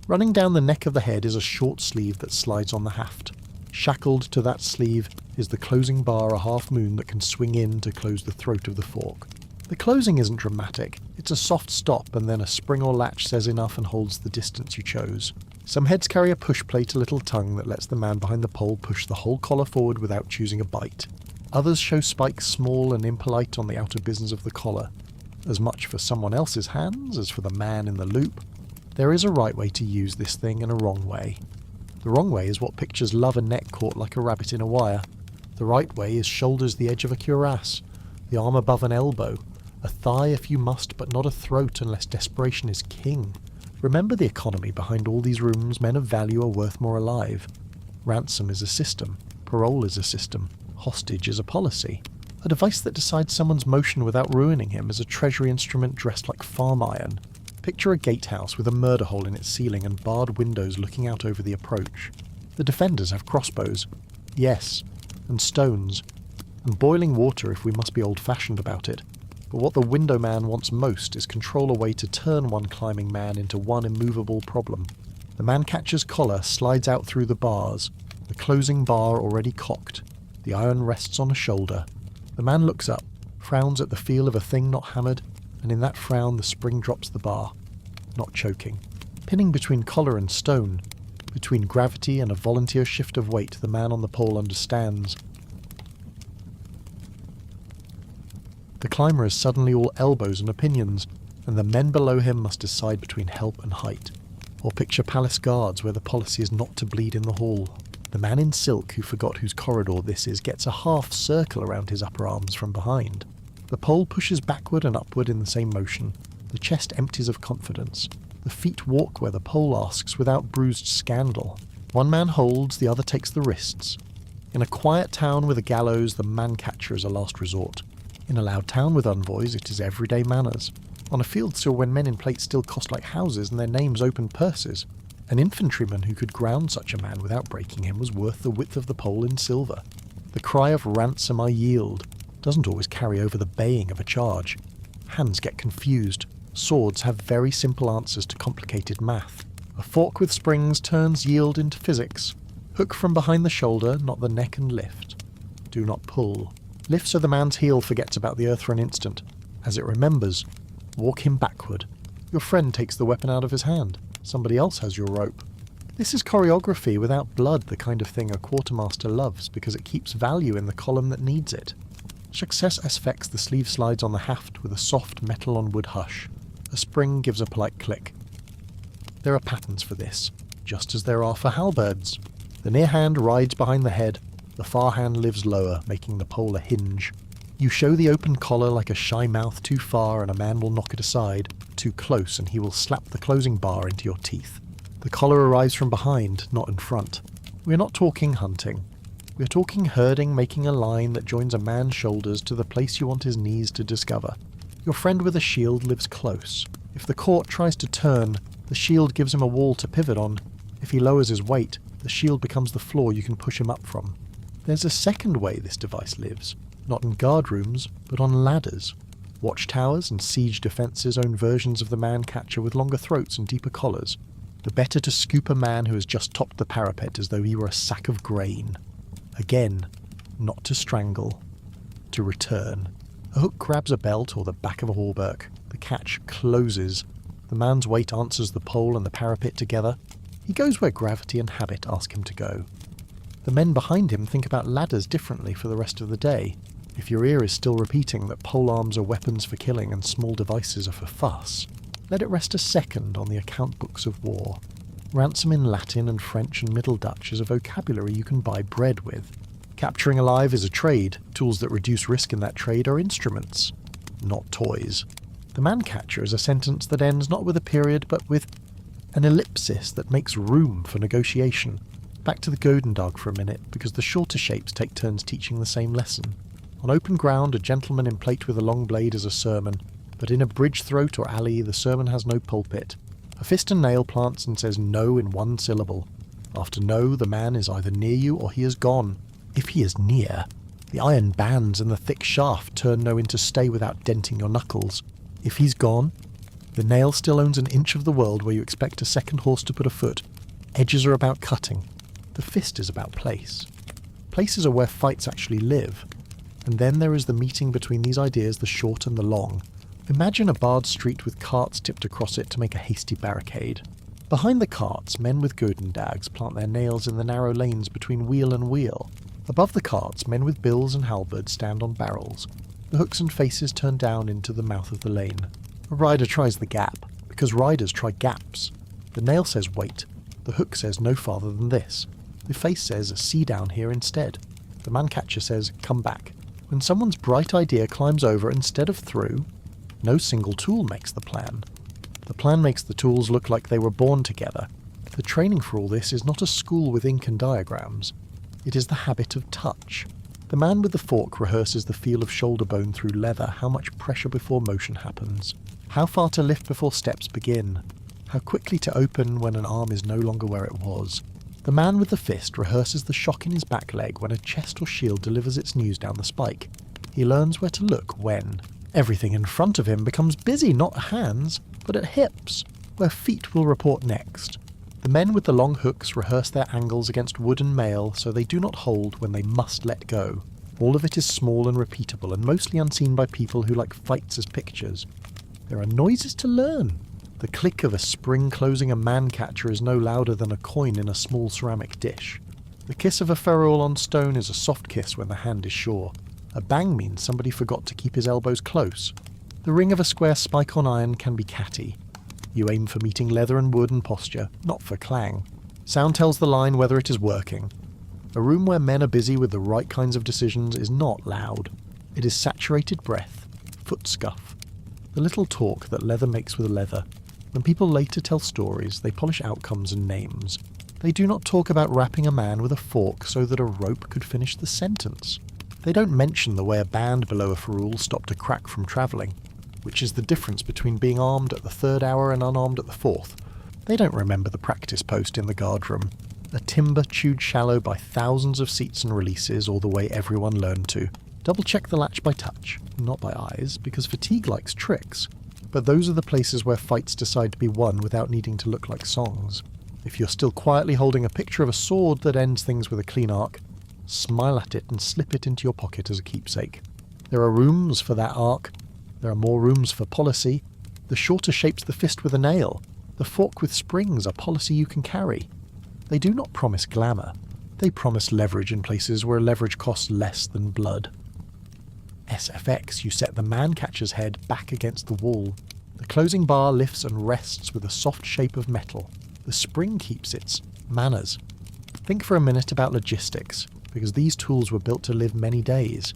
Running down the neck of the head is a short sleeve that slides on the haft. Shackled to that sleeve is the closing bar, a half moon that can swing in to close the throat of the fork. The closing isn't dramatic, it's a soft stop and then a spring or latch says enough and holds the distance you chose. Some heads carry a push plate, a little tongue that lets the man behind the pole push the whole collar forward without choosing a bite. Others show spikes small and impolite on the outer business of the collar, as much for someone else's hands as for the man in the loop. There is a right way to use this thing and a wrong way. The wrong way is what pictures love a neck caught like a rabbit in a wire. The right way is shoulders the edge of a cuirass, the arm above an elbow, a thigh if you must, but not a throat unless desperation is king. Remember the economy behind all these rooms. Men of value are worth more alive. Ransom is a system. Parole is a system. Hostage is a policy. A device that decides someone's motion without ruining him is a treasury instrument dressed like farm iron. Picture a gatehouse with a murder hole in its ceiling and barred windows looking out over the approach. The defenders have crossbows. Yes, and stones. And boiling water if we must be old-fashioned about it. But what the window man wants most is control a way to turn one climbing man into one immovable problem. The man-catcher's collar slides out through the bars, the closing bar already cocked. The iron rests on a shoulder. The man looks up, frowns at the feel of a thing not hammered, and in that frown the spring drops the bar, not choking. Pinning between collar and stone, between gravity and a volunteer shift of weight, the man on the pole understands. The climber is suddenly all elbows and opinions, and the men below him must decide between help and height. Or picture palace guards where the policy is not to bleed in the hall. The man in silk who forgot whose corridor this is gets a half circle around his upper arms from behind. The pole pushes backward and upward in the same motion. The chest empties of confidence. The feet walk where the pole asks without bruised scandal. One man holds, the other takes the wrists. In a quiet town with a gallows, the man-catcher is a last resort. In a loud town with envoys, it is everyday manners. On a field still when men in plate still cost like houses and their names opened purses. An infantryman who could ground such a man without breaking him was worth the width of the pole in silver. The cry of ransom I yield doesn't always carry over the baying of a charge. Hands get confused. Swords have very simple answers to complicated math. A fork with springs turns yield into physics. Hook from behind the shoulder, not the neck, and lift. Do not pull. Lift so the man's heel forgets about the earth for an instant. As it remembers, walk him backward. Your friend takes the weapon out of his hand. Somebody else has your rope. This is choreography without blood, the kind of thing a quartermaster loves because it keeps value in the column that needs it. Success affects the sleeve slides on the haft with a soft metal-on-wood hush. A spring gives a polite click. There are patterns for this, just as there are for halberds. The near hand rides behind the head, the far hand lives lower, making the pole a hinge. You show the open collar like a shy mouth too far and a man will knock it aside, too close and he will slap the closing bar into your teeth. The collar arrives from behind, not in front. We are not talking hunting. We are talking herding, making a line that joins a man's shoulders to the place you want his knees to discover. Your friend with a shield lives close. If the court tries to turn, the shield gives him a wall to pivot on. If he lowers his weight, the shield becomes the floor you can push him up from. There's a second way this device lives, not in guard rooms, but on ladders. Watchtowers and siege defences own versions of the man-catcher with longer throats and deeper collars. The better to scoop a man who has just topped the parapet as though he were a sack of grain. Again, not to strangle, to return. A hook grabs a belt or the back of a hauberk. The catch closes. The man's weight answers the pole and the parapet together. He goes where gravity and habit ask him to go. The men behind him think about ladders differently for the rest of the day. If your ear is still repeating that pole arms are weapons for killing and small devices are for fuss, let it rest a second on the account books of war. Ransom in Latin and French and Middle Dutch is a vocabulary you can buy bread with. Capturing alive is a trade. Tools that reduce risk in that trade are instruments, not toys. The man-catcher is a sentence that ends not with a period but with an ellipsis that makes room for negotiation. Back to the Godendag for a minute, because the shorter shapes take turns teaching the same lesson. On open ground, a gentleman in plate with a long blade is a sermon, but in a bridge throat or alley, the sermon has no pulpit. A fist and nail plants and says no in one syllable. After no, the man is either near you or he is gone. If he is near, the iron bands and the thick shaft turn no into stay without denting your knuckles. If he's gone, the nail still owns an inch of the world where you expect a second horse to put a foot. Edges are about cutting. The fist is about place. Places are where fights actually live. And then there is the meeting between these ideas, the short and the long. Imagine a barred street with carts tipped across it to make a hasty barricade. Behind the carts, men with Godendags plant their nails in the narrow lanes between wheel and wheel. Above the carts, men with bills and halberds stand on barrels. The hooks and faces turn down into the mouth of the lane. A rider tries the gap, because riders try gaps. The nail says wait. The hook says no farther than this. The face says see down here instead. The man-catcher says come back. When someone's bright idea climbs over instead of through, no single tool makes the plan. The plan makes the tools look like they were born together. The training for all this is not a school with ink and diagrams. It is the habit of touch. The man with the fork rehearses the feel of shoulder bone through leather, how much pressure before motion happens, how far to lift before steps begin, how quickly to open when an arm is no longer where it was. The man with the fist rehearses the shock in his back leg when a chest or shield delivers its news down the spike. He learns where to look when. Everything in front of him becomes busy, not at hands, but at hips, where feet will report next. The men with the long hooks rehearse their angles against wood and mail so they do not hold when they must let go. All of it is small and repeatable and mostly unseen by people who like fights as pictures. There are noises to learn. The click of a spring closing a man-catcher is no louder than a coin in a small ceramic dish. The kiss of a ferrule on stone is a soft kiss when the hand is sure. A bang means somebody forgot to keep his elbows close. The ring of a square spike on iron can be catty. You aim for meeting leather and wood and posture, not for clang. Sound tells the line whether it is working. A room where men are busy with the right kinds of decisions is not loud. It is saturated breath, foot scuff. The little talk that leather makes with leather. When people later tell stories, they polish outcomes and names. They do not talk about wrapping a man with a fork so that a rope could finish the sentence. They don't mention the way a band below a ferule stopped a crack from travelling, which is the difference between being armed at the 3rd hour and unarmed at the 4th. They don't remember the practice post in the guard room, a timber chewed shallow by thousands of seats and releases all the way everyone learned to. Double check the latch by touch, not by eyes, because fatigue likes tricks. But those are the places where fights decide to be won without needing to look like songs. If you're still quietly holding a picture of a sword that ends things with a clean arc, smile at it and slip it into your pocket as a keepsake. There are rooms for that arc. There are more rooms for policy. The shorter shapes the fist with a nail. The fork with springs are policy you can carry. They do not promise glamour. They promise leverage in places where leverage costs less than blood. SFX, you set the man-catcher's head back against the wall. The closing bar lifts and rests with a soft shape of metal. The spring keeps its manners. Think for a minute about logistics, because these tools were built to live many days.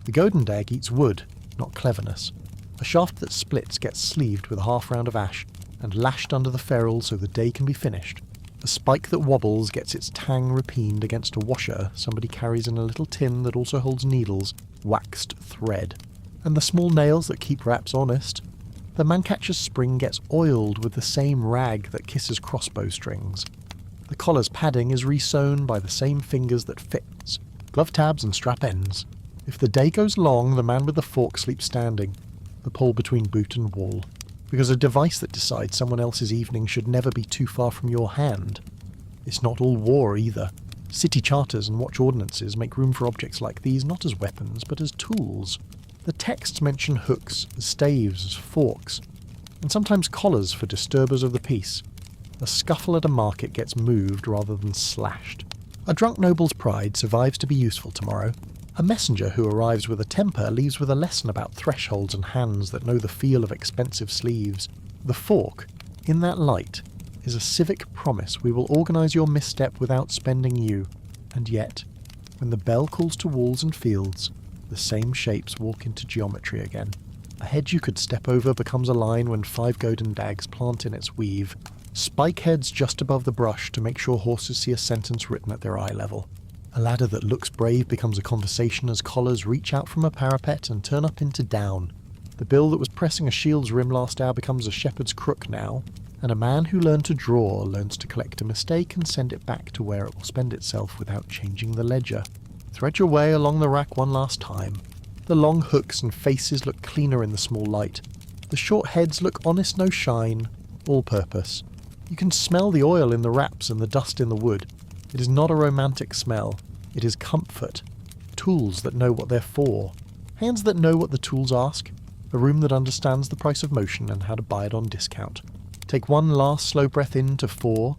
The Godendag eats wood, not cleverness. A shaft that splits gets sleeved with a half round of ash and lashed under the ferrule so the day can be finished. A spike that wobbles gets its tang repined against a washer somebody carries in a little tin that also holds needles, waxed thread. And the small nails that keep wraps honest. The man-catcher's spring gets oiled with the same rag that kisses crossbow strings. The collar's padding is re-sewn by the same fingers that fits, glove tabs and strap ends. If the day goes long, the man with the fork sleeps standing, the pole between boot and wall. Because a device that decides someone else's evening should never be too far from your hand. It's not all war either. City charters and watch ordinances make room for objects like these not as weapons but as tools. The texts mention hooks, staves, forks, and sometimes collars for disturbers of the peace. A scuffle at a market gets moved rather than slashed. A drunk noble's pride survives to be useful tomorrow. A messenger who arrives with a temper leaves with a lesson about thresholds and hands that know the feel of expensive sleeves. The fork, in that light, is a civic promise we will organise your misstep without spending you. And yet, when the bell calls to walls and fields, the same shapes walk into geometry again. A hedge you could step over becomes a line when 5 Godendags plant in its weave. Spike heads just above the brush to make sure horses see a sentence written at their eye level. A ladder that looks brave becomes a conversation as collars reach out from a parapet and turn up into down. The bill that was pressing a shield's rim last hour becomes a shepherd's crook now, and a man who learned to draw learns to collect a mistake and send it back to where it will spend itself without changing the ledger. Thread your way along the rack one last time. The long hooks and faces look cleaner in the small light. The short heads look honest, no shine, all-purpose. You can smell the oil in the wraps and the dust in the wood. It is not a romantic smell. It is comfort. Tools that know what they're for. Hands that know what the tools ask. A room that understands the price of motion and how to buy it on discount. Take one last slow breath in to 4,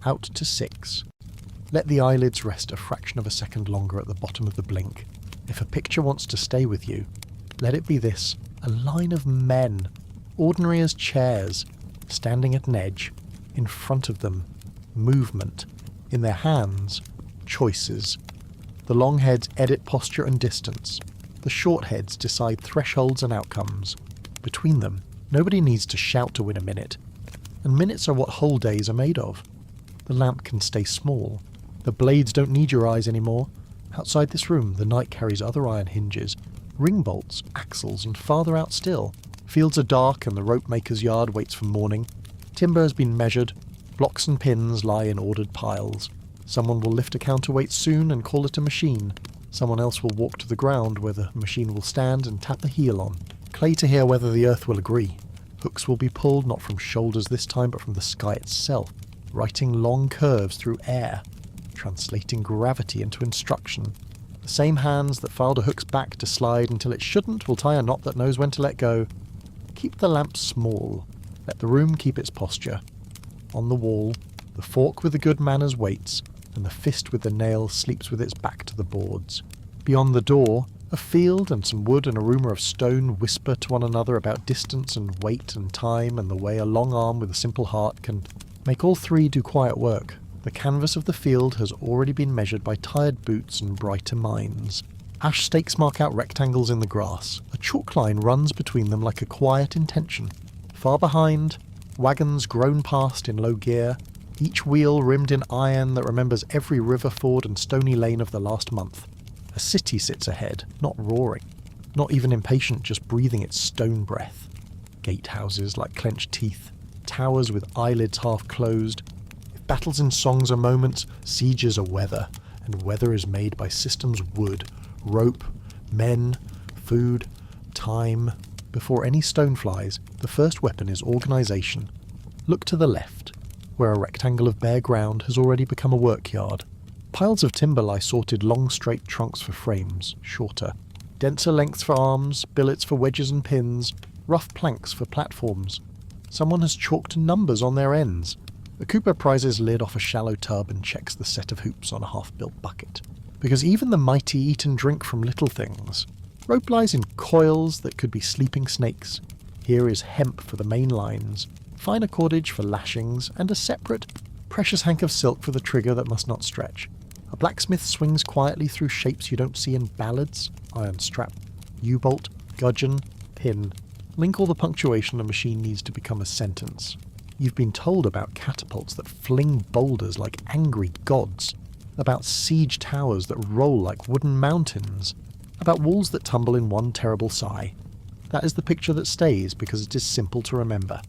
out to 6. Let the eyelids rest a fraction of a second longer at the bottom of the blink. If a picture wants to stay with you, let it be this, a line of men, ordinary as chairs, standing at an edge, in front of them, movement, in their hands, choices. The long heads edit posture and distance. The short heads decide thresholds and outcomes. Between them, nobody needs to shout to win a minute. And minutes are what whole days are made of. The lamp can stay small. The blades don't need your eyes anymore. Outside this room, the night carries other iron hinges, ring bolts, axles, and farther out still. Fields are dark and the rope maker's yard waits for morning. Timber has been measured. Blocks and pins lie in ordered piles. Someone will lift a counterweight soon and call it a machine. Someone else will walk to the ground where the machine will stand and tap a heel on. Clay to hear whether the earth will agree. Hooks will be pulled not from shoulders this time but from the sky itself, writing long curves through air, translating gravity into instruction. The same hands that filed a hook's back to slide until it shouldn't will tie a knot that knows when to let go. Keep the lamp small. Let the room keep its posture. On the wall, the fork with the good manners waits, and the fist with the nail sleeps with its back to the boards. Beyond the door, a field and some wood and a rumour of stone whisper to one another about distance and weight and time and the way a long arm with a simple heart can make all three do quiet work. The canvas of the field has already been measured by tired boots and brighter minds. Ash stakes mark out rectangles in the grass. A chalk line runs between them like a quiet intention. Far behind, wagons groan past in low gear, each wheel rimmed in iron that remembers every river ford and stony lane of the last month. A city sits ahead, not roaring, not even impatient, just breathing its stone breath. Gatehouses like clenched teeth, towers with eyelids half closed. If battles and songs are moments, sieges are weather, and weather is made by systems wood, rope, men, food, time. Before any stone flies, the first weapon is organisation. Look to the left, where a rectangle of bare ground has already become a workyard. Piles of timber lie sorted long straight trunks for frames, shorter. Denser lengths for arms, billets for wedges and pins, rough planks for platforms. Someone has chalked numbers on their ends. The Cooper prizes lid off a shallow tub and checks the set of hoops on a half-built bucket. Because even the mighty eat and drink from little things. Rope lies in coils that could be sleeping snakes. Here is hemp for the main lines, finer cordage for lashings, and a separate, precious hank of silk for the trigger that must not stretch. A blacksmith swings quietly through shapes you don't see in ballads. Iron strap, U-bolt, gudgeon, pin. Link all the punctuation a machine needs to become a sentence. You've been told about catapults that fling boulders like angry gods, about siege towers that roll like wooden mountains, about walls that tumble in one terrible sigh. That is the picture that stays because it is simple to remember.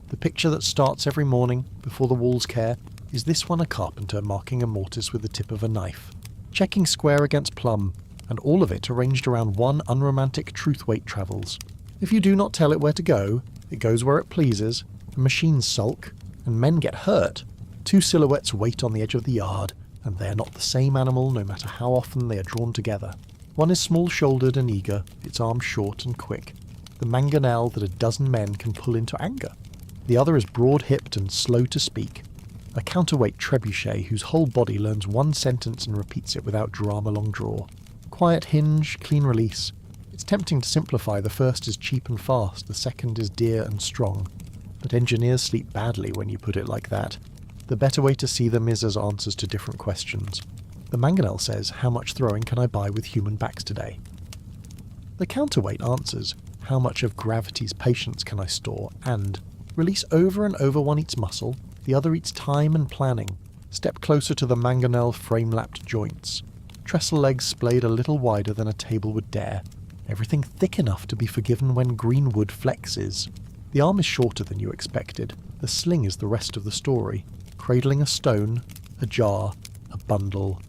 The picture that starts every morning, before the walls care, is this one a carpenter marking a mortise with the tip of a knife, checking square against plumb, and all of it arranged around one unromantic truth weight travels. If you do not tell it where to go, it goes where it pleases, and machines sulk, and men get hurt. Two silhouettes wait on the edge of the yard, and they are not the same animal no matter how often they are drawn together. One is small-shouldered and eager, its arms short and quick, the mangonel that a dozen men can pull into anger. The other is broad-hipped and slow to speak, a counterweight trebuchet whose whole body learns one sentence and repeats it without drama long draw. Quiet hinge, clean release. It's tempting to simplify: the first is cheap and fast, the second is dear and strong. But engineers sleep badly when you put it like that. The better way to see them is as answers to different questions. The mangonel says, how much throwing can I buy with human backs today? The counterweight answers, how much of gravity's patience can I store? And release over and over. One eats muscle, the other eats time and planning. Step closer to the mangonel frame-lapped joints. Trestle legs splayed a little wider than a table would dare. Everything thick enough to be forgiven when green wood flexes. The arm is shorter than you expected. The sling is the rest of the story. Cradling a stone, a jar, a bundle.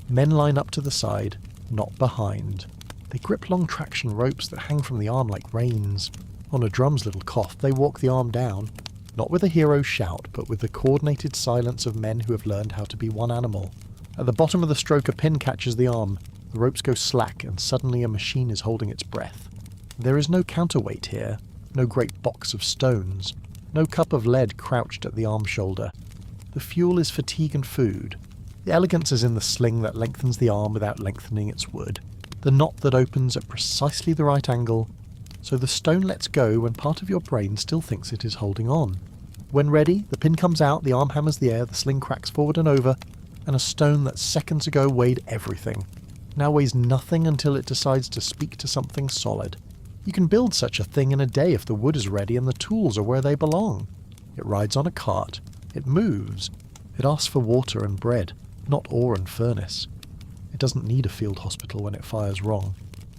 Men line up to the side, not behind. They grip long traction ropes that hang from the arm like reins. On a drum's little cough, they walk the arm down, not with a hero's shout, but with the coordinated silence of men who have learned how to be one animal. At the bottom of the stroke, a pin catches the arm. The ropes go slack, and suddenly a machine is holding its breath. There is no counterweight here, no great box of stones, no cup of lead crouched at the arm shoulder. The fuel is fatigue and food. The elegance is in the sling that lengthens the arm without lengthening its wood, the knot that opens at precisely the right angle, so the stone lets go when part of your brain still thinks it is holding on. When ready, the pin comes out, the arm hammers the air, the sling cracks forward and over, and a stone that seconds ago weighed everything now weighs nothing until it decides to speak to something solid. You can build such a thing in a day if the wood is ready and the tools are where they belong. It rides on a cart. It moves. It asks for water and bread, not ore and furnace. It doesn't need a field hospital when it fires wrong.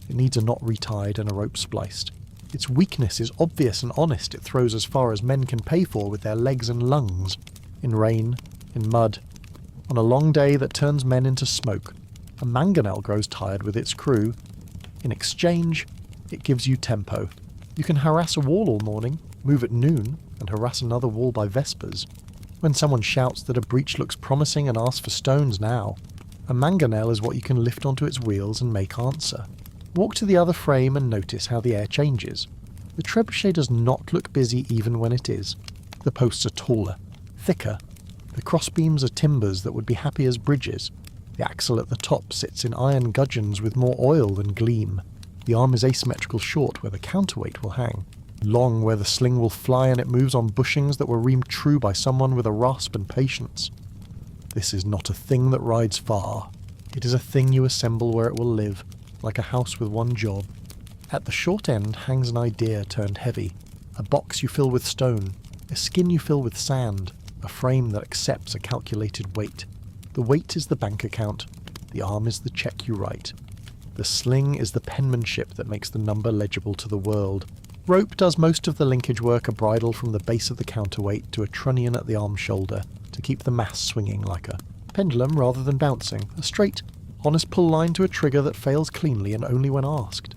It needs a knot retied and a rope spliced. Its weakness is obvious and honest. It throws as far as men can pay for with their legs and lungs. In rain, in mud, on a long day that turns men into smoke. A mangonel grows tired with its crew. In exchange, it gives you tempo. You can harass a wall all morning, move at noon, and harass another wall by vespers. When someone shouts that a breach looks promising and asks for stones now, a mangonel is what you can lift onto its wheels and make answer. Walk to the other frame and notice how the air changes. The trebuchet does not look busy even when it is. The posts are taller, thicker. The crossbeams are timbers that would be happy as bridges. The axle at the top sits in iron gudgeons with more oil than gleam. The arm is asymmetrical short where the counterweight will hang, long where the sling will fly, and it moves on bushings that were reamed true by someone with a rasp and patience. This is not a thing that rides far. It is a thing you assemble where it will live, like a house with one job. At the short end hangs an idea turned heavy, a box you fill with stone, a skin you fill with sand, a frame that accepts a calculated weight. The weight is the bank account, the arm is the check you write. The sling is the penmanship that makes the number legible to the world. Rope does most of the linkage work, a bridle from the base of the counterweight to a trunnion at the arm shoulder to keep the mass swinging like a pendulum rather than bouncing, a straight, honest pull line to a trigger that fails cleanly and only when asked.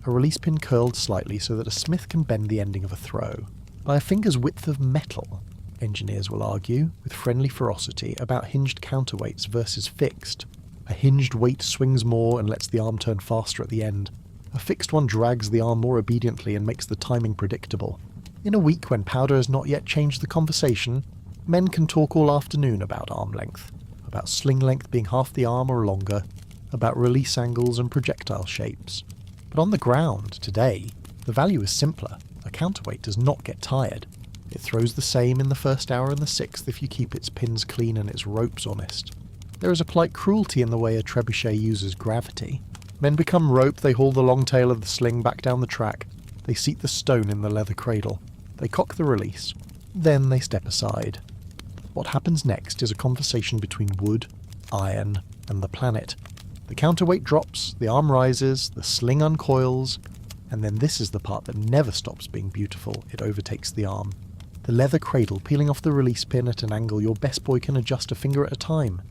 A release pin curled slightly so that a smith can bend the ending of a throw. By a finger's width of metal, engineers will argue, with friendly ferocity, about hinged counterweights versus fixed. A hinged weight swings more and lets the arm turn faster at the end. A fixed one drags the arm more obediently and makes the timing predictable. In a week when powder has not yet changed the conversation, men can talk all afternoon about arm length, about sling length being half the arm or longer, about release angles and projectile shapes. But on the ground, today, the value is simpler. A counterweight does not get tired. It throws the same in the first hour and the sixth if you keep its pins clean and its ropes honest. There is a polite cruelty in the way a trebuchet uses gravity. Men become rope, they haul the long tail of the sling back down the track, they seat the stone in the leather cradle, they cock the release, then they step aside. What happens next is a conversation between wood, iron, and the planet. The counterweight drops, the arm rises, the sling uncoils, and then this is the part that never stops being beautiful, it overtakes the arm. The leather cradle peeling off the release pin at an angle your best boy can adjust a finger at a time.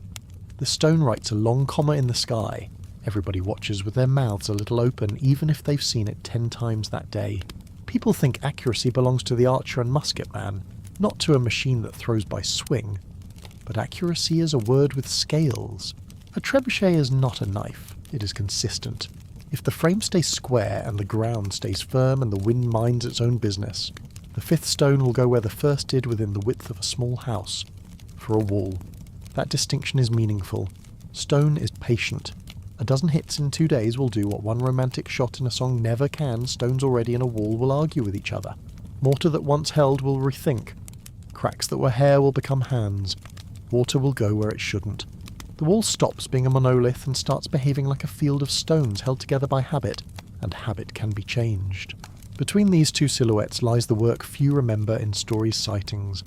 The stone writes a long comma in the sky. Everybody watches with their mouths a little open, even if they've seen it 10 times that day. People think accuracy belongs to the archer and musket man, not to a machine that throws by swing. But accuracy is a word with scales. A trebuchet is not a knife. It is consistent. If the frame stays square and the ground stays firm and the wind minds its own business, the fifth stone will go where the first did within the width of a small house, for a wall. That distinction is meaningful. Stone is patient. A dozen hits in 2 days will do what one romantic shot in a song never can. Stones already in a wall will argue with each other. Mortar that once held will rethink. Cracks that were hair will become hands. Water will go where it shouldn't. The wall stops being a monolith and starts behaving like a field of stones held together by habit, and habit can be changed. Between these two silhouettes lies the work few remember in stories' sightings.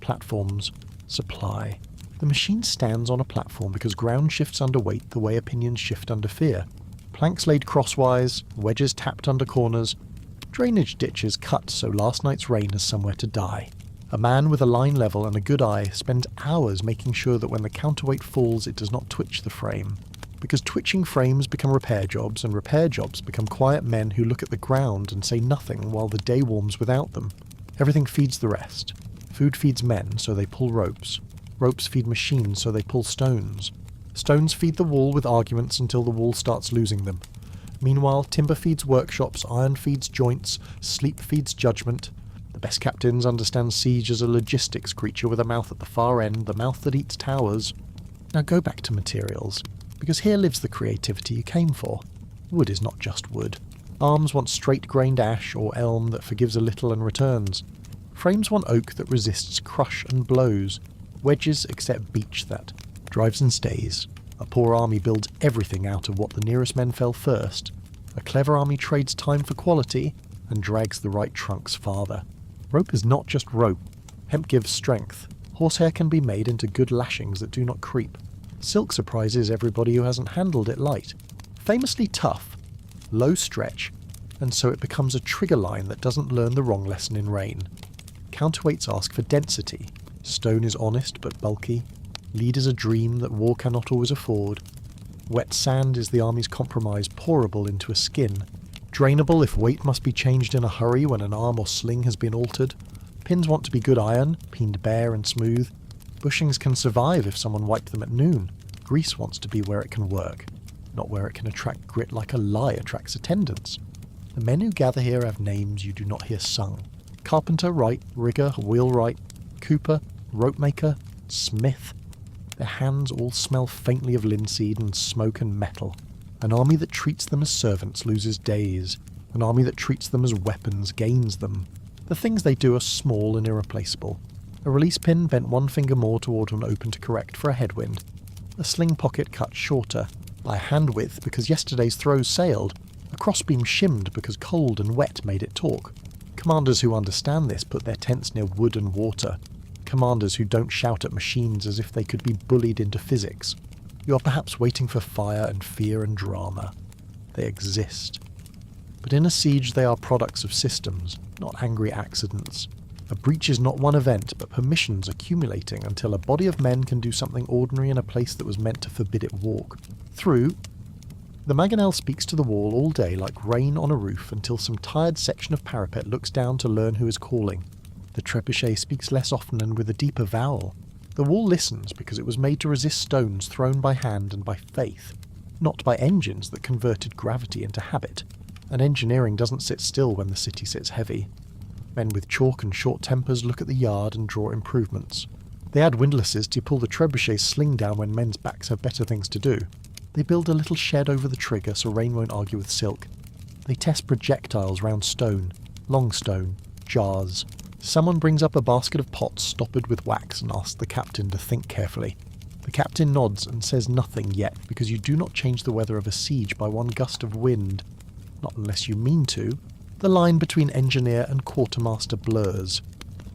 Platforms. Supply. The machine stands on a platform because ground shifts under weight the way opinions shift under fear. Planks laid crosswise, wedges tapped under corners, drainage ditches cut so last night's rain has somewhere to die. A man with a line level and a good eye spends hours making sure that when the counterweight falls it does not twitch the frame. Because twitching frames become repair jobs, and repair jobs become quiet men who look at the ground and say nothing while the day warms without them. Everything feeds the rest. Food feeds men, so they pull ropes. Ropes feed machines, so they pull stones. Stones feed the wall with arguments until the wall starts losing them. Meanwhile, timber feeds workshops, iron feeds joints, sleep feeds judgment. The best captains understand siege as a logistics creature with a mouth at the far end, the mouth that eats towers. Now go back to materials, because here lives the creativity you came for. Wood is not just wood. Arms want straight-grained ash or elm that forgives a little and returns. Frames want oak that resists crush and blows. Wedges accept beech that drives and stays. A poor army builds everything out of what the nearest men fell first. A clever army trades time for quality and drags the right trunks farther. Rope is not just rope. Hemp gives strength. Horsehair can be made into good lashings that do not creep. Silk surprises everybody who hasn't handled it light. Famously tough, low stretch, and so it becomes a trigger line that doesn't learn the wrong lesson in rain. Counterweights ask for density. Stone is honest but bulky. Lead is a dream that war cannot always afford. Wet sand is the army's compromise, pourable into a skin. Drainable if weight must be changed in a hurry when an arm or sling has been altered. Pins want to be good iron, peened bare and smooth. Bushings can survive if someone wiped them at noon. Grease wants to be where it can work, not where it can attract grit like a lie attracts attendance. The men who gather here have names you do not hear sung. Carpenter, Wright, Rigger, Wheelwright, Cooper, Ropemaker, Smith. Their hands all smell faintly of linseed and smoke and metal. An army that treats them as servants loses days. An army that treats them as weapons gains them. The things they do are small and irreplaceable. A release pin bent one finger more toward an open to correct for a headwind. A sling pocket cut shorter, by hand width because yesterday's throws sailed. A crossbeam shimmed because cold and wet made it talk. Commanders who understand this put their tents near wood and water. Commanders who don't shout at machines as if they could be bullied into physics. You are perhaps waiting for fire and fear and drama. they exist. But in a siege they are products of systems, not angry accidents. A breach is not one event, but permissions accumulating until a body of men can do something ordinary in a place that was meant to forbid it walk. Through. The mangonel speaks to the wall all day like rain on a roof until some tired section of parapet looks down to learn who is calling. The trebuchet speaks less often and with a deeper vowel. The wall listens because it was made to resist stones thrown by hand and by faith, not by engines that converted gravity into habit. And engineering doesn't sit still when the city sits heavy. Men with chalk and short tempers look at the yard and draw improvements. They add windlasses to pull the trebuchet's sling down when men's backs have better things to do. They build a little shed over the trigger so rain won't argue with silk. They test projectiles round stone, long stone, jars. Someone brings up a basket of pots stoppered with wax and asks the captain to think carefully. The captain nods and says nothing yet because you do not change the weather of a siege by one gust of wind. Not unless you mean to. The line between engineer and quartermaster blurs.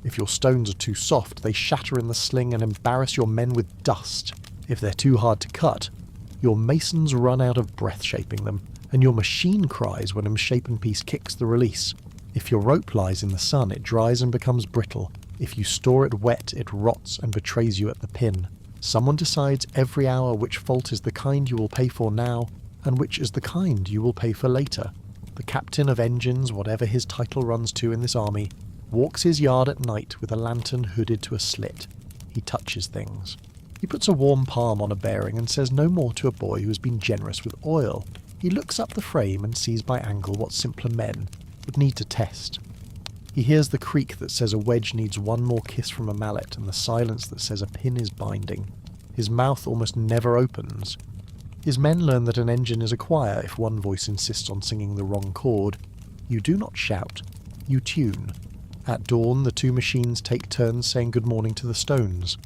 If your stones are too soft, they shatter in the sling and embarrass your men with dust. If they're too hard to cut, your masons run out of breath shaping them, and your machine cries when a misshapen piece kicks the release. If your rope lies in the sun, it dries and becomes brittle. If you store it wet, it rots and betrays you at the pin. Someone decides every hour which fault is the kind you will pay for now, and which is the kind you will pay for later. The captain of engines, whatever his title runs to in this army, walks his yard at night with a lantern hooded to a slit. He touches things. He puts a warm palm on a bearing and says no more to a boy who has been generous with oil. He looks up the frame and sees by angle what simpler men would need to test. He hears the creak that says a wedge needs one more kiss from a mallet and the silence that says a pin is binding. His mouth almost never opens. His men learn that an engine is a choir if one voice insists on singing the wrong chord. You do not shout. You tune. At dawn, the two machines take turns saying good morning to the stones.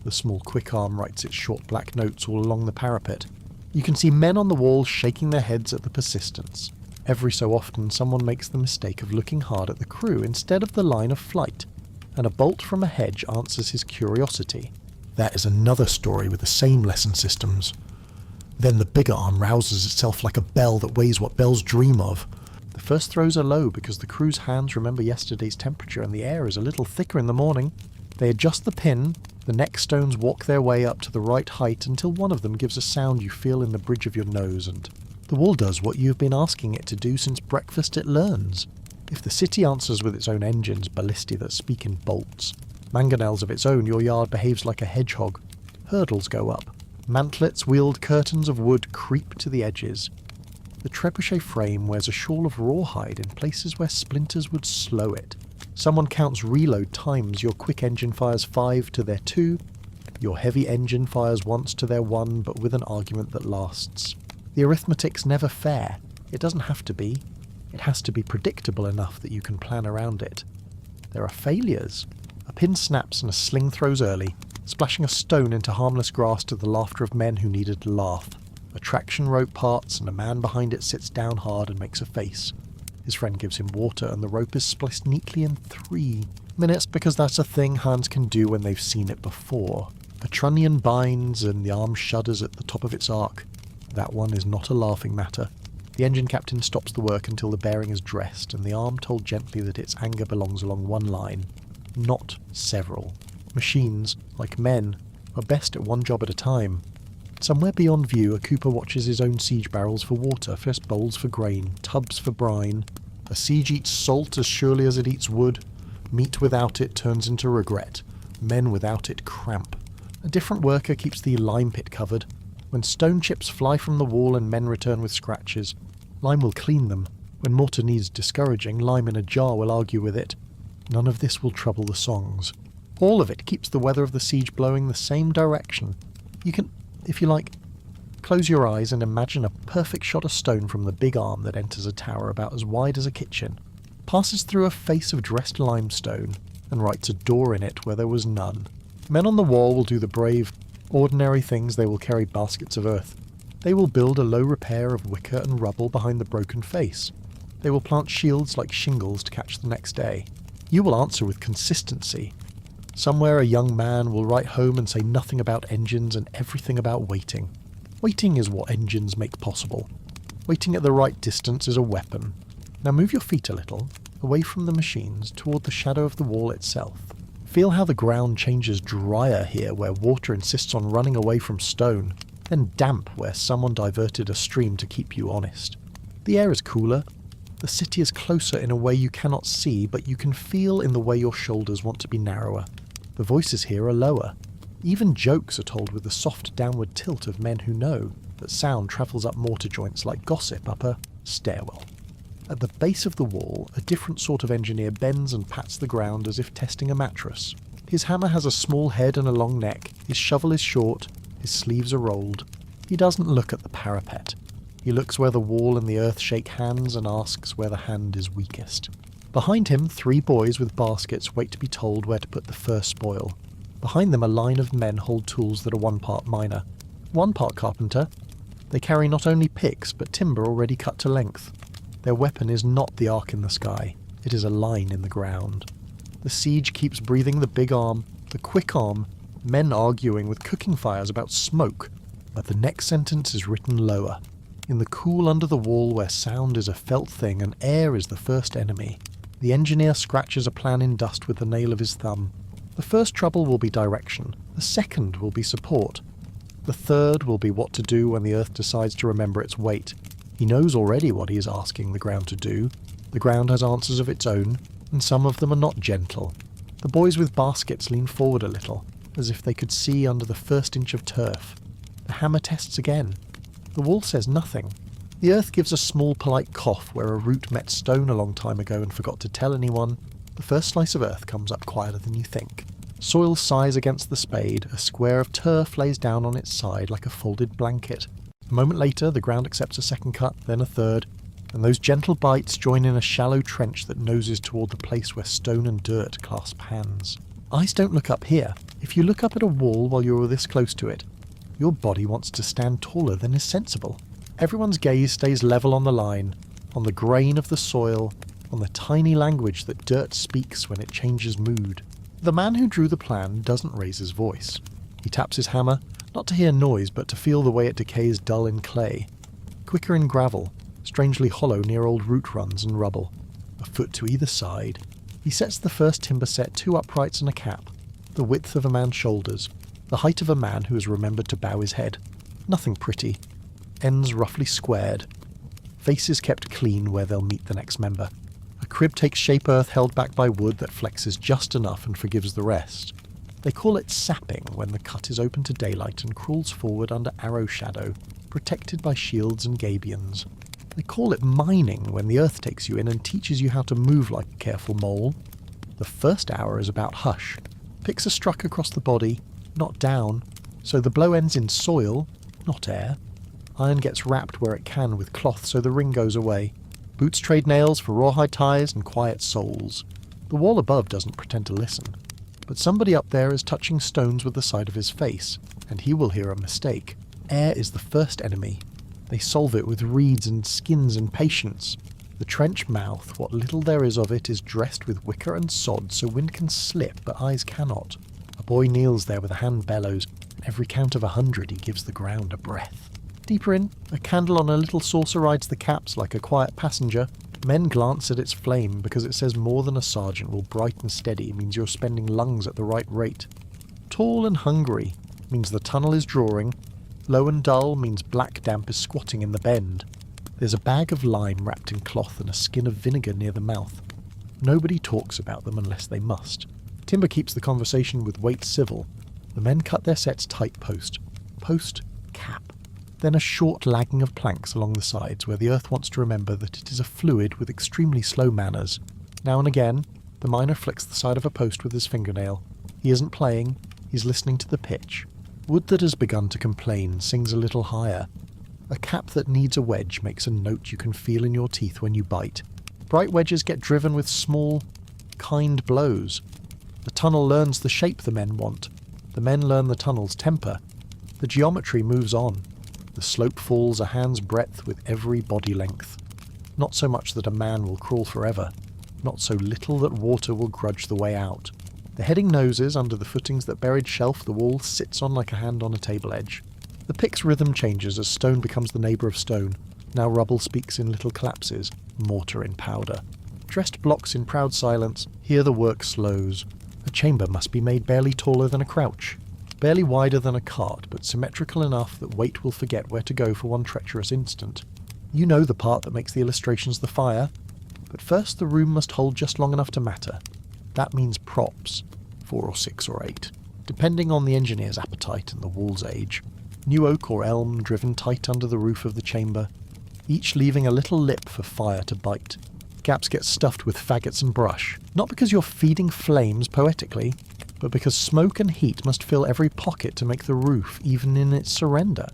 The small quick arm writes its short black notes all along the parapet. You can see men on the wall shaking their heads at the persistence. Every so often someone makes the mistake of looking hard at the crew instead of the line of flight, and a bolt from a hedge answers his curiosity. That is another story with the same lesson systems. Then the bigger arm rouses itself like a bell that weighs what bells dream of. The first throws are low because the crew's hands remember yesterday's temperature and the air is a little thicker in the morning. They adjust the pin, the neck stones walk their way up to the right height until one of them gives a sound you feel in the bridge of your nose, and the wall does what you've been asking it to do since breakfast it learns. If the city answers with its own engines, ballistae that speak in bolts, mangonels of its own, your yard behaves like a hedgehog. Hurdles go up. Mantlets, wheeled curtains of wood creep to the edges. The trebuchet frame wears a shawl of rawhide in places where splinters would slow it. Someone counts reload times. Your quick engine fires 5 to their 2. Your heavy engine fires once to their 1, but with an argument that lasts. The arithmetic's never fair. It doesn't have to be. It has to be predictable enough that you can plan around it. There are failures. A pin snaps and a sling throws early, splashing a stone into harmless grass to the laughter of men who needed to laugh. A traction rope parts and a man behind it sits down hard and makes a face. His friend gives him water and the rope is spliced neatly in 3 minutes because that's a thing hands can do when they've seen it before. A trunnion binds and the arm shudders at the top of its arc. That one is not a laughing matter. The engine captain stops the work until the bearing is dressed and the arm told gently that its anger belongs along one line, not several. Machines, like men, are best at one job at a time. Somewhere beyond view, a cooper watches his own siege barrels for water, first bowls for grain, tubs for brine. A siege eats salt as surely as it eats wood. Meat without it turns into regret. Men without it cramp. A different worker keeps the lime pit covered. When stone chips fly from the wall and men return with scratches, lime will clean them. When mortar needs discouraging, lime in a jar will argue with it. None of this will trouble the songs. All of it keeps the weather of the siege blowing the same direction. You can, if you like, close your eyes and imagine a perfect shot of stone from the big arm that enters a tower about as wide as a kitchen, passes through a face of dressed limestone, and writes a door in it where there was none. Men on the wall will do the brave, ordinary things. They will carry baskets of earth. They will build a low repair of wicker and rubble behind the broken face. They will plant shields like shingles to catch the next day. You will answer with consistency. Somewhere a young man will write home and say nothing about engines and everything about waiting. Waiting is what engines make possible. Waiting at the right distance is a weapon. Now move your feet a little, away from the machines, toward the shadow of the wall itself. Feel how the ground changes drier here where water insists on running away from stone, then damp where someone diverted a stream to keep you honest. The air is cooler. The city is closer in a way you cannot see, but you can feel in the way your shoulders want to be narrower. The voices here are lower. Even jokes are told with the soft downward tilt of men who know that sound travels up mortar joints like gossip up a stairwell. At the base of the wall, a different sort of engineer bends and pats the ground as if testing a mattress. His hammer has a small head and a long neck, his shovel is short, his sleeves are rolled. He doesn't look at the parapet. He looks where the wall and the earth shake hands and asks where the hand is weakest. Behind him, 3 boys with baskets wait to be told where to put the first spoil. Behind them, a line of men hold tools that are 1 part miner, 1 part carpenter. They carry not only picks, but timber already cut to length. Their weapon is not the arc in the sky, it is a line in the ground. The siege keeps breathing the big arm, the quick arm, men arguing with cooking fires about smoke, but the next sentence is written lower. In the cool under the wall where sound is a felt thing and air is the first enemy, the engineer scratches a plan in dust with the nail of his thumb. The first trouble will be direction, the second will be support. The third will be what to do when the earth decides to remember its weight. He knows already what he is asking the ground to do. The ground has answers of its own, and some of them are not gentle. The boys with baskets lean forward a little, as if they could see under the first inch of turf. The hammer tests again. The wall says nothing. The earth gives a small polite cough where a root met stone a long time ago and forgot to tell anyone. The first slice of earth comes up quieter than you think. Soil sighs against the spade, a square of turf lays down on its side like a folded blanket. A moment later, the ground accepts a second cut, then a third, and those gentle bites join in a shallow trench that noses toward the place where stone and dirt clasp hands. Eyes don't look up here. If you look up at a wall while you're this close to it, your body wants to stand taller than is sensible. Everyone's gaze stays level on the line, on the grain of the soil, on the tiny language that dirt speaks when it changes mood. The man who drew the plan doesn't raise his voice. He taps his hammer, not to hear noise, but to feel the way it decays dull in clay. Quicker in gravel, strangely hollow near old root runs and rubble. A foot to either side. He sets the first timber set 2 uprights and a cap, the width of a man's shoulders, the height of a man who has remembered to bow his head. Nothing pretty. Ends roughly squared. Faces kept clean where they'll meet the next member. A crib takes shape earth held back by wood that flexes just enough and forgives the rest. They call it sapping when the cut is open to daylight and crawls forward under arrow shadow, protected by shields and gabions. They call it mining when the earth takes you in and teaches you how to move like a careful mole. The first hour is about hush. Picks are struck across the body, not down, so the blow ends in soil, not air. Iron gets wrapped where it can with cloth so the ring goes away. Boots trade nails for rawhide ties and quiet souls. The wall above doesn't pretend to listen. But somebody up there is touching stones with the side of his face, and he will hear a mistake. Air is the first enemy. They solve it with reeds and skins and patience. The trench mouth, what little there is of it, is dressed with wicker and sod so wind can slip but eyes cannot. A boy kneels there with a hand bellows, and every count of 100 he gives the ground a breath. Deeper in, a candle on a little saucer rides the caps like a quiet passenger. Men glance at its flame because it says more than a sergeant will bright and steady means you're spending lungs at the right rate. Tall and hungry means the tunnel is drawing. Low and dull means black damp is squatting in the bend. There's a bag of lime wrapped in cloth and a skin of vinegar near the mouth. Nobody talks about them unless they must. Timber keeps the conversation with weight civil. The men cut their sets tight post. Post, cap. Then a short lagging of planks along the sides where the earth wants to remember that it is a fluid with extremely slow manners. Now and again, the miner flicks the side of a post with his fingernail. He isn't playing, he's listening to the pitch. Wood that has begun to complain sings a little higher. A cap that needs a wedge makes a note you can feel in your teeth when you bite. Bright wedges get driven with small, kind blows. The tunnel learns the shape the men want. The men learn the tunnel's temper. The geometry moves on. The slope falls a hand's breadth with every body length. Not so much that a man will crawl forever. Not so little that water will grudge the way out. The heading noses under the footings that buried shelf the wall sits on like a hand on a table edge. The pick's rhythm changes as stone becomes the neighbour of stone. Now rubble speaks in little collapses, mortar in powder. Dressed blocks in proud silence, here the work slows. A chamber must be made barely taller than a crouch, barely wider than a cart, but symmetrical enough that weight will forget where to go for one treacherous instant. You know the part that makes the illustrations the fire, but first the room must hold just long enough to matter. That means props, 4 or 6 or 8, depending on the engineer's appetite and the wall's age. New oak or elm driven tight under the roof of the chamber, each leaving a little lip for fire to bite. Gaps get stuffed with faggots and brush, not because you're feeding flames poetically, but because smoke and heat must fill every pocket to make the roof even in its surrender.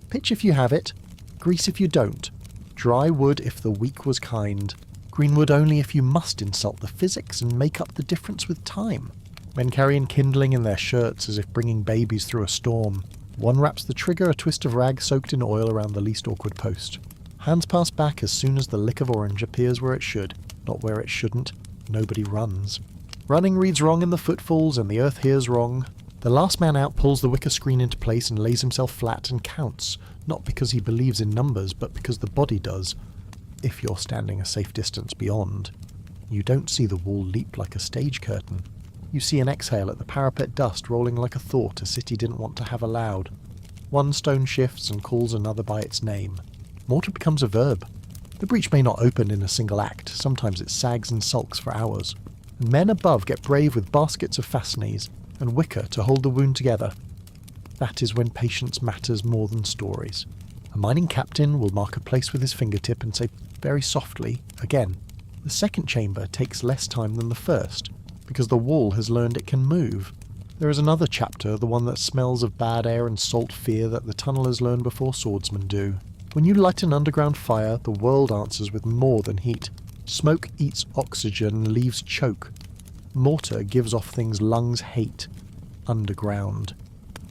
Pitch if you have it, grease if you don't, dry wood if the week was kind, green wood only if you must insult the physics and make up the difference with time. Men carrying kindling in their shirts as if bringing babies through a storm. One wraps the trigger a twist of rag soaked in oil around the least awkward post. Hands pass back as soon as the lick of orange appears where it should, not where it shouldn't. Nobody runs. Running reads wrong in the footfalls and the earth hears wrong. The last man out pulls the wicker screen into place and lays himself flat and counts, not because he believes in numbers, but because the body does, if you're standing a safe distance beyond. You don't see the wall leap like a stage curtain. You see an exhale at the parapet dust rolling like a thought a city didn't want to have allowed. One stone shifts and calls another by its name. Mortar becomes a verb. The breach may not open in a single act, sometimes it sags and sulks for hours. And men above get brave with baskets of fastenings and wicker to hold the wound together. That is when patience matters more than stories. A mining captain will mark a place with his fingertip and say very softly, again. The second chamber takes less time than the first, because the wall has learned it can move. There is another chapter, the one that smells of bad air and salt fear that the tunnellers learn before swordsmen do. When you light an underground fire, the world answers with more than heat. Smoke eats oxygen and leaves choke. Mortar gives off things lungs hate. Underground.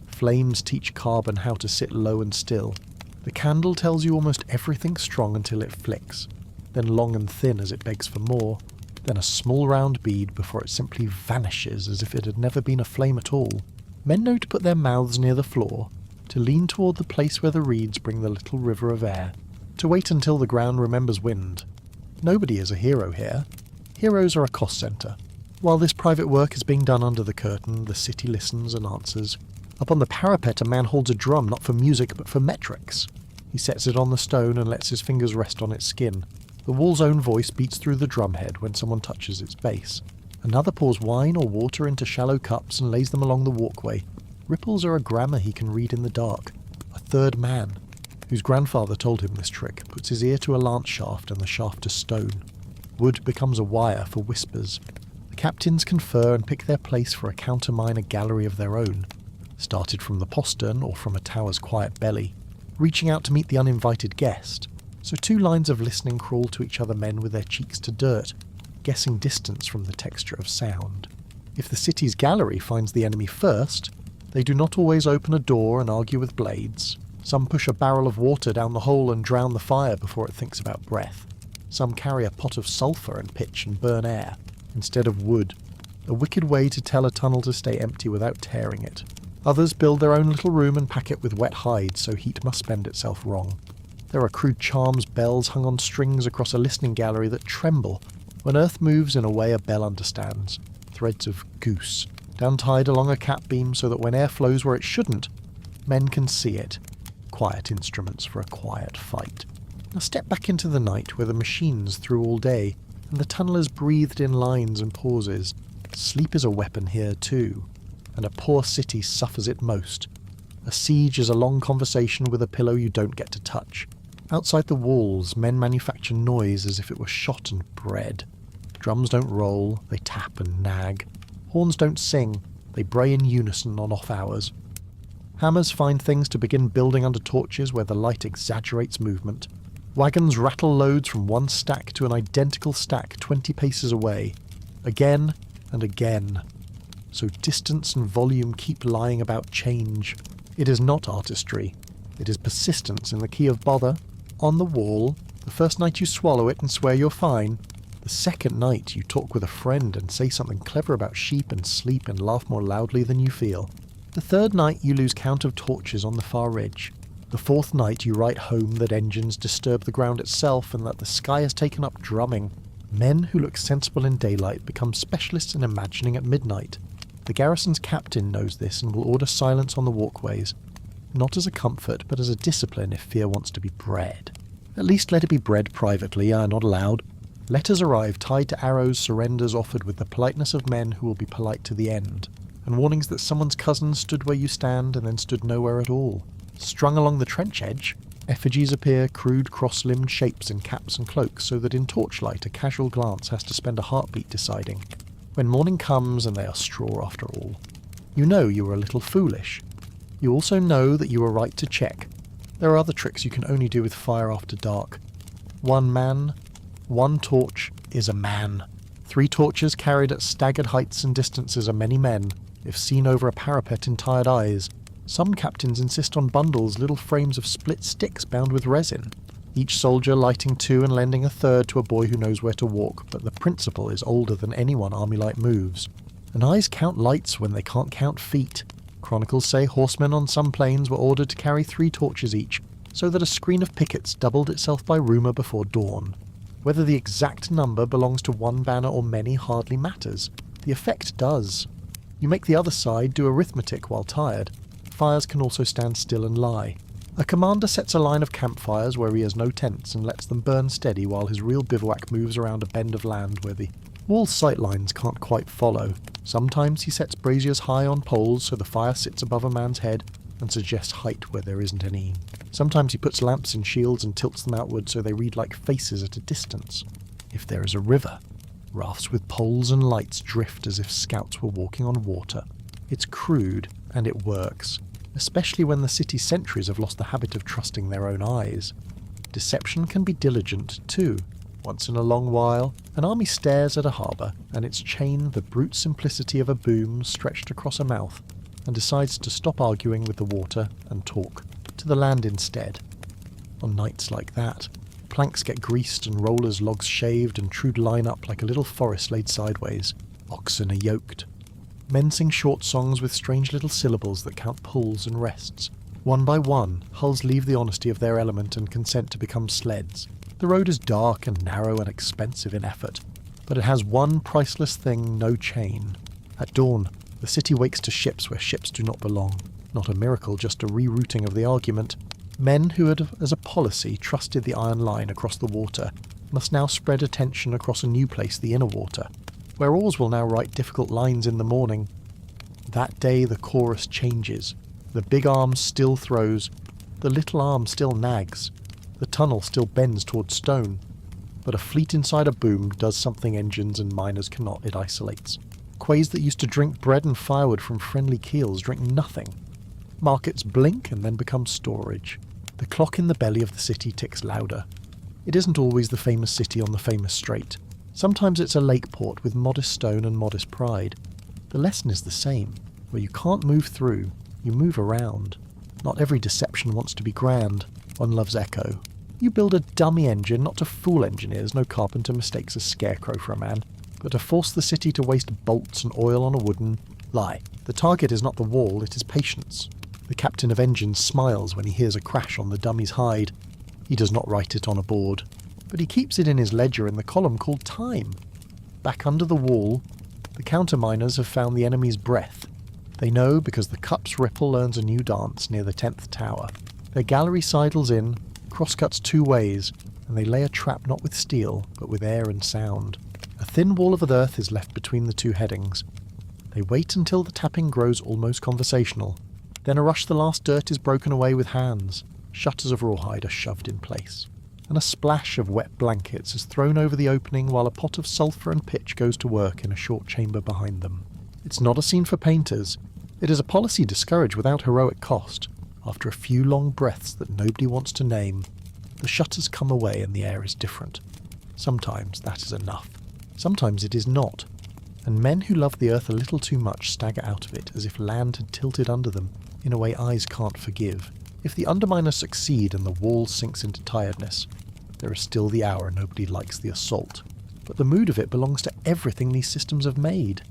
Flames teach carbon how to sit low and still. The candle tells you almost everything strong until it flicks, then long and thin as it begs for more, then a small round bead before it simply vanishes as if it had never been a flame at all. Men know to put their mouths near the floor, to lean toward the place where the reeds bring the little river of air, to wait until the ground remembers wind. Nobody is a hero here. Heroes are a cost centre. While this private work is being done under the curtain, the city listens and answers. Up on the parapet a man holds a drum not for music but for metrics. He sets it on the stone and lets his fingers rest on its skin. The wall's own voice beats through the drumhead when someone touches its base. Another pours wine or water into shallow cups and lays them along the walkway. Ripples are a grammar he can read in the dark. A third man, whose grandfather told him this trick, puts his ear to a lance shaft and the shaft to stone. Wood becomes a wire for whispers. The captains confer and pick their place for a counterminer gallery of their own, started from the postern or from a tower's quiet belly, reaching out to meet the uninvited guest. So 2 lines of listening crawl to each other, men with their cheeks to dirt, guessing distance from the texture of sound. If the city's gallery finds the enemy first, they do not always open a door and argue with blades. Some push a barrel of water down the hole and drown the fire before it thinks about breath. Some carry a pot of sulphur and pitch and burn air, instead of wood, a wicked way to tell a tunnel to stay empty without tearing it. Others build their own little room and pack it with wet hide, so heat must spend itself wrong. There are crude charms, bells hung on strings across a listening gallery that tremble when earth moves in a way a bell understands. Threads of goose, down-tied along a cap beam so that when air flows where it shouldn't, men can see it. Quiet instruments for a quiet fight. Now step back into the night where the machines threw all day, and the tunnellers breathed in lines and pauses. Sleep is a weapon here too, and a poor city suffers it most. A siege is a long conversation with a pillow you don't get to touch. Outside the walls, men manufacture noise as if it were shot and bred. Drums don't roll, they tap and nag. Horns don't sing, they bray in unison on off hours. Hammers find things to begin building under torches where the light exaggerates movement. Wagons rattle loads from one stack to an identical stack 20 paces away, again and again. So distance and volume keep lying about change. It is not artistry. It is persistence in the key of bother. On the wall, the first night you swallow it and swear you're fine. The second night you talk with a friend and say something clever about sheep and sleep and laugh more loudly than you feel. The third night you lose count of torches on the far ridge. The fourth night you write home that engines disturb the ground itself and that the sky is taken up drumming. Men who look sensible in daylight become specialists in imagining at midnight. The garrison's captain knows this and will order silence on the walkways, not as a comfort but as a discipline if fear wants to be bred. At least let it be bred privately, not aloud. Letters arrive tied to arrows, surrenders offered with the politeness of men who will be polite to the end, and warnings that someone's cousin stood where you stand and then stood nowhere at all. Strung along the trench edge, effigies appear, crude cross-limbed shapes in caps and cloaks, so that in torchlight a casual glance has to spend a heartbeat deciding. When morning comes, and they are straw after all, you know you were a little foolish. You also know that you were right to check. There are other tricks you can only do with fire after dark. One man, one torch is a man. 3 torches carried at staggered heights and distances are many men, if seen over a parapet in tired eyes. Some captains insist on bundles, little frames of split sticks bound with resin, each soldier lighting 2 and lending a third to a boy who knows where to walk, but the principle is older than anyone army light moves. And eyes count lights when they can't count feet. Chronicles say horsemen on some plains were ordered to carry 3 torches each, so that a screen of pickets doubled itself by rumour before dawn. Whether the exact number belongs to one banner or many hardly matters. The effect does. You make the other side do arithmetic while tired. Fires can also stand still and lie. A commander sets a line of campfires where he has no tents and lets them burn steady while his real bivouac moves around a bend of land where the wall sight lines can't quite follow. Sometimes he sets braziers high on poles so the fire sits above a man's head and suggests height where there isn't any. Sometimes he puts lamps in shields and tilts them outward so they read like faces at a distance. If there is a river, rafts with poles and lights drift as if scouts were walking on water. It's crude, and it works, especially when the city's sentries have lost the habit of trusting their own eyes. Deception can be diligent, too. Once in a long while, an army stares at a harbour, and its chain the brute simplicity of a boom stretched across a mouth, and decides to stop arguing with the water and talk to the land instead. On nights like that, planks get greased and rollers' logs shaved and trude line up like a little forest laid sideways. Oxen are yoked. Men sing short songs with strange little syllables that count pulls and rests. One by one, hulls leave the honesty of their element and consent to become sleds. The road is dark and narrow and expensive in effort, but it has one priceless thing: no chain. At dawn, the city wakes to ships where ships do not belong. Not a miracle, just a rerouting of the argument. Men who had, as a policy, trusted the iron line across the water must now spread attention across a new place, the inner water, where oars will now write difficult lines in the morning. That day the chorus changes. The big arm still throws. The little arm still nags. The tunnel still bends towards stone. But a fleet inside a boom does something engines and miners cannot. It isolates. Quays that used to drink bread and firewood from friendly keels drink nothing. Markets blink and then become storage. The clock in the belly of the city ticks louder. It isn't always the famous city on the famous strait. Sometimes it's a lake port with modest stone and modest pride. The lesson is the same. Where you can't move through, you move around. Not every deception wants to be grand. One loves echo. You build a dummy engine not to fool engineers. No carpenter mistakes a scarecrow for a man, but to force the city to waste bolts and oil on a wooden lie. The target is not the wall, it is patience. The captain of engines smiles when he hears a crash on the dummy's hide. He does not write it on a board, but he keeps it in his ledger in the column called time. Back under the wall, the counterminers have found the enemy's breath. They know because the cup's ripple learns a new dance near the 10th tower. Their gallery sidles in, crosscuts 2 ways, and they lay a trap not with steel, but with air and sound. A thin wall of earth is left between the 2 headings. They wait until the tapping grows almost conversational. Then a rush the last dirt is broken away with hands. Shutters of rawhide are shoved in place, and a splash of wet blankets is thrown over the opening while a pot of sulphur and pitch goes to work in a short chamber behind them. It's not a scene for painters. It is a policy discouraged without heroic cost. After a few long breaths that nobody wants to name, the shutters come away and the air is different. Sometimes that is enough. Sometimes it is not. And men who love the earth a little too much stagger out of it as if land had tilted under them in a way eyes can't forgive. If the underminers succeed and the wall sinks into tiredness, there is still the hour nobody likes the assault. But the mood of it belongs to everything these systems have made.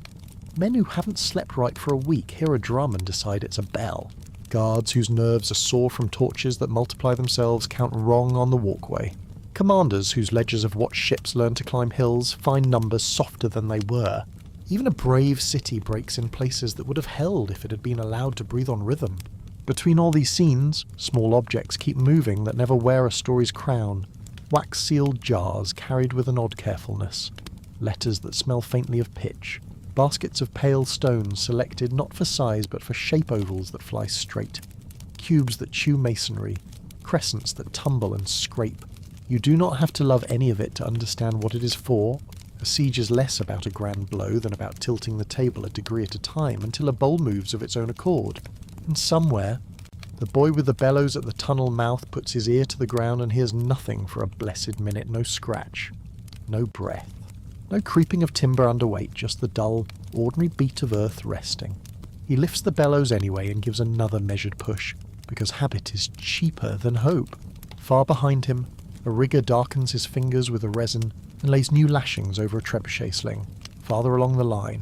Men who haven't slept right for a week hear a drum and decide it's a bell. Guards whose nerves are sore from torches that multiply themselves count wrong on the walkway. Commanders whose ledgers have watched ships learn to climb hills find numbers softer than they were. Even a brave city breaks in places that would have held if it had been allowed to breathe on rhythm. Between all these scenes, small objects keep moving that never wear a story's crown. Wax-sealed jars carried with an odd carefulness. Letters that smell faintly of pitch. Baskets of pale stones selected not for size but for shape ovals that fly straight. Cubes that chew masonry. Crescents that tumble and scrape. You do not have to love any of it to understand what it is for. A siege is less about a grand blow than about tilting the table a degree at a time until a bowl moves of its own accord. And somewhere, the boy with the bellows at the tunnel mouth puts his ear to the ground and hears nothing for a blessed minute. No scratch. No breath. No creeping of timber underweight, just the dull, ordinary beat of earth resting. He lifts the bellows anyway and gives another measured push, because habit is cheaper than hope. Far behind him, a rigger darkens his fingers with a resin and lays new lashings over a trebuchet sling. Farther along the line,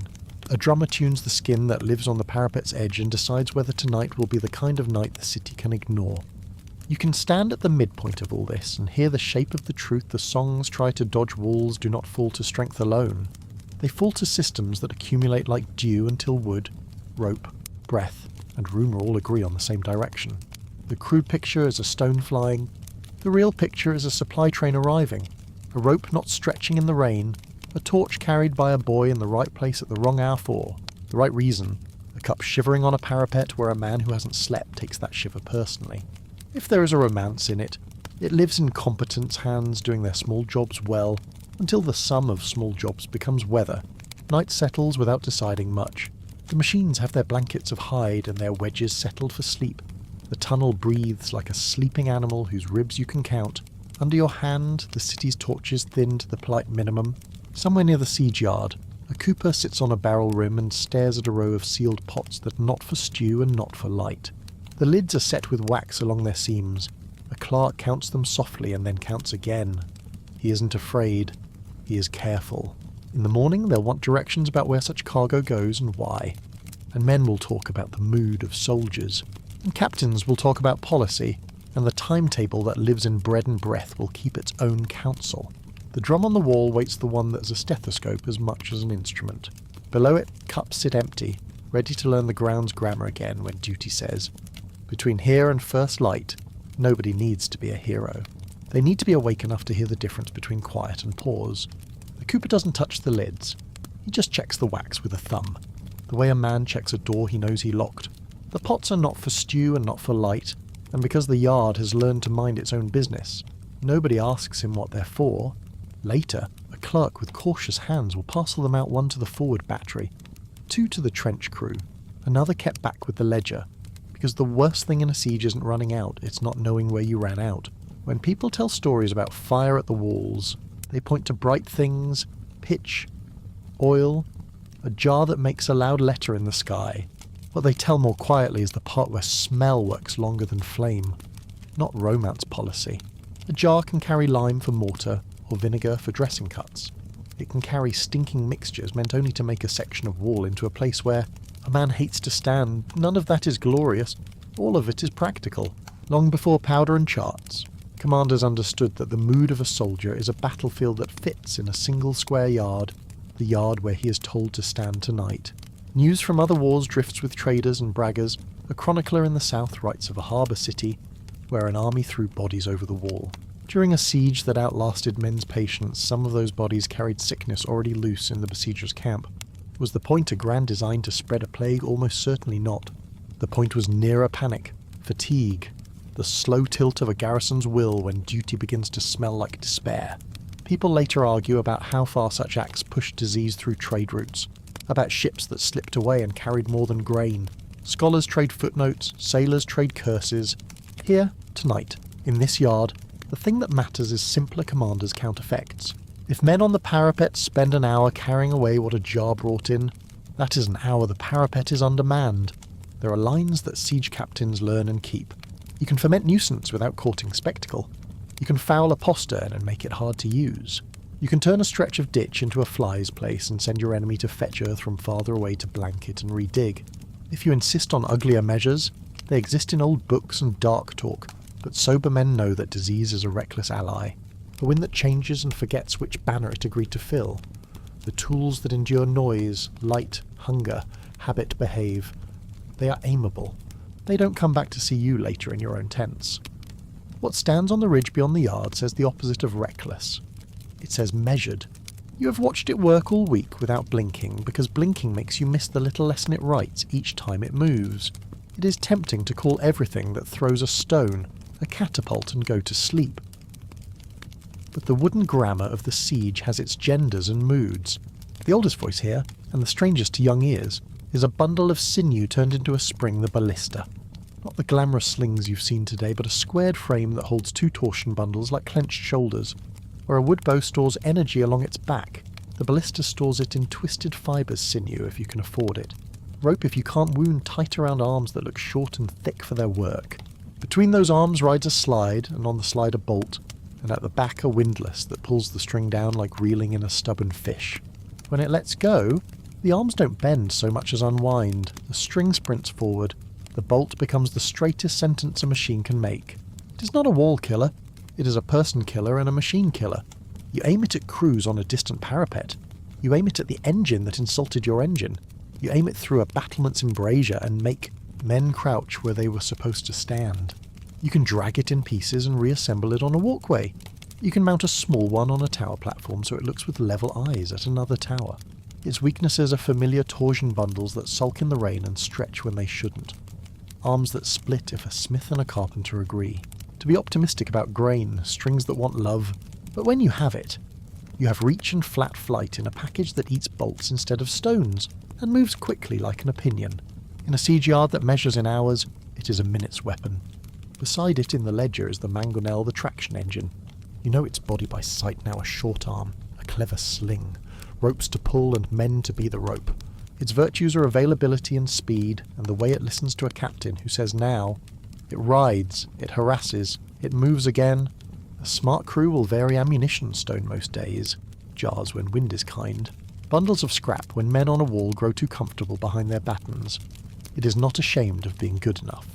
a drummer tunes the skin that lives on the parapet's edge and decides whether tonight will be the kind of night the city can ignore. You can stand at the midpoint of all this and hear the shape of the truth the songs try to dodge walls do not fall to strength alone. They fall to systems that accumulate like dew until wood, rope, breath, and rumour all agree on the same direction. The crude picture is a stone flying. The real picture is a supply train arriving. A rope not stretching in the rain. A torch carried by a boy in the right place at the wrong hour for the right reason. A cup shivering on a parapet where a man who hasn't slept takes that shiver personally. If there is a romance in it, it lives in competence hands doing their small jobs well, until the sum of small jobs becomes weather. Night settles without deciding much. The machines have their blankets of hide and their wedges settled for sleep. The tunnel breathes like a sleeping animal whose ribs you can count. Under your hand, the city's torches thin to the polite minimum. Somewhere near the siege yard, a cooper sits on a barrel rim and stares at a row of sealed pots that are not for stew and not for light. The lids are set with wax along their seams. A clerk counts them softly and then counts again. He isn't afraid. He is careful. In the morning they'll want directions about where such cargo goes and why. And men will talk about the mood of soldiers. And captains will talk about policy. And the timetable that lives in bread and breath will keep its own counsel. The drum on the wall waits the one that is a stethoscope as much as an instrument. Below it, cups sit empty, ready to learn the ground's grammar again when duty says. Between here and first light, nobody needs to be a hero. They need to be awake enough to hear the difference between quiet and pause. The cooper doesn't touch the lids. He just checks the wax with a thumb. The way a man checks a door he knows he locked. The pots are not for stew and not for light, and because the yard has learned to mind its own business, nobody asks him what they're for. Later, a clerk with cautious hands will parcel them out, one to the forward battery, two to the trench crew, another kept back with the ledger. Because the worst thing in a siege isn't running out, it's not knowing where you ran out. When people tell stories about fire at the walls, they point to bright things, pitch, oil, a jar that makes a loud letter in the sky. What they tell more quietly is the part where smell works longer than flame, not romance policy. A jar can carry lime for mortar or vinegar for dressing cuts. It can carry stinking mixtures meant only to make a section of wall into a place where a man hates to stand. None of that is glorious. All of it is practical. Long before powder and charts, commanders understood that the mood of a soldier is a battlefield that fits in a single square yard, the yard where he is told to stand tonight. News from other wars drifts with traders and braggers. A chronicler in the south writes of a harbour city where an army threw bodies over the wall. During a siege that outlasted men's patience, some of those bodies carried sickness already loose in the besiegers' camp. Was the point a grand design to spread a plague? Almost certainly not. The point was nearer panic, fatigue, the slow tilt of a garrison's will when duty begins to smell like despair. People later argue about how far such acts pushed disease through trade routes, about ships that slipped away and carried more than grain. Scholars trade footnotes, sailors trade curses. Here, tonight, in this yard, the thing that matters is simpler commanders count effects. If men on the parapet spend an hour carrying away what a jar brought in, that is an hour the parapet is undermanned. There are lines that siege captains learn and keep. You can foment nuisance without courting spectacle. You can foul a postern and make it hard to use. You can turn a stretch of ditch into a fly's place and send your enemy to fetch earth from farther away to blanket and redig. If you insist on uglier measures, They exist in old books and dark talk, but sober men know that disease is a reckless ally, a wind that changes and forgets which banner it agreed to fill. The tools that endure noise, light, hunger, habit, behave. They are aimable. They don't come back to see you later in your own tents. What stands on the ridge beyond the yard says the opposite of reckless. It says measured. You have watched it work all week without blinking, because blinking makes you miss the little lesson it writes each time it moves. It is tempting to call everything that throws a stone a catapult and go to sleep. But the wooden grammar of the siege has its genders and moods. The oldest voice here, and the strangest to young ears, is a bundle of sinew turned into a spring, the ballista. Not the glamorous slings you've seen today, but a squared frame that holds two torsion bundles like clenched shoulders. Where a wood bow stores energy along its back, the ballista stores it in twisted fibres sinew if you can afford it. Rope if you can't wound tight around arms that look short and thick for their work. Between those arms rides a slide, and on the slide a bolt, and at the back a windlass that pulls the string down like reeling in a stubborn fish. When it lets go, the arms don't bend so much as unwind, the string sprints forward, the bolt becomes the straightest sentence a machine can make. It is not a wall killer, it is a person killer and a machine killer. You aim it at crews on a distant parapet. You aim it at the engine that insulted your engine. You aim it through a battlement's embrasure and make men crouch where they were supposed to stand. You can drag it in pieces and reassemble it on a walkway. You can mount a small one on a tower platform so it looks with level eyes at another tower. Its weaknesses are familiar torsion bundles that sulk in the rain and stretch when they shouldn't. Arms that split if a smith and a carpenter agree. To be optimistic about grain, strings that want love, but when you have it, you have reach and flat flight in a package that eats bolts instead of stones, and moves quickly like an opinion. In a siege yard that measures in hours, it is a minute's weapon. Beside it in the ledger is the mangonel, the traction engine. You know its body by sight now, a short arm, a clever sling, ropes to pull and men to be the rope. Its virtues are availability and speed, and the way it listens to a captain who says now. It rides, it harasses, it moves again. A smart crew will vary ammunition stone most days, jars when wind is kind, bundles of scrap when men on a wall grow too comfortable behind their batons. It is not ashamed of being good enough.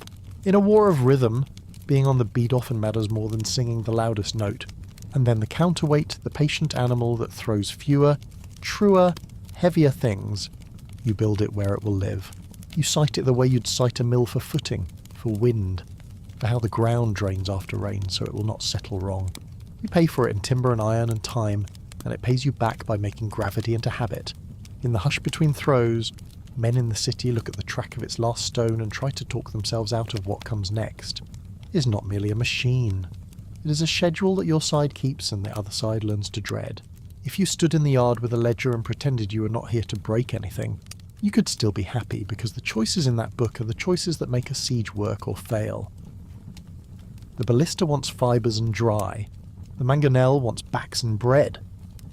In a war of rhythm, being on the beat often matters more than singing the loudest note, and then the counterweight, the patient animal that throws fewer, truer, heavier things. You build it where it will live. You site it the way you'd site a mill for footing, for wind, for how the ground drains after rain so it will not settle wrong. You pay for it in timber and iron and time, and it pays you back by making gravity into habit. In the hush between throws, men in the city look at the track of its last stone and try to talk themselves out of what comes next. It is not merely a machine. It is a schedule that your side keeps and the other side learns to dread. If you stood in the yard with a ledger and pretended you were not here to break anything, you could still be happy because the choices in that book are the choices that make a siege work or fail. The ballista wants fibres and dry. The mangonel wants backs and bread.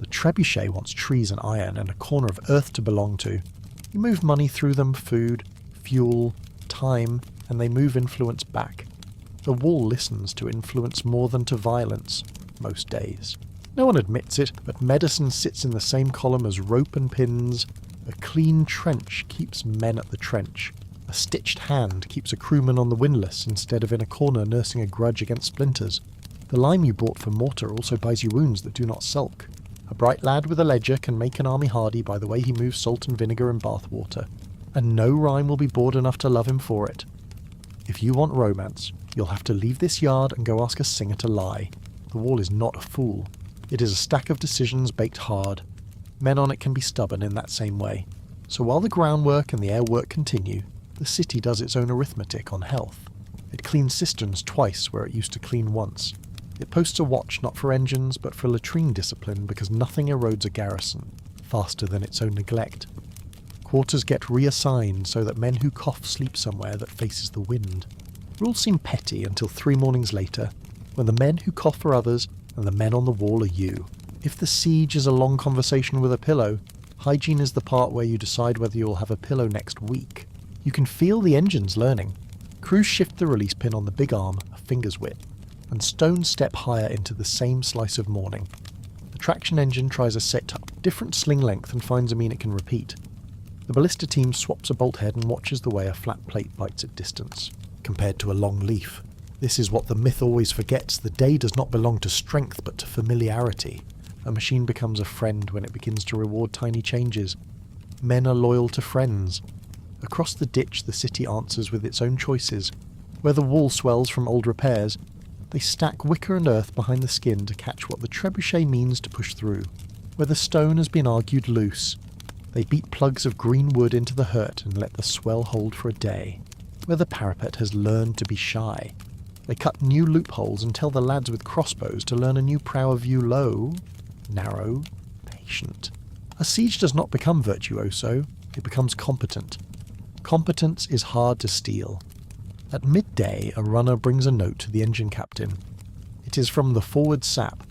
The trebuchet wants trees and iron and a corner of earth to belong to. You move money through them, food, fuel, time, and they move influence back. The wall listens to influence more than to violence, most days. No one admits it, but medicine sits in the same column as rope and pins. A clean trench keeps men at the trench. A stitched hand keeps a crewman on the windlass instead of in a corner nursing a grudge against splinters. The lime you bought for mortar also buys you wounds that do not sulk. A bright lad with a ledger can make an army hardy by the way he moves salt and vinegar and bath water, and no rhyme will be bored enough to love him for it. If you want romance, you'll have to leave this yard and go ask a singer to lie. The wall is not a fool. It is a stack of decisions baked hard. Men on it can be stubborn in that same way. So while the groundwork and the air work continue, the city does its own arithmetic on health. It cleans cisterns twice where it used to clean once. It posts a watch not for engines but for latrine discipline because nothing erodes a garrison faster than its own neglect. Quarters get reassigned so that men who cough sleep somewhere that faces the wind. Rules seem petty until 3 mornings later, when the men who cough are others and the men on the wall are you. If the siege is a long conversation with a pillow, hygiene is the part where you decide whether you'll have a pillow next week. You can feel the engines learning. Crews shift the release pin on the big arm a finger's width, and stones step higher into the same slice of morning. The traction engine tries a set-up, different sling length and finds a mean it can repeat. The ballista team swaps a bolt head and watches the way a flat plate bites at distance. compared to a long leaf. This is what the myth always forgets. The day does not belong to strength, but to familiarity. A machine becomes a friend when it begins to reward tiny changes. Men are loyal to friends. Across the ditch, the city answers with its own choices. Where the wall swells from old repairs, they stack wicker and earth behind the skin to catch what the trebuchet means to push through. Where the stone has been argued loose, they beat plugs of green wood into the hurt and let the swell hold for a day. Where the parapet has learned to be shy, they cut new loopholes and tell the lads with crossbows to learn a new prow of view low, narrow, patient. A siege does not become virtuoso, it becomes competent. Competence is hard to steal. At midday, a runner brings a note to the engine captain. It is from the forward sap.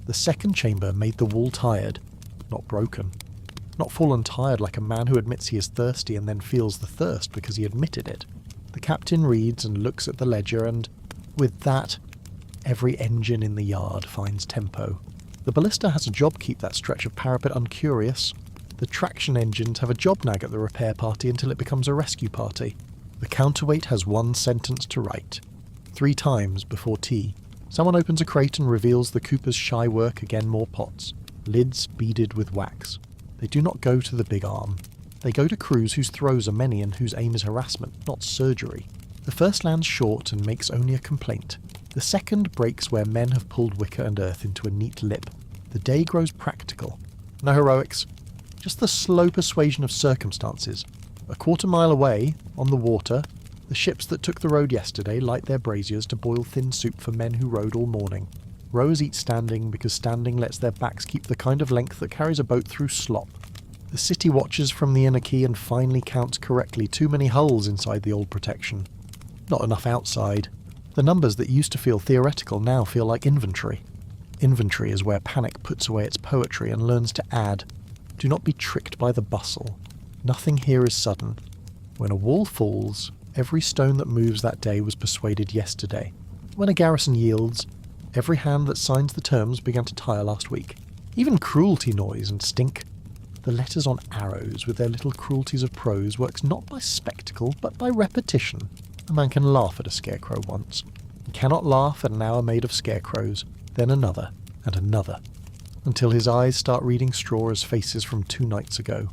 The second chamber made the wall tired, not broken. Not fallen tired like a man who admits he is thirsty and then feels the thirst because he admitted it. The captain reads and looks at the ledger, and with that, every engine in the yard finds tempo. The ballista has a job keep that stretch of parapet uncurious. The traction engines have a job nag at the repair party until it becomes a rescue party. The counterweight has one sentence to write. 3 times before tea. Someone opens a crate and reveals the cooper's shy work, again more pots. Lids beaded with wax. They do not go to the big arm. They go to crews whose throws are many and whose aim is harassment, not surgery. The first lands short and makes only a complaint. The second breaks where men have pulled wicker and earth into a neat lip. The day grows practical. No heroics, just the slow persuasion of circumstances. A quarter-mile away, on the water, the ships that took the road yesterday light their braziers to boil thin soup for men who rowed all morning. Rowers eat standing because standing lets their backs keep the kind of length that carries a boat through slop. The city watches from the inner quay and finally counts correctly too many hulls inside the old protection. Not enough outside. The numbers that used to feel theoretical now feel like inventory. Inventory is where panic puts away its poetry and learns to add. Do not be tricked by the bustle. Nothing here is sudden. When a wall falls, every stone that moves that day was persuaded yesterday. When a garrison yields, every hand that signs the terms began to tire last week. Even cruelty noise and stink. The letters on arrows with their little cruelties of prose works not by spectacle, but by repetition. A man can laugh at a scarecrow once. He cannot laugh at an hour made of scarecrows, then another, and another, until his eyes start reading straw as faces from 2 nights ago.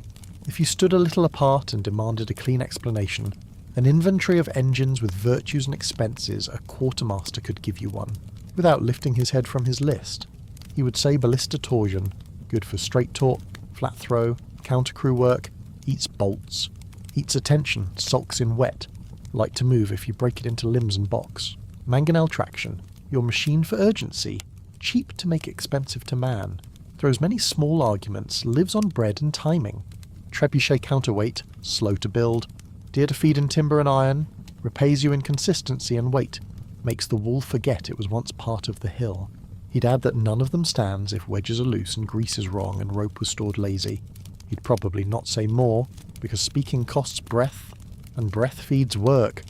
If you stood a little apart and demanded a clean explanation, an inventory of engines with virtues and expenses, a quartermaster could give you one, without lifting his head from his list. He would say ballista torsion, good for straight taut, flat throw, counter-crew work, eats bolts, eats attention, sulks in wet, light to move if you break it into limbs and box. Mangonel traction, your machine for urgency, cheap to make expensive to man, throws many small arguments, lives on bread and timing. Trebuchet counterweight, slow to build, dear to feed in timber and iron, repays you in consistency and weight, makes the wall forget it was once part of the hill. He'd add that none of them stands if wedges are loose and grease is wrong and rope was stored lazy. He'd probably not say more, because speaking costs breath, and breath feeds work.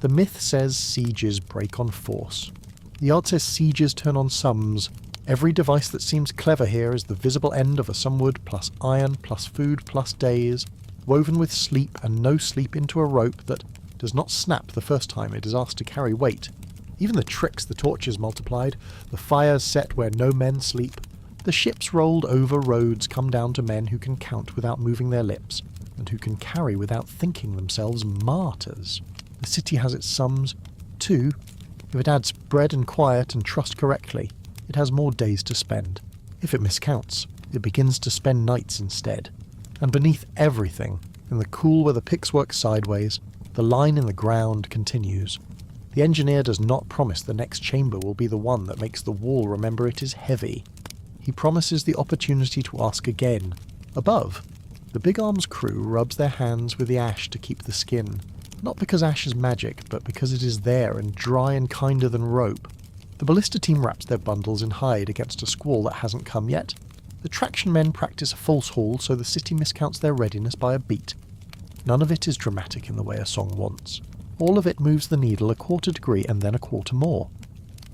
The myth says sieges break on force. The yard says sieges turn on sums. Every device that seems clever here is the visible end of a sumwood plus iron plus food plus days, woven with sleep and no sleep into a rope that does not snap the first time it is asked to carry weight. Even the tricks the torches multiplied, the fires set where no men sleep, the ships rolled over roads come down to men who can count without moving their lips, and who can carry without thinking themselves martyrs. The city has its sums, too. If it adds bread and quiet and trust correctly, it has more days to spend. If it miscounts, it begins to spend nights instead. And beneath everything, in the cool where the picks work sideways, the line in the ground continues. The engineer does not promise the next chamber will be the one that makes the wall remember it is heavy. He promises the opportunity to ask again. Above, the Big Arms crew rubs their hands with the ash to keep the skin. Not because ash is magic, but because it is there and dry and kinder than rope. The ballista team wraps their bundles in hide against a squall that hasn't come yet. The traction men practice a false haul so the city miscounts their readiness by a beat. None of it is dramatic in the way a song wants. All of it moves the needle a quarter degree and then a quarter more.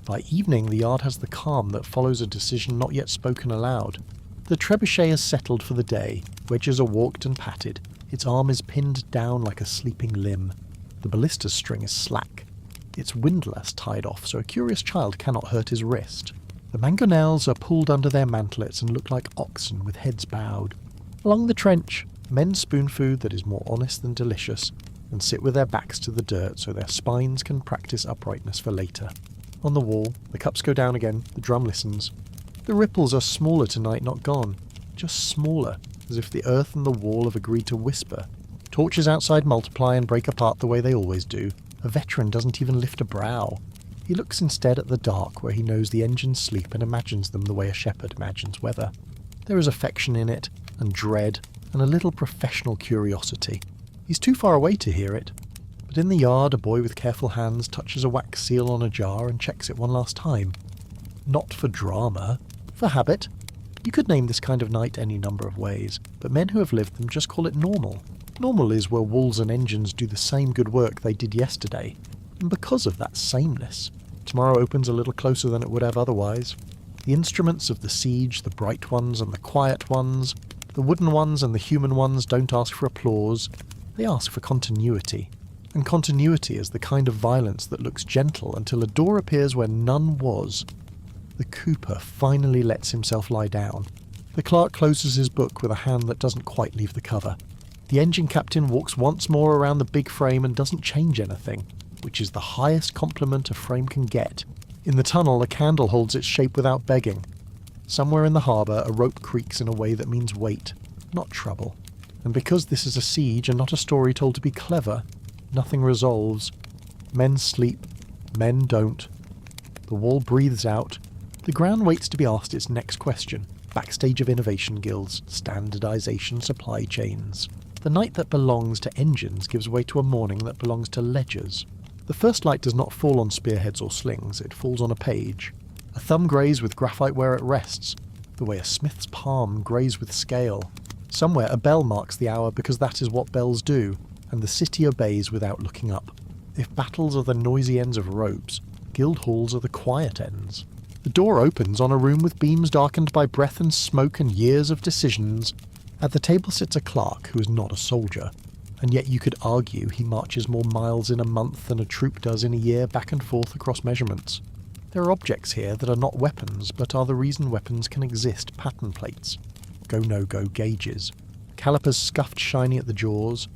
By evening, the yard has the calm that follows a decision not yet spoken aloud. The trebuchet is settled for the day, wedges are walked and patted, its arm is pinned down like a sleeping limb. The ballista's string is slack. its windlass tied off so a curious child cannot hurt his wrist. The mangonels are pulled under their mantlets and look like oxen with heads bowed. Along the trench, men spoon food that is more honest than delicious, and sit with their backs to the dirt so their spines can practice uprightness for later. On the wall, the cups go down again, the drum listens. The ripples are smaller tonight, not gone. Just smaller, as if the earth and the wall have agreed to whisper. Torches outside multiply and break apart the way they always do. A veteran doesn't even lift a brow. He looks instead at the dark where he knows the engines sleep and imagines them the way a shepherd imagines weather. There is affection in it, and dread, and a little professional curiosity. He's too far away to hear it. But in the yard, a boy with careful hands touches a wax seal on a jar and checks it one last time. Not for drama, for habit. You could name this kind of night any number of ways, but men who have lived them just call it normal. Normal is where walls and engines do the same good work they did yesterday, and because of that sameness, tomorrow opens a little closer than it would have otherwise. The instruments of the siege, the bright ones and the quiet ones, the wooden ones and the human ones don't ask for applause, they ask for continuity. And continuity is the kind of violence that looks gentle until a door appears where none was. The cooper finally lets himself lie down. The clerk closes his book with a hand that doesn't quite leave the cover. The engine captain walks once more around the big frame and doesn't change anything, which is the highest compliment a frame can get. In the tunnel, a candle holds its shape without begging. Somewhere in the harbour, a rope creaks in a way that means wait, not trouble. And because this is a siege and not a story told to be clever, nothing resolves. Men sleep, men don't. The wall breathes out. The ground waits to be asked its next question. Backstage of innovation guilds, standardization supply chains. The night that belongs to engines gives way to a morning that belongs to ledgers. The first light does not fall on spearheads or slings, it falls on a page. A thumb grays with graphite where it rests, the way a smith's palm grays with scale. Somewhere a bell marks the hour because that is what bells do, and the city obeys without looking up. If battles are the noisy ends of ropes, guild halls are the quiet ends. The door opens on a room with beams darkened by breath and smoke and years of decisions. At the table sits a clerk who is not a soldier, and yet you could argue he marches more miles in a month than a troop does in a year back and forth across measurements. There are objects here that are not weapons, but are the reason weapons can exist: pattern plates, go-no-go gauges, calipers scuffed shiny at the jaws,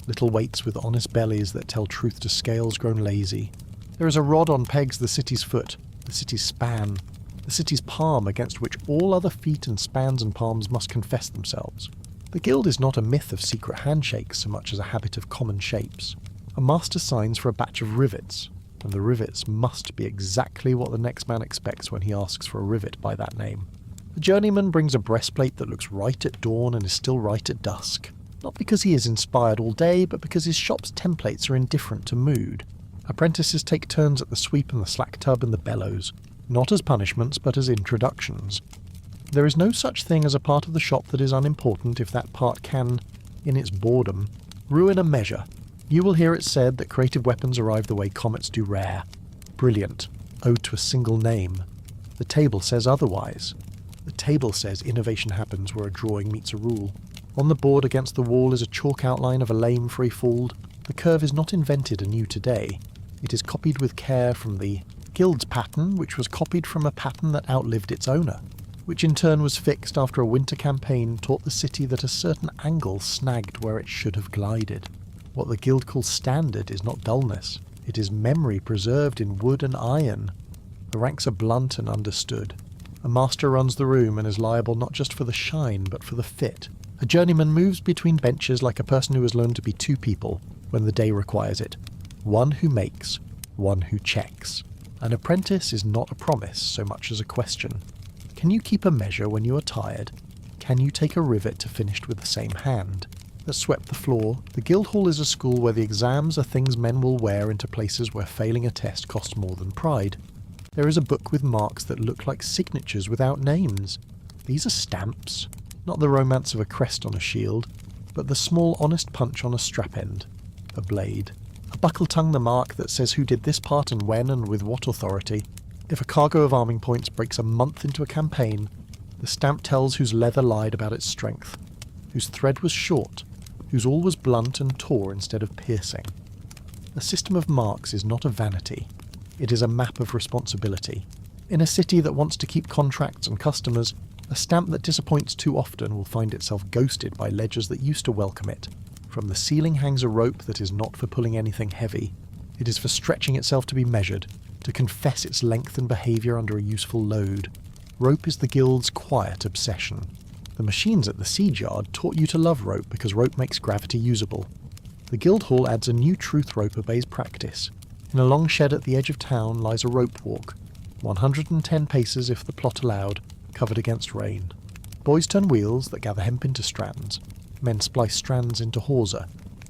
little weights with honest bellies that tell truth to scales grown lazy. There is a rod on pegs the city's foot, the city's span, the city's palm against which all other feet and spans and palms must confess themselves. The guild is not a myth of secret handshakes so much as a habit of common shapes. A master signs for a batch of rivets, and the rivets must be exactly what the next man expects when he asks for a rivet by that name. The journeyman brings a breastplate that looks right at dawn and is still right at dusk. Not because he is inspired all day, but because his shop's templates are indifferent to mood. Apprentices take turns at the sweep and the slack tub and the bellows, not as punishments but as introductions. There is no such thing as a part of the shop that is unimportant if that part can, in its boredom, ruin a measure. You will hear it said that creative weapons arrive the way comets do rare. Brilliant, owed to a single name. The table says otherwise. The table says innovation happens where a drawing meets a rule. On the board against the wall is a chalk outline of a lame free-falled. The curve is not invented anew today. It is copied with care from the guild's pattern, which was copied from a pattern that outlived its owner, which in turn was fixed after a winter campaign taught the city that a certain angle snagged where it should have glided. What the guild calls standard is not dullness. It is memory preserved in wood and iron. The ranks are blunt and understood. A master runs the room and is liable not just for the shine, but for the fit. A journeyman moves between benches like a person who has learned to be two people when the day requires it. One who makes, one who checks. An apprentice is not a promise so much as a question. Can you keep a measure when you are tired? Can you take a rivet to finish with the same hand? That swept the floor, the Guildhall is a school where the exams are things men will wear into places where failing a test costs more than pride. There is a book with marks that look like signatures without names. These are stamps, not the romance of a crest on a shield, but the small honest punch on a strap end, a blade. A buckle tongue the mark that says who did this part and when and with what authority. If a cargo of arming points breaks a month into a campaign, the stamp tells whose leather lied about its strength, whose thread was short, whose awl was blunt and tore instead of piercing. A system of marks is not a vanity. It is a map of responsibility. In a city that wants to keep contracts and customers, a stamp that disappoints too often will find itself ghosted by ledgers that used to welcome it. From the ceiling hangs a rope that is not for pulling anything heavy. It is for stretching itself to be measured, to confess its length and behaviour under a useful load. Rope is the guild's quiet obsession. The machines at the siege yard taught you to love rope because rope makes gravity usable. The guild hall adds a new truth rope obeys practice. In a long shed at the edge of town lies a rope walk, 110 paces if the plot allowed, covered against rain. Boys turn wheels that gather hemp into strands. Men splice strands into hawser.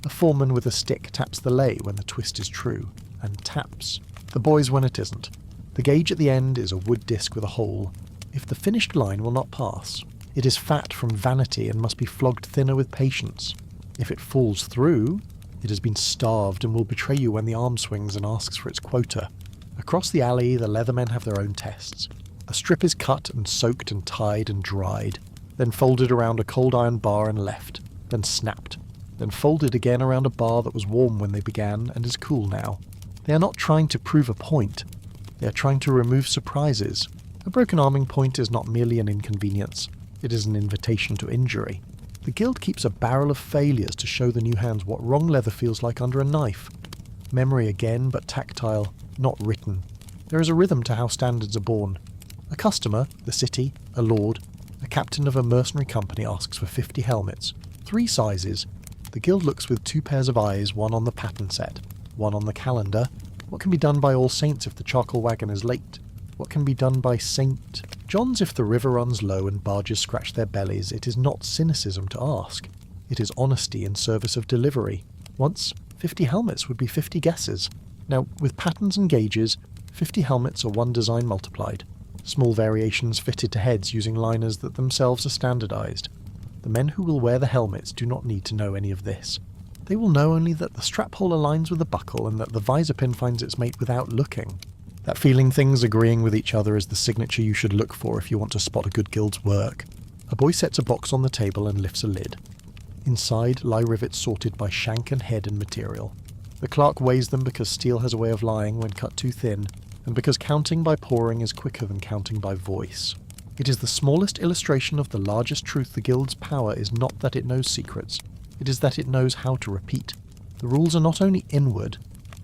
A foreman with a stick taps the lay when the twist is true, and taps the boys when it isn't. The gauge at the end is a wood disc with a hole. If the finished line will not pass, it is fat from vanity and must be flogged thinner with patience. If it falls through, it has been starved and will betray you when the arm swings and asks for its quota. Across the alley, the leathermen have their own tests. A strip is cut and soaked and tied and dried, then folded around a cold iron bar and left, then snapped, then folded again around a bar that was warm when they began and is cool now. They are not trying to prove a point. They are trying to remove surprises. A broken arming point is not merely an inconvenience. It is an invitation to injury. The guild keeps a barrel of failures to show the new hands what wrong leather feels like under a knife. Memory again, but tactile, not written. There is a rhythm to how standards are born. A customer, the city, a lord, a captain of a mercenary company asks for 50 helmets. 3 sizes. The guild looks with 2 pairs of eyes, one on the pattern set, one on the calendar. What can be done by All Saints if the charcoal wagon is late? What can be done by St. John's if the river runs low and barges scratch their bellies? It is not cynicism to ask. It is honesty in service of delivery. Once, 50 helmets would be 50 guesses. Now, with patterns and gauges, 50 helmets are one design multiplied. Small variations fitted to heads using liners that themselves are standardized. The men who will wear the helmets do not need to know any of this. They will know only that the strap hole aligns with the buckle and that the visor pin finds its mate without looking. That feeling things agreeing with each other is the signature you should look for if you want to spot a good guild's work. A boy sets a box on the table and lifts a lid. Inside lie rivets sorted by shank and head and material. The clerk weighs them because steel has a way of lying when cut too thin, and because counting by pouring is quicker than counting by voice. It is the smallest illustration of the largest truth the guild's power is not that it knows secrets, it is that it knows how to repeat. The rules are not only inward.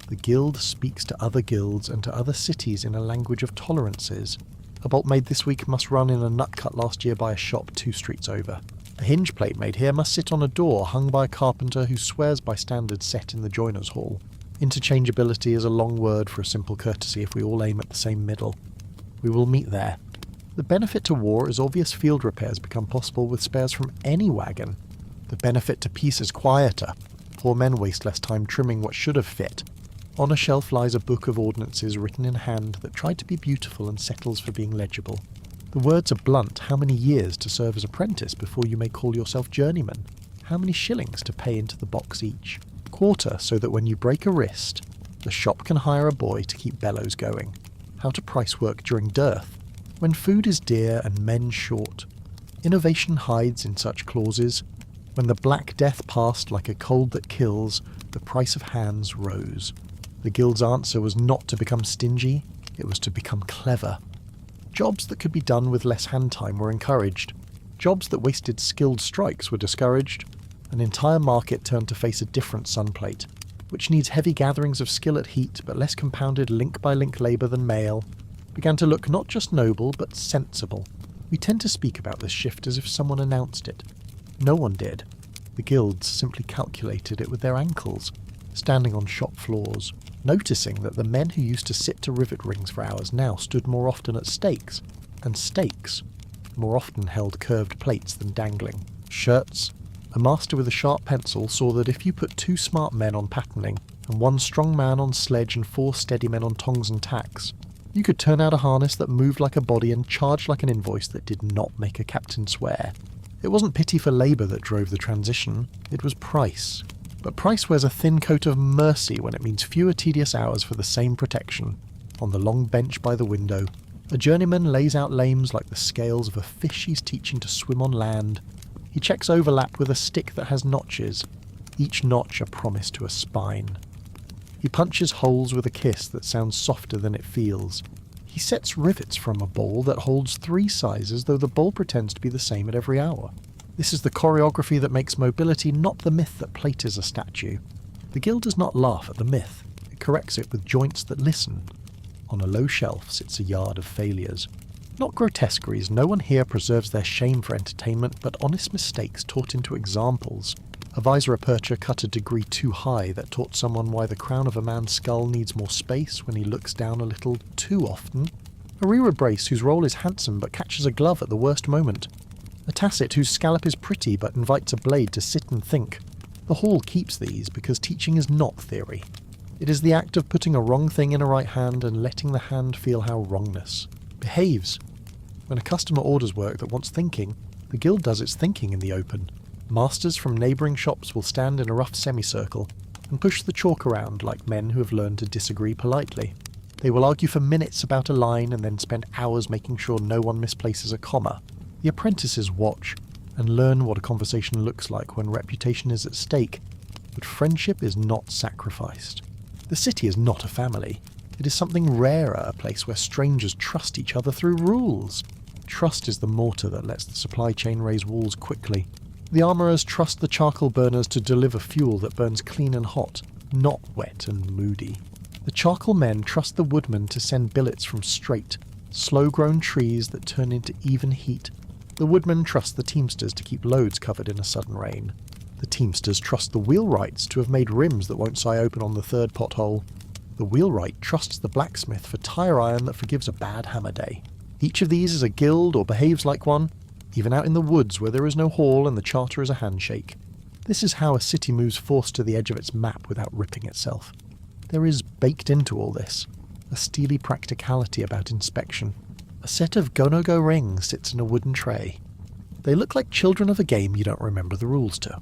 The guild speaks to other guilds and to other cities in a language of tolerances. A bolt made this week must run in a nut cut last year by a shop 2 streets over. A hinge plate made here must sit on a door hung by a carpenter who swears by standards set in the joiner's hall. Interchangeability is a long word for a simple courtesy if we all aim at the same middle. We will meet there. The benefit to war is obvious field repairs become possible with spares from any wagon. The benefit to peace is quieter. Poor men waste less time trimming what should have fit. On a shelf lies a book of ordinances written in hand that tried to be beautiful and settles for being legible. The words are blunt. How many years to serve as apprentice before you may call yourself journeyman? How many shillings to pay into the box each? Quarter, so that when you break a wrist, the shop can hire a boy to keep bellows going. How to price work during dearth. When food is dear and men short. Innovation hides in such clauses. When the Black Death passed like a cold that kills, the price of hands rose. The guild's answer was not to become stingy, it was to become clever. Jobs that could be done with less hand time were encouraged. Jobs that wasted skilled strikes were discouraged. An entire market turned to face a different sunplate, which needs heavy gatherings of skill at heat but less compounded link-by-link labour than mail, began to look not just noble but sensible. We tend to speak about this shift as if someone announced it. No one did. The guilds simply calculated it with their ankles, standing on shop floors, noticing that the men who used to sit to rivet rings for hours now stood more often at stakes, and stakes more often held curved plates than dangling. Shirts. A master with a sharp pencil saw that if you put 2 smart men on patterning, and 1 strong man on sledge and 4 steady men on tongs and tacks, you could turn out a harness that moved like a body and charged like an invoice that did not make a captain swear. It wasn't pity for labour that drove the transition, it was price. But price wears a thin coat of mercy when it means fewer tedious hours for the same protection. On the long bench by the window, a journeyman lays out lames like the scales of a fish he's teaching to swim on land. He checks overlap with a stick that has notches, each notch a promise to a spine. He punches holes with a kiss that sounds softer than it feels. He sets rivets from a ball that holds 3 sizes, though the ball pretends to be the same at every hour. This is the choreography that makes mobility, not the myth that plate is a statue. The guild does not laugh at the myth. It corrects it with joints that listen. On a low shelf sits a yard of failures. Not grotesqueries, no one here preserves their shame for entertainment, but honest mistakes taught into examples. A visor aperture cut a degree too high that taught someone why the crown of a man's skull needs more space when he looks down a little too often. A rear brace whose roll is handsome but catches a glove at the worst moment. A tacit whose scallop is pretty but invites a blade to sit and think. The hall keeps these because teaching is not theory. It is the act of putting a wrong thing in a right hand and letting the hand feel how wrongness behaves. When a customer orders work that wants thinking, the guild does its thinking in the open. Masters from neighbouring shops will stand in a rough semicircle and push the chalk around like men who have learned to disagree politely. They will argue for minutes about a line and then spend hours making sure no one misplaces a comma. The apprentices watch and learn what a conversation looks like when reputation is at stake, but friendship is not sacrificed. The city is not a family. It is something rarer, a place where strangers trust each other through rules. Trust is the mortar that lets the supply chain raise walls quickly. The armourers trust the charcoal burners to deliver fuel that burns clean and hot, not wet and moody. The charcoal men trust the woodmen to send billets from straight, slow-grown trees that turn into even heat. The woodmen trust the teamsters to keep loads covered in a sudden rain. The teamsters trust the wheelwrights to have made rims that won't sigh open on the 3rd pothole. The wheelwright trusts the blacksmith for tire iron that forgives a bad hammer day. Each of these is a guild or behaves like one, even out in the woods where there is no hall and the charter is a handshake. This is how a city moves forced to the edge of its map without ripping itself. There is, baked into all this, a steely practicality about inspection. A set of go-no-go rings sits in a wooden tray. They look like children of a game you don't remember the rules to.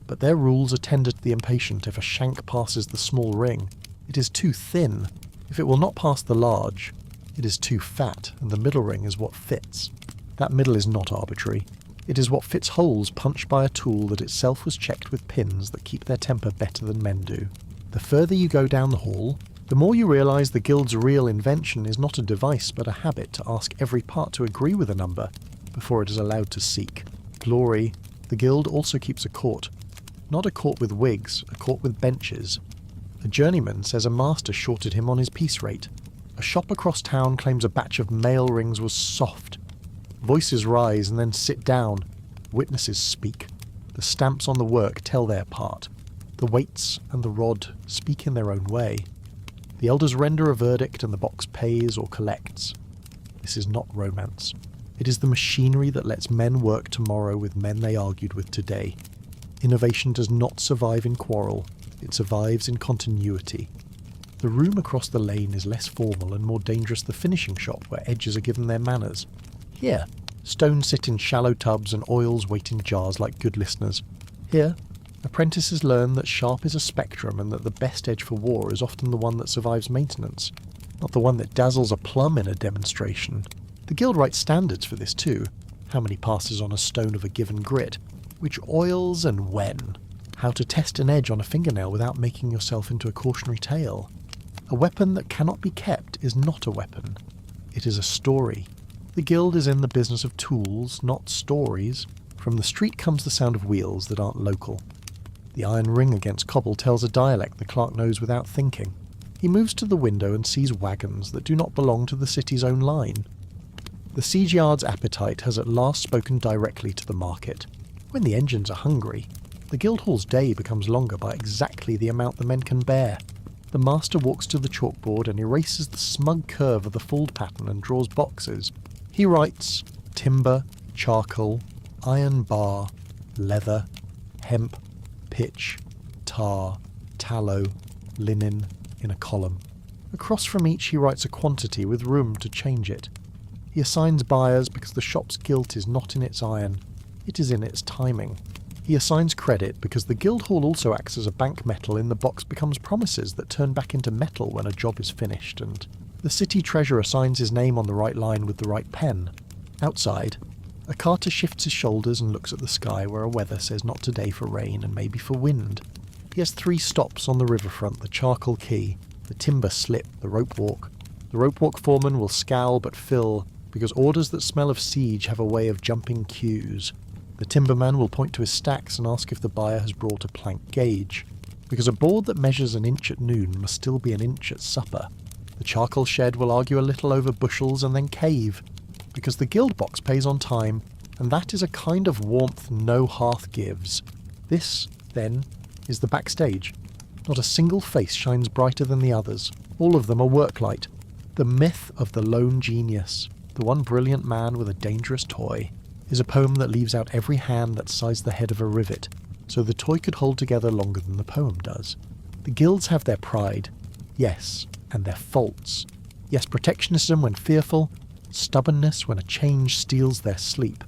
But their rules are tender to the impatient. If a shank passes the small ring, it is too thin. If it will not pass the large, it is too fat, and the middle ring is what fits. That middle is not arbitrary. It is what fits holes punched by a tool that itself was checked with pins that keep their temper better than men do. The further you go down the hall, the more you realise the guild's real invention is not a device but a habit to ask every part to agree with a number before it is allowed to seek. Glory, the guild also keeps a court. Not a court with wigs, a court with benches. A journeyman says a master shorted him on his piece rate. A shop across town claims a batch of mail rings was soft. Voices rise and then sit down. Witnesses speak. The stamps on the work tell their part. The weights and the rod speak in their own way. The elders render a verdict and the box pays or collects. This is not romance. It is the machinery that lets men work tomorrow with men they argued with today. Innovation does not survive in quarrel. It survives in continuity. The room across the lane is less formal and more dangerous the finishing shop where edges are given their manners. Here, stones sit in shallow tubs and oils wait in jars like good listeners. Here, apprentices learn that sharp is a spectrum and that the best edge for war is often the one that survives maintenance, not the one that dazzles a plum in a demonstration. The guild writes standards for this too. How many passes on a stone of a given grit, which oils and when. How to test an edge on a fingernail without making yourself into a cautionary tale. A weapon that cannot be kept is not a weapon. It is a story. The guild is in the business of tools, not stories. From the street comes the sound of wheels that aren't local. The iron ring against cobble tells a dialect the clerk knows without thinking. He moves to the window and sees wagons that do not belong to the city's own line. The siege yard's appetite has at last spoken directly to the market. When the engines are hungry, the Guildhall's day becomes longer by exactly the amount the men can bear. The master walks to the chalkboard and erases the smug curve of the fold pattern and draws boxes. He writes timber, charcoal, iron bar, leather, hemp, pitch, tar, tallow, linen in a column. Across from each he writes a quantity with room to change it. He assigns buyers because the shop's guilt is not in its iron, it is in its timing. He assigns credit because the Guildhall also acts as a bank metal in the box becomes promises that turn back into metal when a job is finished, and the city treasurer signs his name on the right line with the right pen. Outside, a carter shifts his shoulders and looks at the sky where a weather says not today for rain and maybe for wind. He has 3 stops on the riverfront: the charcoal quay, the timber slip, the rope walk. The rope walk foreman will scowl but fill, because orders that smell of siege have a way of jumping queues. The timberman will point to his stacks and ask if the buyer has brought a plank gauge, because a board that measures an inch at noon must still be an inch at supper. The charcoal shed will argue a little over bushels and then cave, because the guild box pays on time, and that is a kind of warmth no hearth gives. This, then, is the backstage. Not a single face shines brighter than the others. All of them are worklight. The myth of the lone genius, the one brilliant man with a dangerous toy, is a poem that leaves out every hand that sized the head of a rivet, so the toy could hold together longer than the poem does. The guilds have their pride, yes, and their faults. Yes, protectionism when fearful, stubbornness when a change steals their sleep.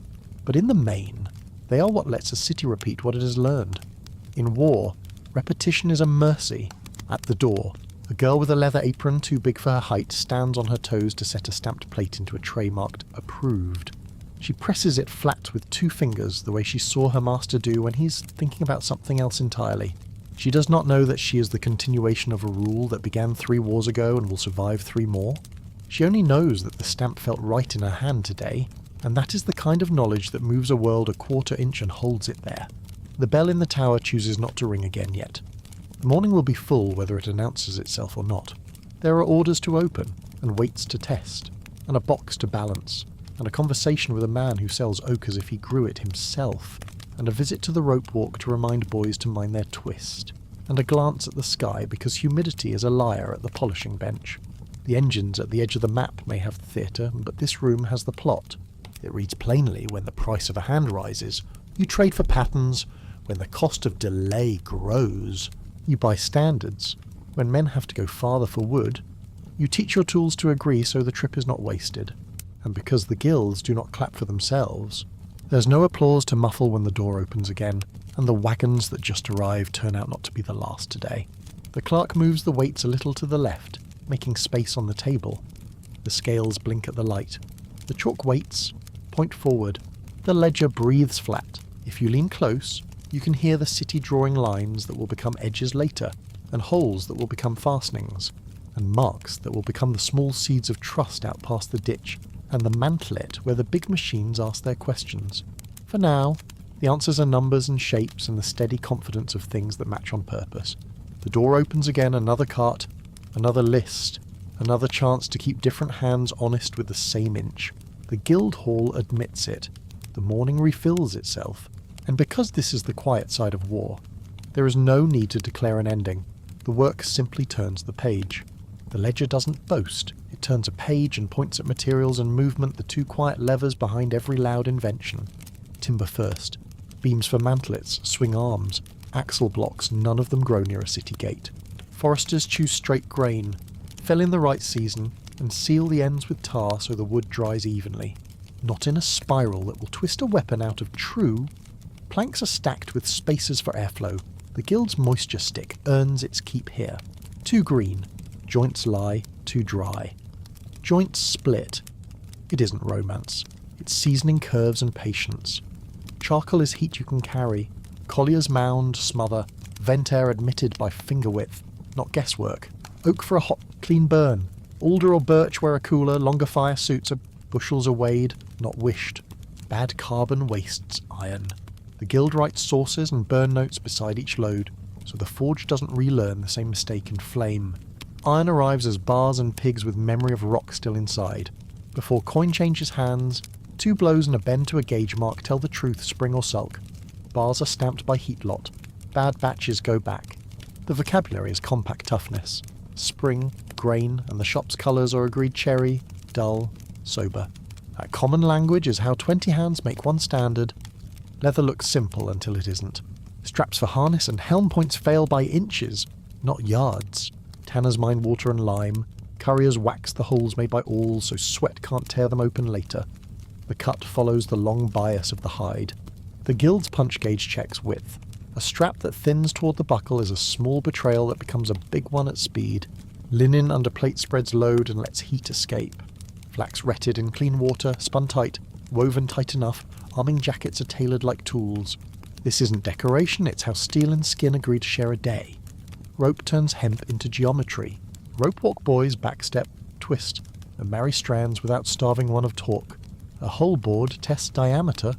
But in the main, they are what lets a city repeat what it has learned. In war, repetition is a mercy. At the door, a girl with a leather apron too big for her height stands on her toes to set a stamped plate into a tray marked "Approved." She presses it flat with 2 fingers, the way she saw her master do when he's thinking about something else entirely. She does not know that she is the continuation of a rule that began 3 wars ago and will survive 3 more. She only knows that the stamp felt right in her hand today, and that is the kind of knowledge that moves a world a quarter inch and holds it there. The bell in the tower chooses not to ring again yet. The morning will be full whether it announces itself or not. There are orders to open, and weights to test, and a box to balance, and a conversation with a man who sells oak as if he grew it himself, and a visit to the rope walk to remind boys to mind their twist, and a glance at the sky because humidity is a liar at the polishing bench. The engines at the edge of the map may have the theatre, but this room has the plot. It reads plainly when the price of a hand rises. You trade for patterns when the cost of delay grows. You buy standards when men have to go farther for wood. You teach your tools to agree so the trip is not wasted. And because the guilds do not clap for themselves, there's no applause to muffle when the door opens again, and the wagons that just arrived turn out not to be the last today. The clerk moves the weights a little to the left, making space on the table. The scales blink at the light. The chalk weights point forward. The ledger breathes flat. If you lean close, you can hear the city drawing lines that will become edges later, and holes that will become fastenings, and marks that will become the small seeds of trust out past the ditch, and the mantlet where the big machines ask their questions. For now, the answers are numbers and shapes and the steady confidence of things that match on purpose. The door opens again, another cart, another list, another chance to keep different hands honest with the same inch. The guild hall admits it. The morning refills itself. And because this is the quiet side of war, there is no need to declare an ending. The work simply turns the page. The ledger doesn't boast. It turns a page and points at materials and movement, the 2 quiet levers behind every loud invention. Timber first. Beams for mantlets, swing arms, axle blocks, none of them grow near a city gate. Foresters choose straight grain, fell in the right season, and seal the ends with tar so the wood dries evenly. Not in a spiral that will twist a weapon out of true. Planks are stacked with spaces for airflow. The guild's moisture stick earns its keep here. Too green. Joints lie. Too dry. Joints split. It isn't romance. It's seasoning curves and patience. Charcoal is heat you can carry. Colliers mound, smother. Vent air admitted by finger width, not guesswork. Oak for a hot, clean burn. Alder or birch wear a cooler. Longer fire suits are bushels weighed, not wished. Bad carbon wastes iron. The guild writes sources and burn notes beside each load, so the forge doesn't relearn the same mistake in flame. Iron arrives as bars and pigs with memory of rock still inside. Before coin changes hands, 2 blows and a bend to a gauge mark tell the truth, spring or sulk. Bars are stamped by heat lot. Bad batches go back. The vocabulary is compact toughness. Spring, grain, and the shop's colours are agreed cherry, dull, sober. That common language is how 20 hands make one standard. Leather looks simple until it isn't. Straps for harness and helm points fail by inches, not yards. Tanners mine water and lime. Curriers wax the holes made by awls so sweat can't tear them open later. The cut follows the long bias of the hide. The guild's punch gauge checks width. A strap that thins toward the buckle is a small betrayal that becomes a big one at speed. Linen under plate spreads load and lets heat escape. Flax retted in clean water, spun tight, woven tight enough, arming jackets are tailored like tools. This isn't decoration, it's how steel and skin agree to share a day. Rope turns hemp into geometry. Rope walk boys backstep, twist, and marry strands without starving one of torque. A whole board tests diameter.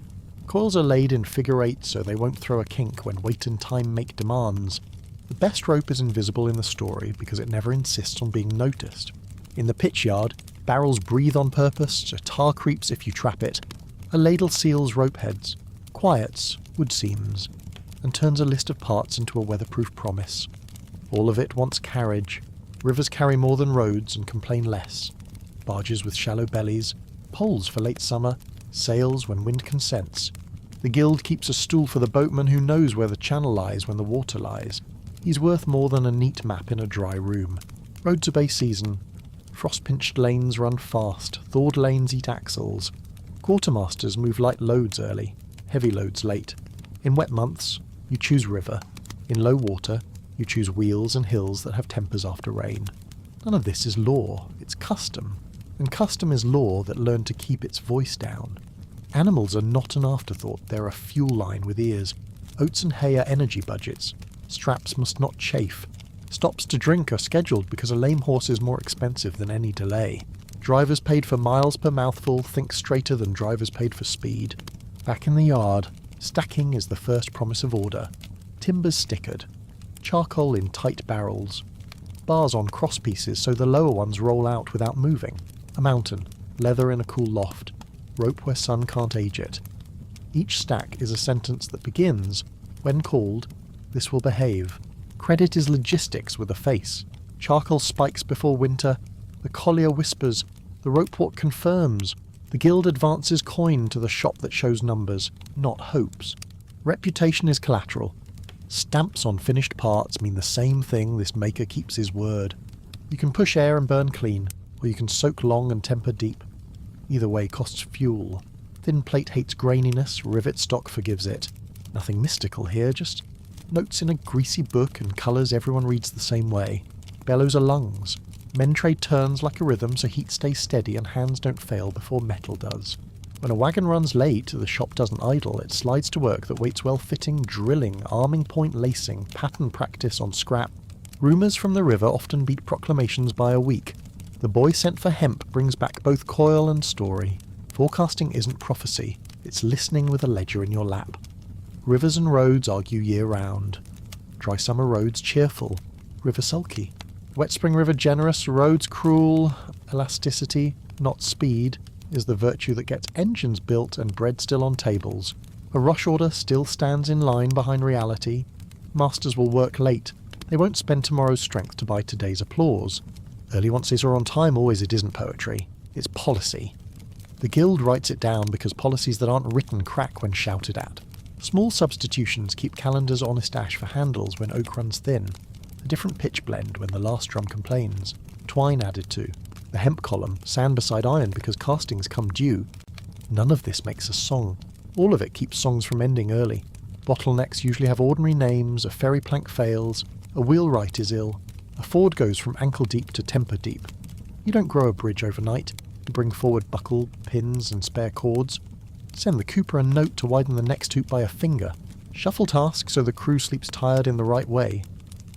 Coils are laid in figure eight so they won't throw a kink when weight and time make demands. The best rope is invisible in the story because it never insists on being noticed. In the pitch yard, barrels breathe on purpose, a tar creeps if you trap it. A ladle seals rope heads, quiets wood seams, and turns a list of parts into a weatherproof promise. All of it wants carriage. Rivers carry more than roads and complain less. Barges with shallow bellies, poles for late summer, sails when wind consents. The guild keeps a stool for the boatman who knows where the channel lies when the water lies. He's worth more than a neat map in a dry room. Roads obey season. Frost-pinched lanes run fast, thawed lanes eat axles. Quartermasters move light loads early, heavy loads late. In wet months, you choose river. In low water, you choose wheels and hills that have tempers after rain. None of this is law, it's custom. And custom is law that learned to keep its voice down. Animals are not an afterthought, they're a fuel line with ears. Oats and hay are energy budgets. Straps must not chafe. Stops to drink are scheduled because a lame horse is more expensive than any delay. Drivers paid for miles per mouthful think straighter than drivers paid for speed. Back in the yard, stacking is the first promise of order. Timbers stickered. Charcoal in tight barrels. Bars on cross pieces so the lower ones roll out without moving. A mountain. Leather in a cool loft. Rope where sun can't age it. Each stack is a sentence that begins, when called, this will behave. Credit is logistics with a face. Charcoal spikes before winter. The collier whispers. The rope walk confirms. The guild advances coin to the shop that shows numbers, not hopes. Reputation is collateral. Stamps on finished parts mean the same thing this maker keeps his word. You can push air and burn clean, or you can soak long and temper deep. Either way costs fuel. Thin plate hates graininess, rivet stock forgives it. Nothing mystical here, just notes in a greasy book and colours everyone reads the same way. Bellows are lungs. Men trade turns like a rhythm so heat stays steady and hands don't fail before metal does. When a wagon runs late, the shop doesn't idle, it slides to work that waits well-fitting, drilling, arming point lacing, pattern practice on scrap. Rumours from the river often beat proclamations by a week. The boy sent for hemp brings back both coil and story. Forecasting isn't prophecy, it's listening with a ledger in your lap. Rivers and roads argue year-round. Dry summer roads cheerful, river sulky. Wet spring river generous, roads cruel. Elasticity, not speed, is the virtue that gets engines built and bread still on tables. A rush order still stands in line behind reality. Masters will work late. They won't spend tomorrow's strength to buy today's applause. Early onces are on time always it isn't poetry. It's policy. The guild writes it down because policies that aren't written crack when shouted at. Small substitutions keep calendars honest ash for handles when oak runs thin. A different pitch blend when the last drum complains. Twine added to. The hemp column, sand beside iron because castings come due. None of this makes a song. All of it keeps songs from ending early. Bottlenecks usually have ordinary names, a ferry plank fails, a wheelwright is ill, a ford goes from ankle deep to temper deep. You don't grow a bridge overnight. You bring forward buckle, pins and spare cords. Send the cooper a note to widen the next hoop by a finger. Shuffle tasks so the crew sleeps tired in the right way.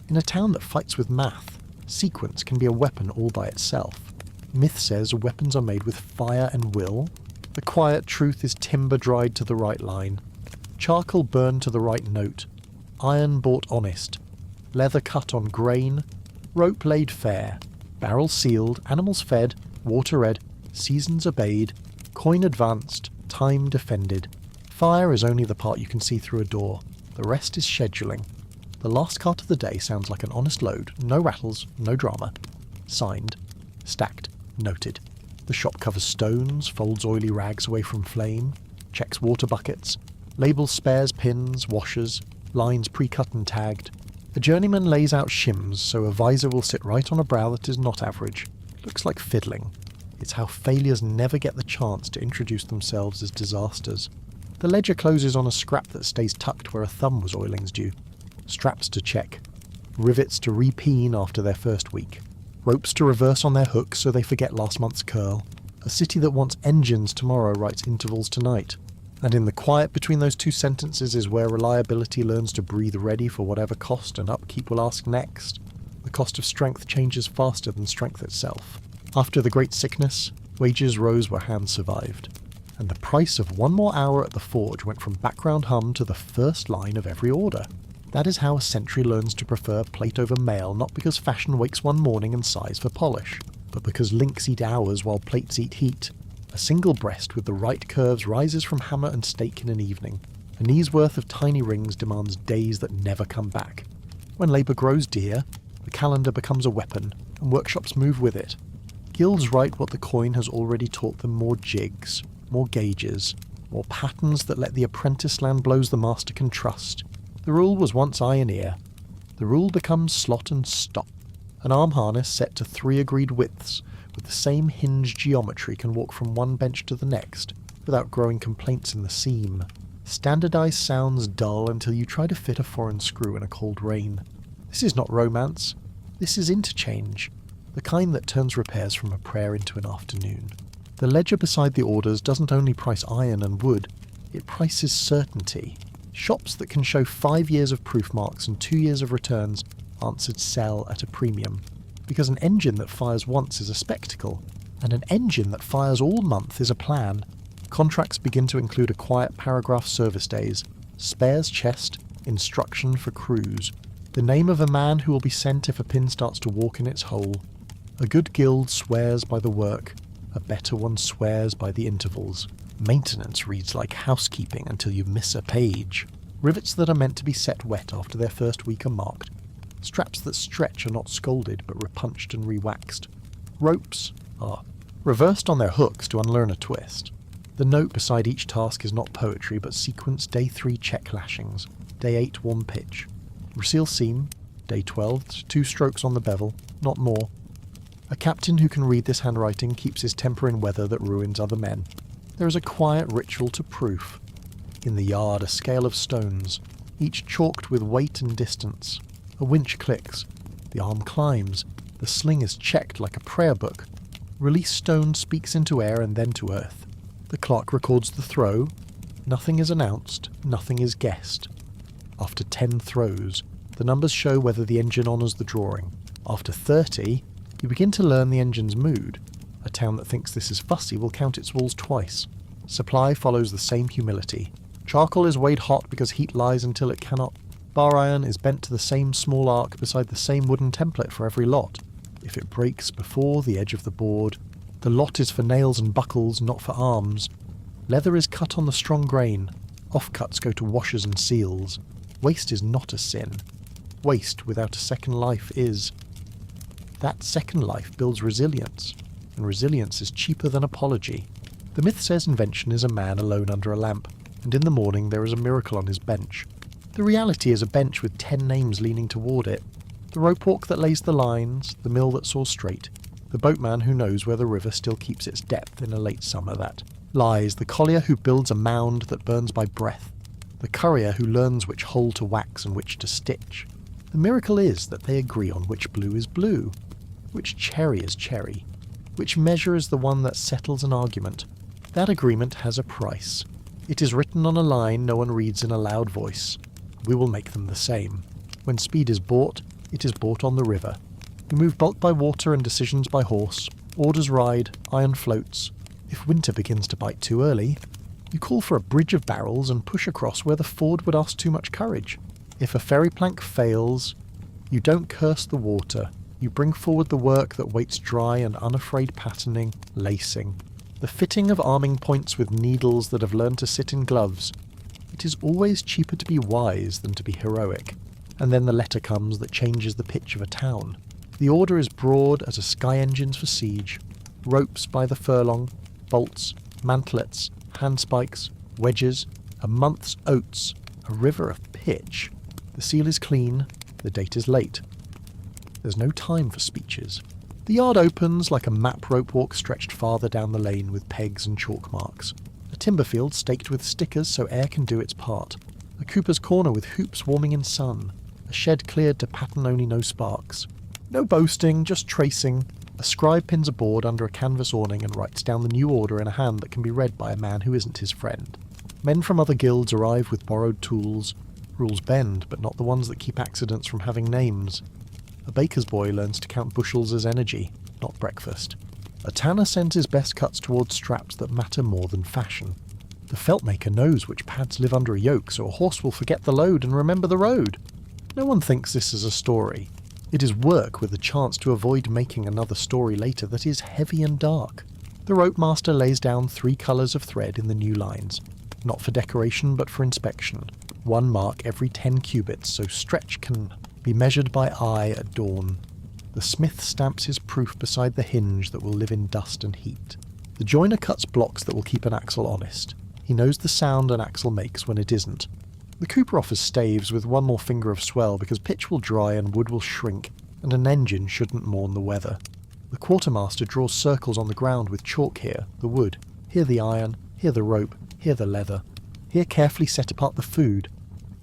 In a town that fights with math, sequence can be a weapon all by itself. Myth says weapons are made with fire and will. The quiet truth is timber dried to the right line. Charcoal burned to the right note. Iron bought honest. Leather cut on grain. Rope laid fair. Barrels sealed. Animals fed. Water read. Seasons obeyed. Coin advanced. Time defended. Fire is only the part you can see through a door. The rest is scheduling. The last cart of the day sounds like an honest load. No rattles. No drama. Signed. Stacked. Noted. The shop covers stones, folds oily rags away from flame, checks water buckets, labels spares pins, washers, lines pre-cut and tagged. A journeyman lays out shims so a visor will sit right on a brow that is not average. Looks like fiddling. It's how failures never get the chance to introduce themselves as disasters. The ledger closes on a scrap that stays tucked where a thumb was oilings due. Straps to check. Rivets to repeen after their first week. Ropes to reverse on their hooks so they forget last month's curl. A city that wants engines tomorrow writes intervals tonight. And in the quiet between those two sentences is where reliability learns to breathe ready for whatever cost and upkeep will ask next. The cost of strength changes faster than strength itself. After the Great Sickness, wages rose where hands survived, and the price of one more hour at the forge went from background hum to the first line of every order. That is how a sentry learns to prefer plate over mail, not because fashion wakes one morning and sighs for polish, but because links eat hours while plates eat heat. A single breast with the right curves rises from hammer and stake in an evening. A knee's worth of tiny rings demands days that never come back. When labour grows dear, the calendar becomes a weapon, and workshops move with it. Guilds write what the coin has already taught them: more jigs, more gauges, more patterns that let the apprentice land blows the master can trust. The rule was once eye and ear. The rule becomes slot and stop. An arm harness set to 3 agreed widths, with the same hinge geometry, can walk from one bench to the next, without growing complaints in the seam. Standardized sounds dull until you try to fit a foreign screw in a cold rain. This is not romance. This is interchange, the kind that turns repairs from a prayer into an afternoon. The ledger beside the orders doesn't only price iron and wood, it prices certainty. Shops that can show 5 years of proof marks and 2 years of returns answered sell at a premium. Because an engine that fires once is a spectacle, and an engine that fires all month is a plan. Contracts begin to include a quiet paragraph service days, spares chest, instruction for crews, the name of a man who will be sent if a pin starts to walk in its hole. A good guild swears by the work, a better one swears by the intervals. Maintenance reads like housekeeping until you miss a page. Rivets that are meant to be set wet after their first week are marked. Straps that stretch are not scolded but repunched and re-waxed. Ropes are reversed on their hooks to unlearn a twist. The note beside each task is not poetry but sequence day 3 check lashings, day 8 warm pitch. Reseal seam, day 12 2 strokes on the bevel, not more. A captain who can read this handwriting keeps his temper in weather that ruins other men. There is a quiet ritual to proof. In the yard, a scale of stones, each chalked with weight and distance. A winch clicks. The arm climbs. The sling is checked like a prayer book. Release stone speaks into air and then to earth. The clock records the throw. Nothing is announced. Nothing is guessed. After 10 throws, the numbers show whether the engine honours the drawing. After 30, you begin to learn the engine's mood. A town that thinks this is fussy will count its walls twice. Supply follows the same humility. Charcoal is weighed hot because heat lies until it cannot. Bar iron is bent to the same small arc beside the same wooden template for every lot. If it breaks before the edge of the board, the lot is for nails and buckles, not for arms. Leather is cut on the strong grain. Offcuts go to washers and seals. Waste is not a sin. Waste without a second life is. That second life builds resilience, and resilience is cheaper than apology. The myth says invention is a man alone under a lamp, and in the morning there is a miracle on his bench. The reality is a bench with 10 names leaning toward it. The ropework that lays the lines, the mill that saws straight, the boatman who knows where the river still keeps its depth in a late summer that lies, the collier who builds a mound that burns by breath, the currier who learns which hole to wax and which to stitch. The miracle is that they agree on which blue is blue, which cherry is cherry, which measure is the one that settles an argument. That agreement has a price. It is written on a line no one reads in a loud voice. We will make them the same. When speed is bought, it is bought on the river. You move bulk by water and decisions by horse. Orders ride, iron floats. If winter begins to bite too early, you call for a bridge of barrels and push across where the ford would ask too much courage. If a ferry plank fails, you don't curse the water. You bring forward the work that waits dry and unafraid patterning, lacing. The fitting of arming points with needles that have learned to sit in gloves. It is always cheaper to be wise than to be heroic. And then the letter comes that changes the pitch of a town. The order is broad as a sky engines for siege. Ropes by the furlong, bolts, mantlets, handspikes, wedges, a month's oats, a river of pitch. The seal is clean, the date is late. There's no time for speeches. The yard opens like a map rope walk stretched farther down the lane with pegs and chalk marks. A timber field staked with stickers so air can do its part. A cooper's corner with hoops warming in sun. A shed cleared to pattern only no sparks. No boasting, just tracing. A scribe pins a board under a canvas awning and writes down the new order in a hand that can be read by a man who isn't his friend. Men from other guilds arrive with borrowed tools. Rules bend, but not the ones that keep accidents from having names. A baker's boy learns to count bushels as energy, not breakfast. A tanner sends his best cuts towards straps that matter more than fashion. The felt maker knows which pads live under a yoke, so a horse will forget the load and remember the road. No one thinks this is a story. It is work with a chance to avoid making another story later that is heavy and dark. The rope master lays down 3 colours of thread in the new lines, not for decoration but for inspection. 1 mark every 10 cubits, so stretch can be measured by eye at dawn. The smith stamps his proof beside the hinge that will live in dust and heat. The joiner cuts blocks that will keep an axle honest. He knows the sound an axle makes when it isn't. The cooper offers staves with 1 more finger of swell because pitch will dry and wood will shrink, and an engine shouldn't mourn the weather. The quartermaster draws circles on the ground with chalk here, the wood, here the iron, here the rope, here the leather. Here carefully set apart the food.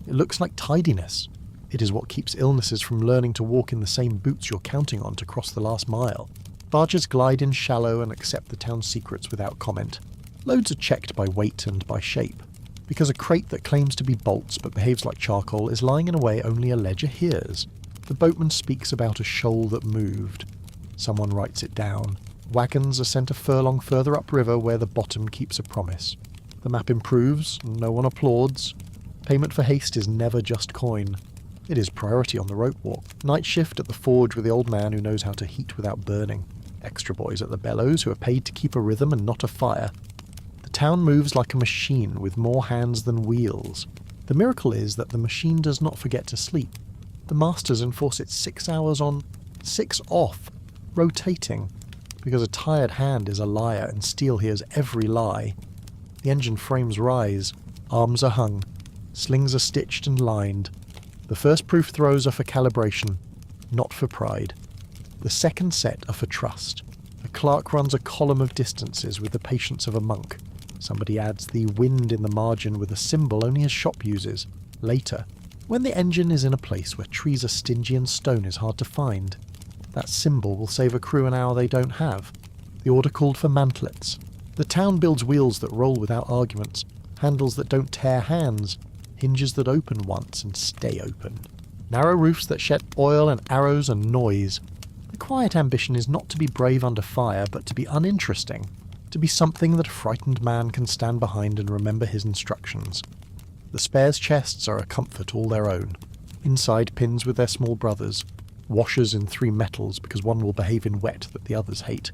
It looks like tidiness. It is what keeps illnesses from learning to walk in the same boots you're counting on to cross the last mile. Barges glide in shallow and accept the town's secrets without comment. Loads are checked by weight and by shape, because a crate that claims to be bolts but behaves like charcoal is lying in a way only a ledger hears. The boatman speaks about a shoal that moved. Someone writes it down. Wagons are sent a furlong further upriver where the bottom keeps a promise. The map improves, no one applauds. Payment for haste is never just coin. It is priority on the rope walk. Night shift at the forge with the old man who knows how to heat without burning. Extra boys at the bellows who are paid to keep a rhythm and not a fire. The town moves like a machine with more hands than wheels. The miracle is that the machine does not forget to sleep. The masters enforce it 6 hours on, 6 off, rotating, because a tired hand is a liar and steel hears every lie. The engine frames rise, arms are hung, slings are stitched and lined. The first proof throws are for calibration, not for pride. The second set are for trust. A clerk runs a column of distances with the patience of a monk. Somebody adds the wind in the margin with a symbol only his shop uses. Later, when the engine is in a place where trees are stingy and stone is hard to find, that symbol will save a crew an hour they don't have. The order called for mantlets. The town builds wheels that roll without arguments, handles that don't tear hands, hinges that open once and stay open, narrow roofs that shed oil and arrows and noise. The quiet ambition is not to be brave under fire, but to be uninteresting, to be something that a frightened man can stand behind and remember his instructions. The spares chests are a comfort all their own. Inside pins with their small brothers, washers in 3 metals because one will behave in wet that the others hate,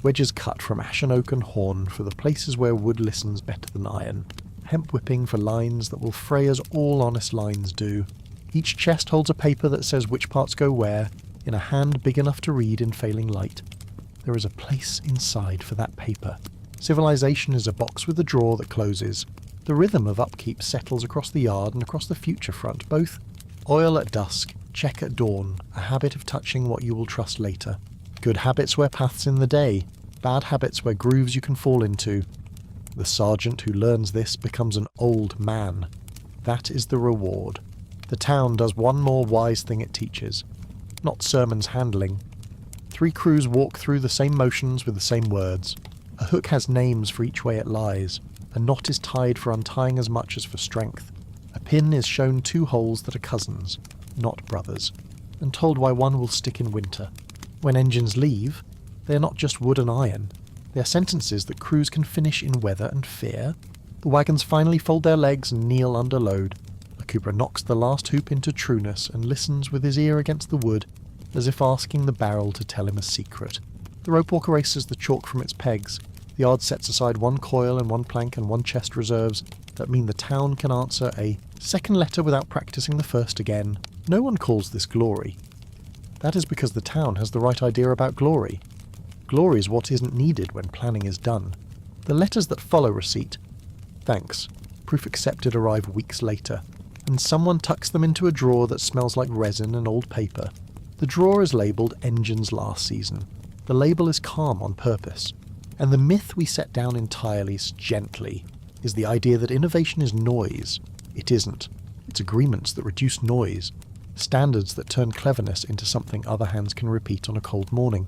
wedges cut from ashen oak and horn for the places where wood listens better than iron, hemp whipping for lines that will fray as all honest lines do. Each chest holds a paper that says which parts go where, in a hand big enough to read in failing light. There is a place inside for that paper. Civilization is a box with a drawer that closes. The rhythm of upkeep settles across the yard and across the future front, both oil at dusk, check at dawn, a habit of touching what you will trust later. Good habits where paths in the day, bad habits where grooves you can fall into. The sergeant who learns this becomes an old man. That is the reward. The town does one more wise thing it teaches. Not sermons handling. 3 crews walk through the same motions with the same words. A hook has names for each way it lies. A knot is tied for untying as much as for strength. A pin is shown 2 holes that are cousins, not brothers, and told why one will stick in winter. When engines leave, they are not just wood and iron. They are sentences that crews can finish in weather and fear. The wagons finally fold their legs and kneel under load. A cooper knocks the last hoop into trueness and listens with his ear against the wood, as if asking the barrel to tell him a secret. The rope walk erases the chalk from its pegs. The yard sets aside 1 coil and 1 plank and 1 chest reserves that mean the town can answer a second letter without practicing the first again. No one calls this glory. That is because the town has the right idea about glory. Glory is what isn't needed when planning is done. The letters that follow receipt, thanks, proof accepted, arrive weeks later, and someone tucks them into a drawer that smells like resin and old paper. The drawer is labelled Engines Last Season. The label is calm on purpose. And the myth we set down entirely gently is the idea that innovation is noise. It isn't. It's agreements that reduce noise, standards that turn cleverness into something other hands can repeat on a cold morning.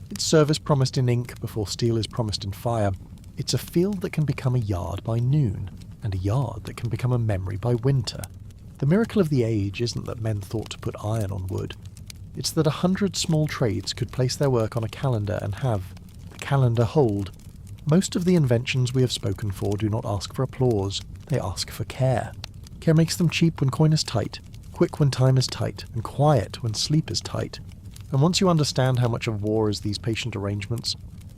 It's service promised in ink before steel is promised in fire. It's a field that can become a yard by noon, and a yard that can become a memory by winter. The miracle of the age isn't that men thought to put iron on wood. It's that 100 small trades could place their work on a calendar and have the calendar hold. Most of the inventions we have spoken for do not ask for applause, they ask for care. Care makes them cheap when coin is tight, quick when time is tight, and quiet when sleep is tight. And once you understand how much of war is these patient arrangements,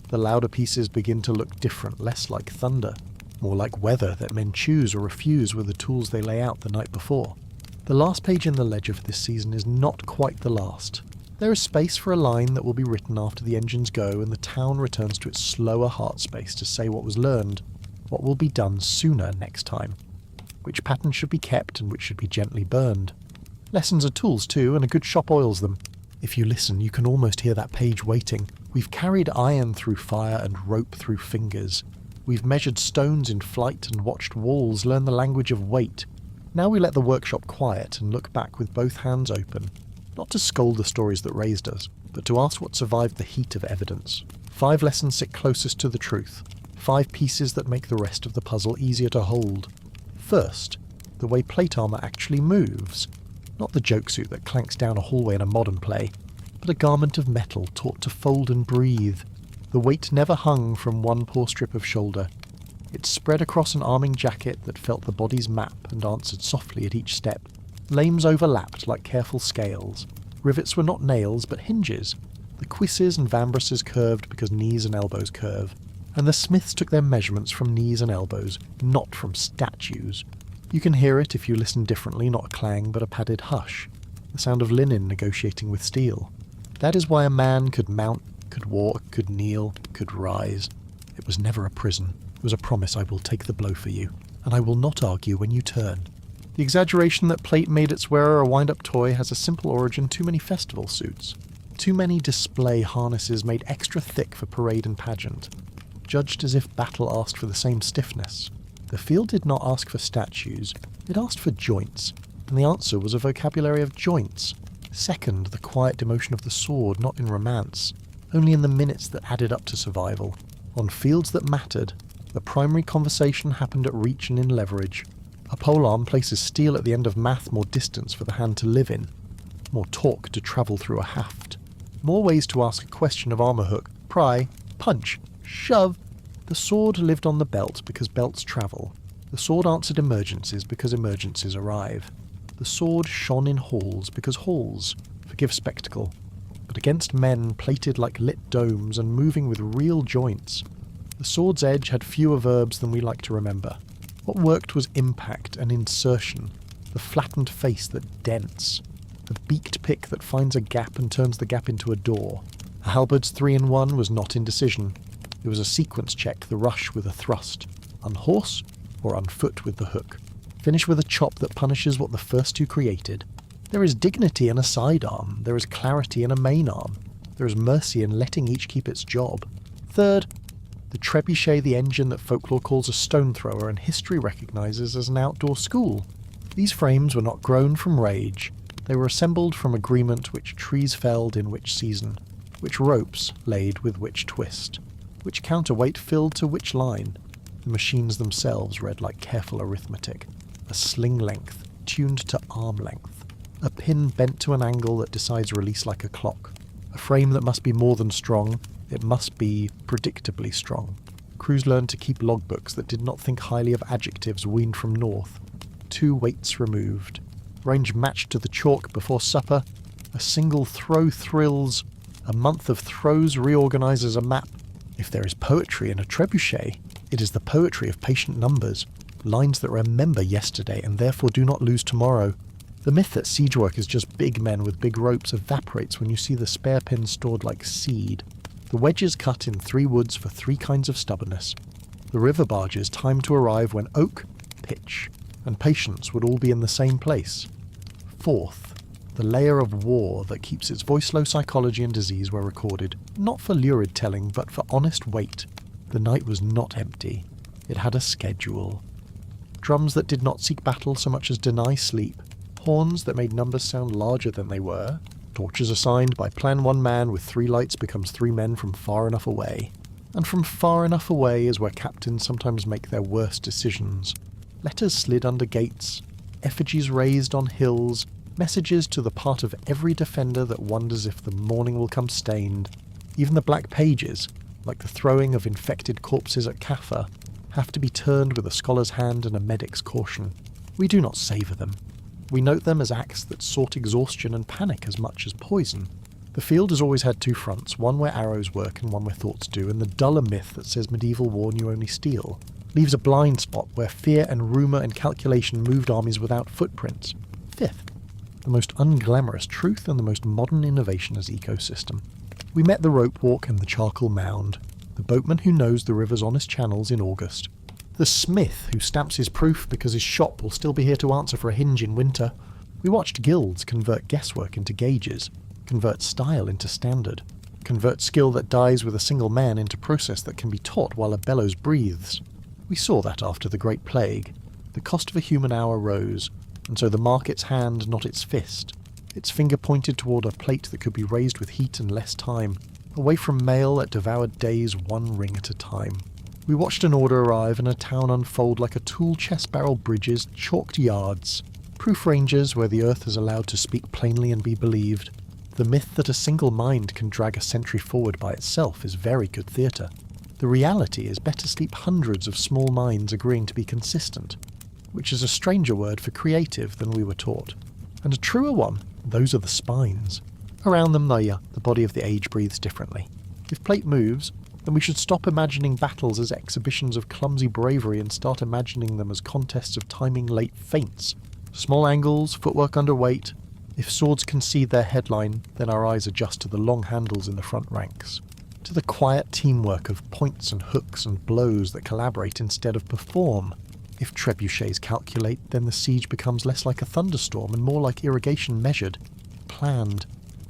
the louder pieces begin to look different, less like thunder, more like weather that men choose or refuse with the tools they lay out the night before. The last page in the ledger for this season is not quite the last. There is space for a line that will be written after the engines go and the town returns to its slower heart space to say what was learned, what will be done sooner next time, which patterns should be kept and which should be gently burned. Lessons are tools too, and a good shop oils them. If you listen, you can almost hear that page waiting. We've carried iron through fire and rope through fingers. We've measured stones in flight and watched walls learn the language of weight. Now we let the workshop quiet and look back with both hands open, not to scold the stories that raised us, but to ask what survived the heat of evidence. 5 lessons sit closest to the truth, 5 pieces that make the rest of the puzzle easier to hold. First, the way plate armour actually moves. Not the joke suit that clanks down a hallway in a modern play, but a garment of metal taught to fold and breathe. The weight never hung from one poor strip of shoulder. It spread across an arming jacket that felt the body's map and answered softly at each step. Lames overlapped like careful scales. Rivets were not nails, but hinges. The cuisses and vambraces curved because knees and elbows curve. And the smiths took their measurements from knees and elbows, not from statues. You can hear it if you listen differently, not a clang, but a padded hush. The sound of linen negotiating with steel. That is why a man could mount, could walk, could kneel, could rise. It was never a prison. It was a promise: I will take the blow for you, and I will not argue when you turn. The exaggeration that plate made its wearer a wind-up toy has a simple origin: too many festival suits. Too many display harnesses made extra thick for parade and pageant, judged as if battle asked for the same stiffness. The field did not ask for statues, it asked for joints, and the answer was a vocabulary of joints. Second, the quiet demotion of the sword, not in romance, only in the minutes that added up to survival. On fields that mattered, the primary conversation happened at reach and in leverage. A polearm places steel at the end of math, more distance for the hand to live in, more torque to travel through a haft, more ways to ask a question of armour hook, pry, punch, shove. The sword lived on the belt because belts travel. The sword answered emergencies because emergencies arrive. The sword shone in halls because halls forgive spectacle, but against men plated like lit domes and moving with real joints. The sword's edge had fewer verbs than we like to remember. What worked was impact and insertion, the flattened face that dents, the beaked pick that finds a gap and turns the gap into a door. A halberd's 3-in-1 was not indecision. It was a sequence check, the rush with a thrust, unhorse or unfoot with the hook. Finish with a chop that punishes what the first two created. There is dignity in a sidearm, there is clarity in a main arm, there is mercy in letting each keep its job. Third, the trebuchet, the engine that folklore calls a stone thrower and history recognises as an outdoor school. These frames were not grown from rage, they were assembled from agreement which trees felled in which season, which ropes laid with which twist, which counterweight filled to which line. The machines themselves read like careful arithmetic, a sling length tuned to arm length, a pin bent to an angle that decides release like a clock, a frame that must be more than strong, it must be predictably strong. Crews learned to keep logbooks that did not think highly of adjectives weaned from north. 2 weights removed, range matched to the chalk before supper, a single throw thrills, a month of throws reorganises a map. If there is poetry in a trebuchet, it is the poetry of patient numbers, lines that remember yesterday and therefore do not lose tomorrow. The myth that siege work is just big men with big ropes evaporates when you see the spare pins stored like seed. The wedges cut in 3 woods for 3 kinds of stubbornness. The river barges timed to arrive when oak, pitch, and patience would all be in the same place. Fourth, the layer of war that keeps its voice-low psychology and disease were recorded, not for lurid telling, but for honest weight. The night was not empty. It had a schedule. Drums that did not seek battle so much as deny sleep. Horns that made numbers sound larger than they were. Torches assigned by plan 1 man with 3 lights becomes 3 men from far enough away. And from far enough away is where captains sometimes make their worst decisions. Letters slid under gates, effigies raised on hills, messages to the part of every defender that wonders if the morning will come stained. Even the black pages, like the throwing of infected corpses at Kaffa, have to be turned with a scholar's hand and a medic's caution. We do not savour them. We note them as acts that sought exhaustion and panic as much as poison. The field has always had two fronts, one where arrows work and one where thoughts do, and the duller myth that says medieval war knew only steel leaves a blind spot where fear and rumour and calculation moved armies without footprints. Fifth, the most unglamorous truth and the most modern innovation as ecosystem. We met the rope walk and the charcoal mound, the boatman who knows the river's honest channels in August, the smith who stamps his proof because his shop will still be here to answer for a hinge in winter. We watched guilds convert guesswork into gauges, convert style into standard, convert skill that dies with a single man into process that can be taught while a bellows breathes. We saw that after the Great Plague. The cost of a human hour rose, and so the market's hand, not its fist. Its finger pointed toward a plate that could be raised with heat and less time, away from mail that devoured days one ring at a time. We watched an order arrive and a town unfold like a tool chest barrel bridges, chalked yards, proof ranges where the earth is allowed to speak plainly and be believed. The myth that a single mind can drag a century forward by itself is very good theatre. The reality is better sleep hundreds of small minds agreeing to be consistent, which is a stranger word for creative than we were taught. And a truer one, those are the spines. Around them, the body of the age breathes differently. If plate moves, then we should stop imagining battles as exhibitions of clumsy bravery and start imagining them as contests of timing late feints. Small angles, footwork under weight. If swords concede their headline, then our eyes adjust to the long handles in the front ranks, to the quiet teamwork of points and hooks and blows that collaborate instead of perform. If trebuchets calculate, then the siege becomes less like a thunderstorm and more like irrigation measured, planned,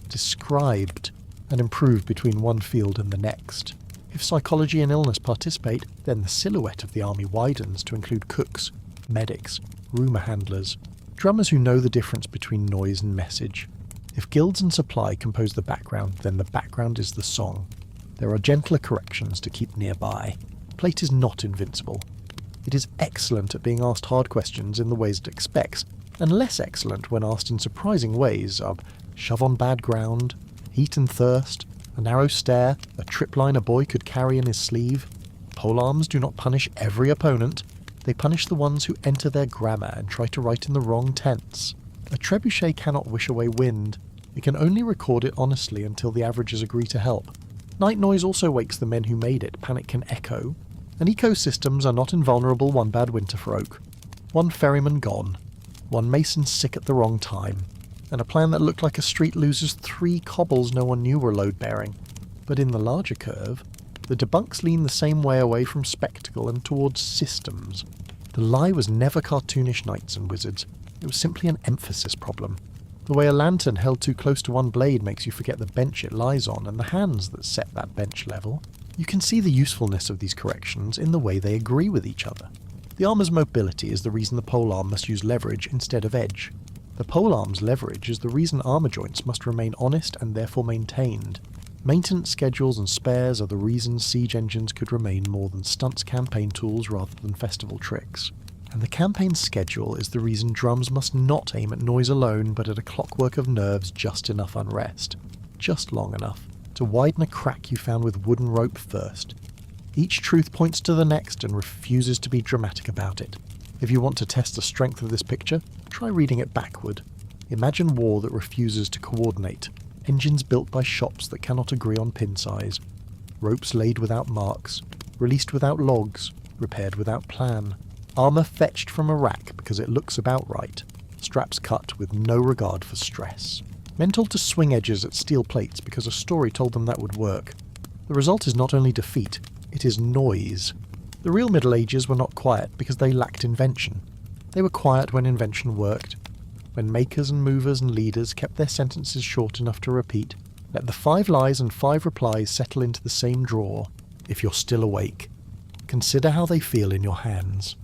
described, and improved between one field and the next. If psychology and illness participate, then the silhouette of the army widens to include cooks, medics, rumour handlers, drummers who know the difference between noise and message. If guilds and supply compose the background, then the background is the song. There are gentler corrections to keep nearby. Plate is not invincible. It is excellent at being asked hard questions in the ways it expects, and less excellent when asked in surprising ways of shove on bad ground, heat and thirst, a narrow stare, a trip line a boy could carry in his sleeve. Polearms do not punish every opponent. They punish the ones who enter their grammar and try to write in the wrong tense. A trebuchet cannot wish away wind. It can only record it honestly until the averages agree to help. Night noise also wakes the men who made it. Panic can echo. And ecosystems are not invulnerable one bad winter for oak. One ferryman gone. One mason sick at the wrong time. And a plan that looked like a street loses 3 cobbles no one knew were load-bearing. But in the larger curve, the debunks lean the same way away from spectacle and towards systems. The lie was never cartoonish knights and wizards. It was simply an emphasis problem. The way a lantern held too close to one blade makes you forget the bench it lies on and the hands that set that bench level. You can see the usefulness of these corrections in the way they agree with each other. The armour's mobility is the reason the polearm must use leverage instead of edge. The polearm's leverage is the reason armour joints must remain honest and therefore maintained. Maintenance schedules and spares are the reasons siege engines could remain more than stunts campaign tools rather than festival tricks. And the campaign schedule is the reason drums must not aim at noise alone but at a clockwork of nerves, just enough unrest. Just long enough to widen a crack you found with wooden rope first. Each truth points to the next and refuses to be dramatic about it. If you want to test the strength of this picture, try reading it backward. Imagine war that refuses to coordinate. Engines built by shops that cannot agree on pin size. Ropes laid without marks. Released without logs. Repaired without plan. Armour fetched from a rack because it looks about right. Straps cut with no regard for stress. Men told to swing edges at steel plates because a story told them that would work. The result is not only defeat, it is noise. The real Middle Ages were not quiet because they lacked invention. They were quiet when invention worked. When makers and movers and leaders kept their sentences short enough to repeat. Let the 5 lies and 5 replies settle into the same drawer. If you're still awake, consider how they feel in your hands.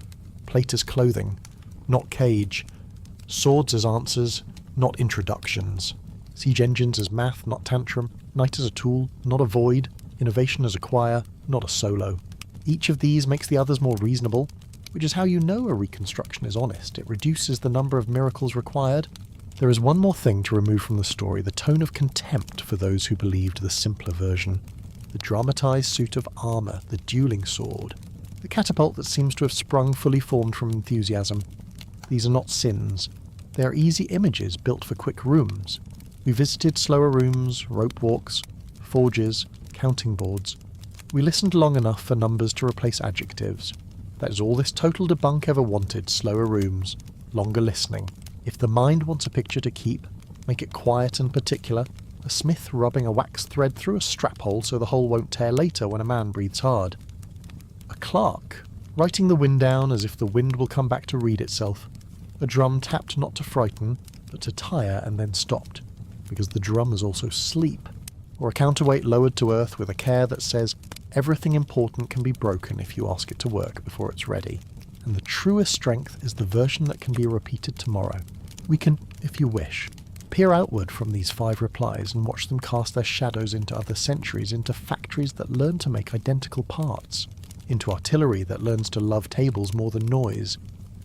Plate as clothing, not cage. Swords as answers, not introductions. Siege engines as math, not tantrum. Night as a tool, not a void. Innovation as a choir, not a solo. Each of these makes the others more reasonable. which is how you know a reconstruction is honest. It reduces the number of miracles required. There is one more thing to remove from the story, the tone of contempt for those who believed the simpler version. The dramatised suit of armour, the dueling sword, the catapult that seems to have sprung fully formed from enthusiasm. These are not sins. They are easy images built for quick rooms. We visited slower rooms, rope walks, forges, counting boards. We listened long enough for numbers to replace adjectives. That is all this total debunk ever wanted, slower rooms, longer listening. If the mind wants a picture to keep, make it quiet and particular, a smith rubbing a wax thread through a strap hole so the hole won't tear later when a man breathes hard. A clerk, writing the wind down as if the wind will come back to read itself. A drum tapped not to frighten, but to tire and then stopped, because the drum is also sleep. Or a counterweight lowered to earth with a care that says, everything important can be broken if you ask it to work before it's ready. And the truest strength is the version that can be repeated tomorrow. We can, if you wish, peer outward from these 5 replies and watch them cast their shadows into other centuries, into factories that learn to make identical parts, into artillery that learns to love tables more than noise,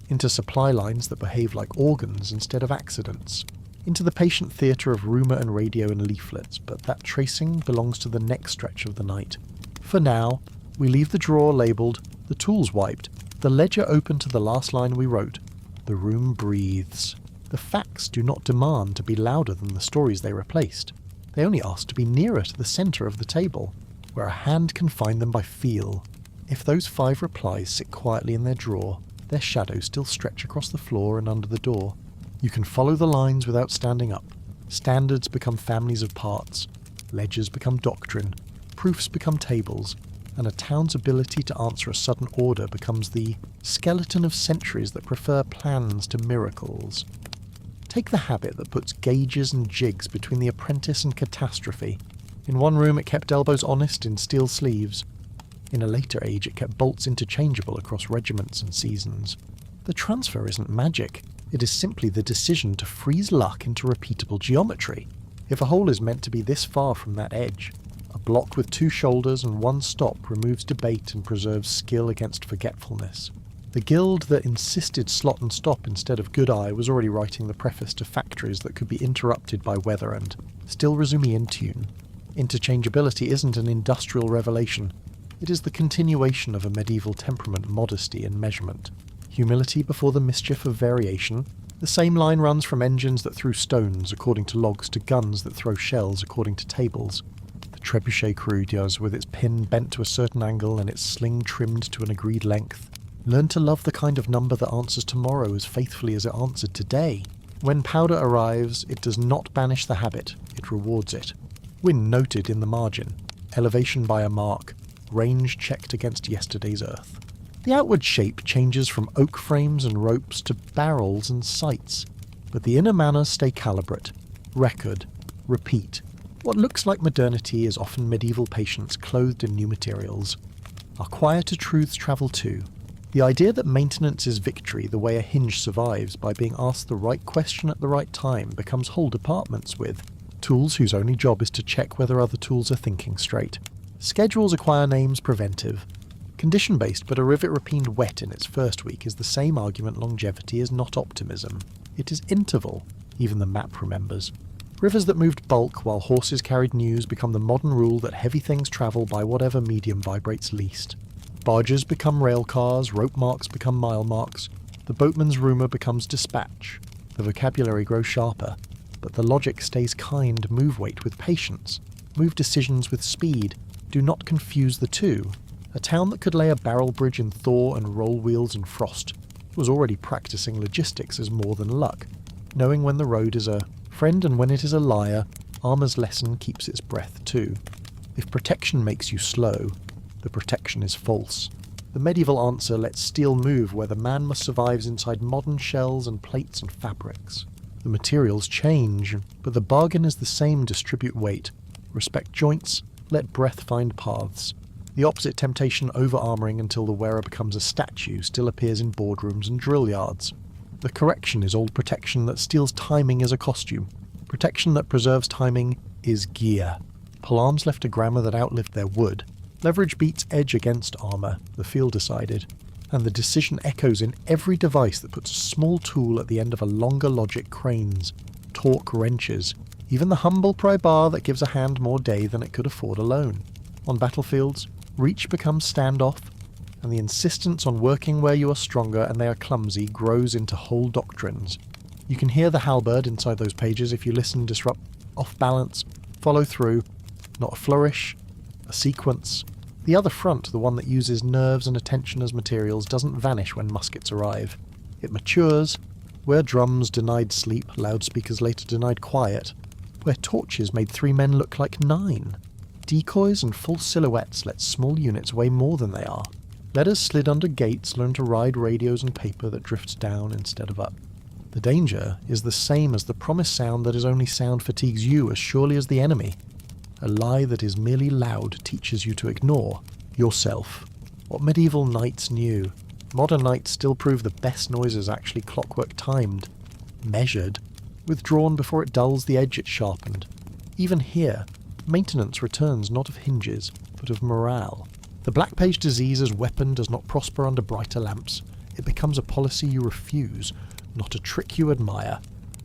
into supply lines that behave like organs instead of accidents, into the patient theatre of rumour and radio and leaflets, but that tracing belongs to the next stretch of the night. For now, we leave the drawer labelled, the tools wiped, the ledger open to the last line we wrote. The room breathes. The facts do not demand to be louder than the stories they replaced. They only ask to be nearer to the centre of the table, where a hand can find them by feel. If those 5 replies sit quietly in their drawer, their shadows still stretch across the floor and under the door. You can follow the lines without standing up. Standards become families of parts. Ledgers become doctrine. Proofs become tables. And a town's ability to answer a sudden order becomes the skeleton of centuries that prefer plans to miracles. Take the habit that puts gauges and jigs between the apprentice and catastrophe. In one room it kept elbows honest in steel sleeves. In a later age it kept bolts interchangeable across regiments and seasons. The transfer isn't magic. It is simply the decision to freeze luck into repeatable geometry. If a hole is meant to be this far from that edge, a block with 2 shoulders and 1 stop removes debate and preserves skill against forgetfulness. The guild that insisted slot and stop instead of good eye was already writing the preface to factories that could be interrupted by weather and still resume in tune. Interchangeability isn't an industrial revelation. It is the continuation of a medieval temperament, modesty and measurement. Humility before the mischief of variation. The same line runs from engines that threw stones according to logs to guns that throw shells according to tables. The trebuchet crew does, with its pin bent to a certain angle and its sling trimmed to an agreed length. Learn to love the kind of number that answers tomorrow as faithfully as it answered today. When powder arrives, it does not banish the habit, it rewards it. Wind noted in the margin. Elevation by a mark. Range checked against yesterday's earth. The outward shape changes from oak frames and ropes to barrels and sights, but the inner manners stay calibrate. Record. Repeat. What looks like modernity is often medieval patience clothed in new materials. Our quieter truths travel too. The idea that maintenance is victory, the way a hinge survives by being asked the right question at the right time, becomes whole departments with tools whose only job is to check whether other tools are thinking straight. Schedules acquire names preventive. Condition-based, but a rivet repined wet in its first week is the same argument longevity is not optimism. It is interval, even the map remembers. Rivers that moved bulk while horses carried news become the modern rule that heavy things travel by whatever medium vibrates least. Barges become rail cars, rope marks become mile marks, the boatman's rumour becomes dispatch. The vocabulary grows sharper, but the logic stays kind. Move weight with patience. Move decisions with speed. Do not confuse the two. A town that could lay a barrel bridge in thaw and roll wheels in frost was already practicing logistics as more than luck, knowing when the road is a friend and when it is a liar. Armour's lesson keeps its breath too. If protection makes you slow, the protection is false. The medieval answer lets steel move where the man must survive inside modern shells and plates and fabrics. The materials change, but the bargain is the same: distribute weight, respect joints, let breath find paths. The opposite temptation, over-armouring until the wearer becomes a statue, still appears in boardrooms and drill yards. The correction is old protection that steals timing as a costume. Protection that preserves timing is gear. Polearms left a grammar that outlived their wood. Leverage beats edge against armour, the field decided. and the decision echoes in every device that puts a small tool at the end of a longer logic cranes, torque wrenches, even the humble pry bar that gives a hand more day than it could afford alone. On battlefields, reach becomes standoff, and the insistence on working where you are stronger and they are clumsy grows into whole doctrines. You can hear the halberd inside those pages if you listen, disrupt, off balance, follow through, not a flourish, a sequence. The other front, the one that uses nerves and attention as materials, doesn't vanish when muskets arrive. It matures, where drums denied sleep, loudspeakers later denied quiet, where torches made 3 men look like 9. Decoys and false silhouettes let small units weigh more than they are. Letters slid under gates learn to ride radios and paper that drifts down instead of up. The danger is the same as the promised sound that is only sound fatigues you as surely as the enemy. A lie that is merely loud teaches you to ignore yourself. What medieval knights knew. Modern knights still prove the best noises actually clockwork timed, measured, withdrawn before it dulls the edge it sharpened. Even here, maintenance returns not of hinges, but of morale. The Black Page disease as weapon does not prosper under brighter lamps. It becomes a policy you refuse, not a trick you admire.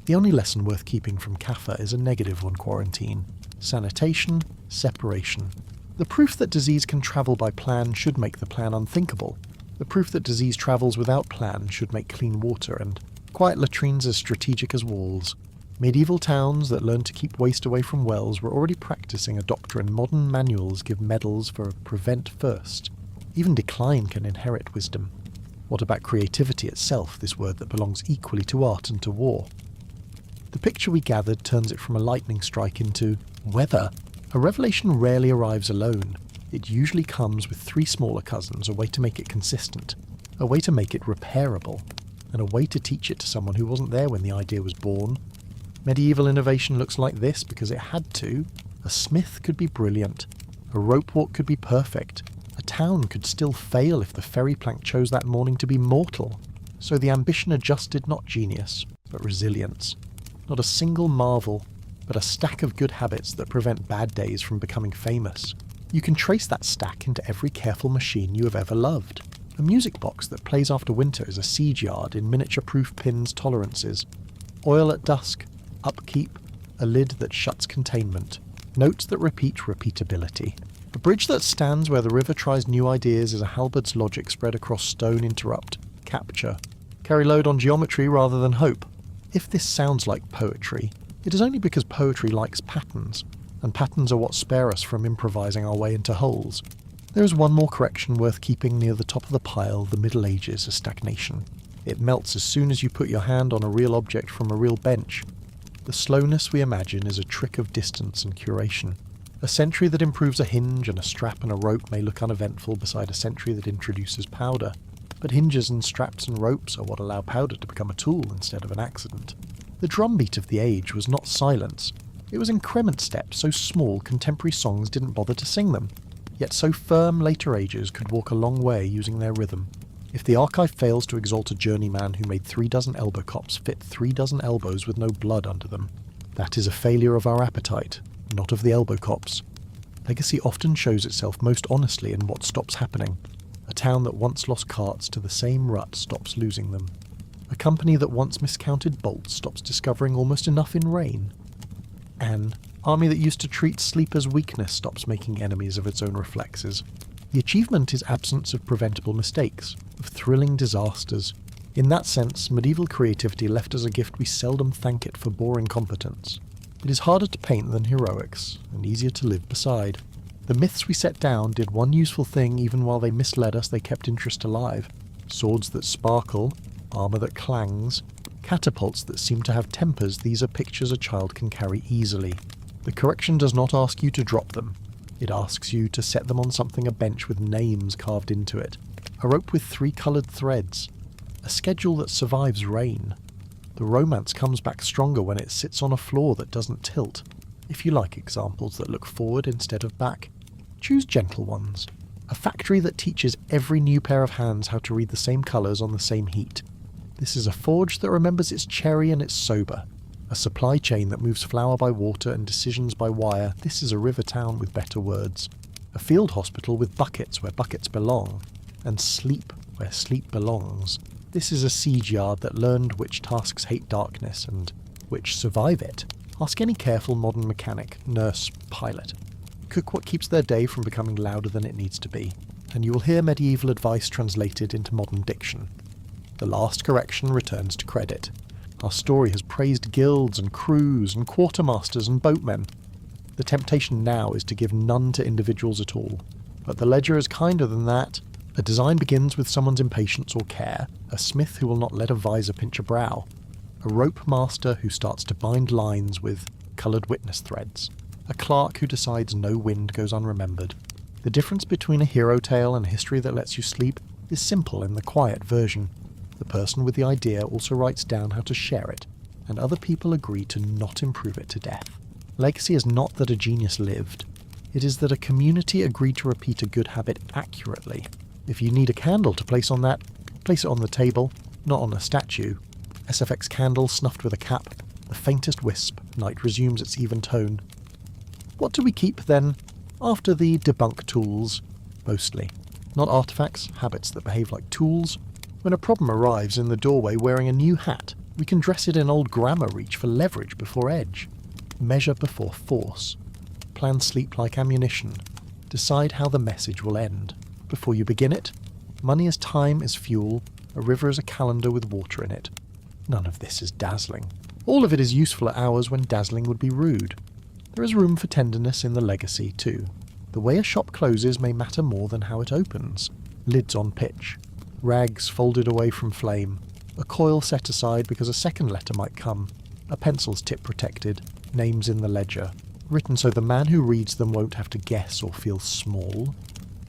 The only lesson worth keeping from CAFA is a negative on quarantine. Sanitation, separation. The proof that disease can travel by plan should make the plan unthinkable. The proof that disease travels without plan should make clean water and quiet latrines as strategic as walls. Medieval towns that learned to keep waste away from wells were already practicing a doctrine modern manuals give medals for prevent first. Even decline can inherit wisdom. What about creativity itself, this word that belongs equally to art and to war? The picture we gathered turns it from a lightning strike into weather. A revelation rarely arrives alone. It usually comes with 3 smaller cousins, a way to make it consistent, a way to make it repairable, and a way to teach it to someone who wasn't there when the idea was born. Medieval innovation looks like this because it had to. A smith could be brilliant. A rope walk could be perfect. A town could still fail if the ferry plank chose that morning to be mortal. So the ambition adjusted not genius, but resilience. Not a single marvel, but a stack of good habits that prevent bad days from becoming famous. You can trace that stack into every careful machine you have ever loved. A music box that plays after winter is a siege yard in miniature-proof pins tolerances. Oil at dusk, upkeep, a lid that shuts containment. Notes that repeat repeatability. A bridge that stands where the river tries new ideas is a halberd's logic spread across stone interrupt, capture. Carry load on geometry rather than hope. If this sounds like poetry, it is only because poetry likes patterns, and patterns are what spare us from improvising our way into holes. There is one more correction worth keeping near the top of the pile: the Middle Ages is stagnation. It melts as soon as you put your hand on a real object from a real bench. The slowness we imagine is a trick of distance and curation. A century that improves a hinge and a strap and a rope may look uneventful beside a century that introduces powder. But hinges and straps and ropes are what allow powder to become a tool instead of an accident. The drumbeat of the age was not silence. It was increment steps so small contemporary songs didn't bother to sing them. Yet so firm later ages could walk a long way using their rhythm. If the archive fails to exalt a journeyman who made 3 dozen elbow cops fit 3 dozen elbows with no blood under them, that is a failure of our appetite, not of the elbow cops. Legacy often shows itself most honestly in what stops happening. A town that once lost carts to the same rut stops losing them. A company that once miscounted bolts stops discovering almost enough in rain. An army that used to treat sleep as weakness stops making enemies of its own reflexes. The achievement is absence of preventable mistakes, of thrilling disasters. In that sense, medieval creativity left us a gift we seldom thank it for boring competence. It is harder to paint than heroics, and easier to live beside. The myths we set down did one useful thing even while they misled us. They kept interest alive. Swords that sparkle, armour that clangs, catapults that seem to have tempers, these are pictures a child can carry easily. The correction does not ask you to drop them. It asks you to set them on something, a bench with names carved into it, a rope with 3 coloured threads, a schedule that survives rain. The romance comes back stronger when it sits on a floor that doesn't tilt. If you like examples that look forward instead of back, choose gentle ones. A factory that teaches every new pair of hands how to read the same colours on the same heat. This is a forge that remembers its cherry and its sober. A supply chain that moves flour by water and decisions by wire. This is a river town with better words. A field hospital with buckets where buckets belong. And sleep where sleep belongs. This is a siege yard that learned which tasks hate darkness and which survive it. Ask any careful modern mechanic, nurse, pilot. Cook what keeps their day from becoming louder than it needs to be, and you will hear medieval advice translated into modern diction. The last correction returns to credit. Our story has praised guilds and crews and quartermasters and boatmen. The temptation now is to give none to individuals at all. But the ledger is kinder than that. A design begins with someone's impatience or care, a smith who will not let a visor pinch a brow, a rope master who starts to bind lines with coloured witness threads, a clerk who decides no wind goes unremembered. The difference between a hero tale and a history that lets you sleep is simple in the quiet version. The person with the idea also writes down how to share it, and other people agree to not improve it to death. Legacy is not that a genius lived. It is that a community agreed to repeat a good habit accurately. If you need a candle to place on that, place it on the table, not on a statue. SFX candle snuffed with a cap, the faintest wisp, night resumes its even tone. What do we keep, then, after the debunk tools? Mostly. Not artifacts, habits that behave like tools. When a problem arrives in the doorway wearing a new hat, we can dress it in old grammar reach for leverage before edge. Measure before force. Plan sleep like ammunition. Decide how the message will end. Before you begin it, money as time is fuel, a river is a calendar with water in it. None of this is dazzling. All of it is useful at hours when dazzling would be rude. There is room for tenderness in the legacy, too. The way a shop closes may matter more than how it opens. Lids on pitch. Rags folded away from flame. A coil set aside because a second letter might come. A pencil's tip protected. Names in the ledger. Written so the man who reads them won't have to guess or feel small.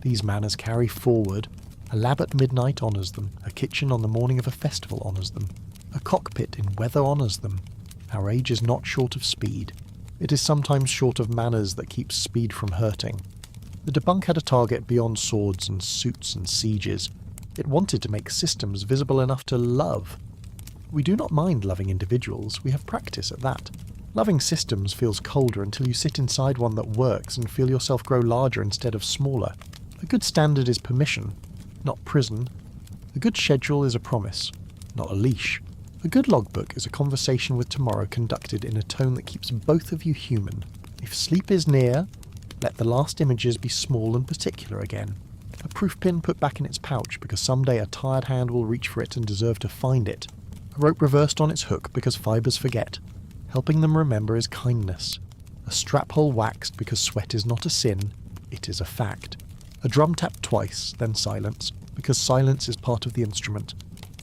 These manners carry forward. A lab at midnight honours them. A kitchen on the morning of a festival honours them. A cockpit in weather honours them. Our age is not short of speed. It is sometimes short of manners that keeps speed from hurting. The debunk had a target beyond swords and suits and sieges. It wanted to make systems visible enough to love. We do not mind loving individuals, we have practice at that. Loving systems feels colder until you sit inside one that works and feel yourself grow larger instead of smaller. A good standard is permission, not prison. A good schedule is a promise, not a leash. A good logbook is a conversation with tomorrow conducted in a tone that keeps both of you human. If sleep is near, let the last images be small and particular again. A proof pin put back in its pouch because someday a tired hand will reach for it and deserve to find it. A rope reversed on its hook because fibres forget. Helping them remember is kindness. A strap hole waxed because sweat is not a sin, it is a fact. A drum tapped twice, then silence, because silence is part of the instrument.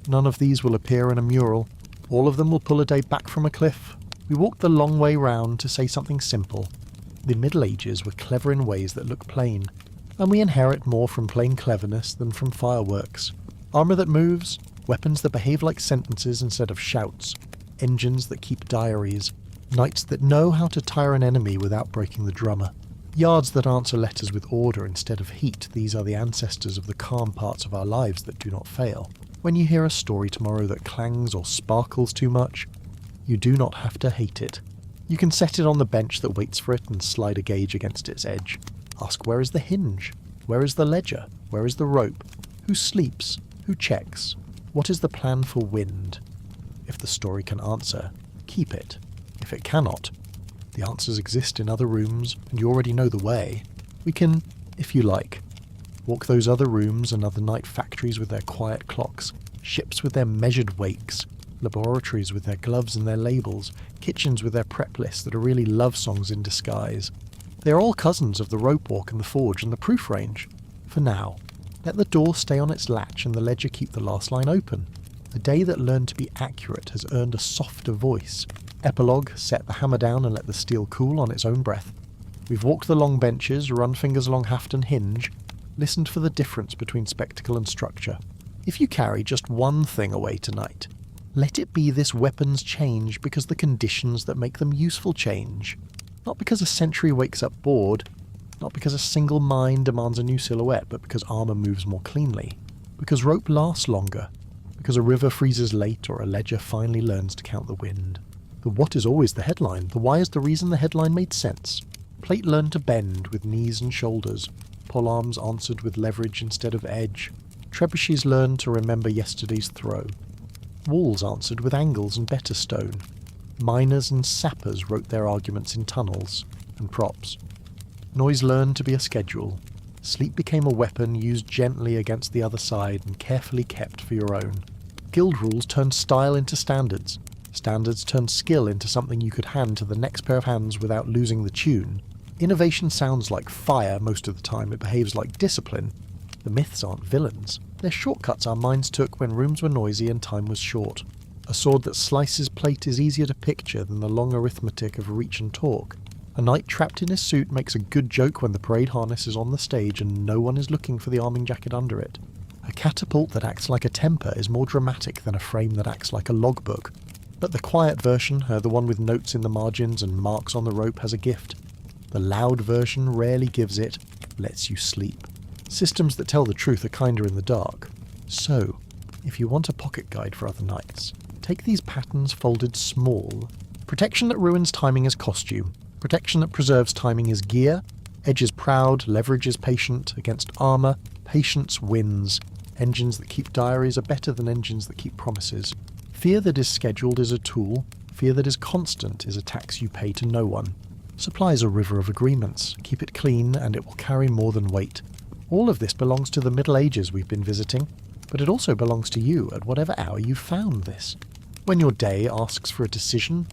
None of these will appear in a mural. All of them will pull a day back from a cliff. We walked the long way round to say something simple. The Middle Ages were clever in ways that look plain, and we inherit more from plain cleverness than from fireworks. Armour that moves, weapons that behave like sentences instead of shouts, engines that keep diaries, knights that know how to tire an enemy without breaking the drummer, yards that answer letters with order instead of heat. These are the ancestors of the calm parts of our lives that do not fail. When you hear a story tomorrow that clangs or sparkles too much, you do not have to hate it. You can set it on the bench that waits for it and slide a gauge against its edge. Ask, where is the hinge? Where is the ledger? Where is the rope? Who sleeps? Who checks? What is the plan for wind? If the story can answer, keep it. If it cannot, the answers exist in other rooms and you already know the way. We can, if you like, walk those other rooms and other night factories with their quiet clocks, ships with their measured wakes, laboratories with their gloves and their labels, kitchens with their prep lists that are really love songs in disguise. They are all cousins of the rope walk and the forge and the proof range. For now, let the door stay on its latch and the ledger keep the last line open. The day that learned to be accurate has earned a softer voice. Epilogue, set the hammer down and let the steel cool on its own breath. We've walked the long benches, run fingers along haft and hinge, listened for the difference between spectacle and structure. If you carry just one thing away tonight, let it be this weapons change because the conditions that make them useful change. Not because a century wakes up bored, not because a single mine demands a new silhouette, but because armour moves more cleanly, because rope lasts longer, because a river freezes late or a ledger finally learns to count the wind. The what is always the headline, the why is the reason the headline made sense. Plate learned to bend with knees and shoulders, polearms answered with leverage instead of edge. Trebuchets learned to remember yesterday's throw. Walls answered with angles and better stone. Miners and sappers wrote their arguments in tunnels and props. Noise learned to be a schedule. Sleep became a weapon used gently against the other side and carefully kept for your own. Guild rules turned style into standards. Standards turned skill into something you could hand to the next pair of hands without losing the tune. Innovation sounds like fire most of the time. It behaves like discipline. The myths aren't villains. They're shortcuts our minds took when rooms were noisy and time was short. A sword that slices plate is easier to picture than the long arithmetic of reach and talk. A knight trapped in his suit makes a good joke when the parade harness is on the stage and no one is looking for the arming jacket under it. A catapult that acts like a temper is more dramatic than a frame that acts like a logbook. But the quiet version, the one with notes in the margins and marks on the rope, has a gift. The loud version rarely gives it, lets you sleep. Systems that tell the truth are kinder in the dark. So, if you want a pocket guide for other nights, take these patterns folded small. Protection that ruins timing is costume. Protection that preserves timing is gear. Edge is proud, leverage is patient. Against armour, patience wins. Engines that keep diaries are better than engines that keep promises. Fear that is scheduled is a tool. Fear that is constant is a tax you pay to no one. Supply is a river of agreements. Keep it clean and it will carry more than weight. All of this belongs to the Middle Ages we've been visiting, but it also belongs to you at whatever hour you found this. When your day asks for a decision,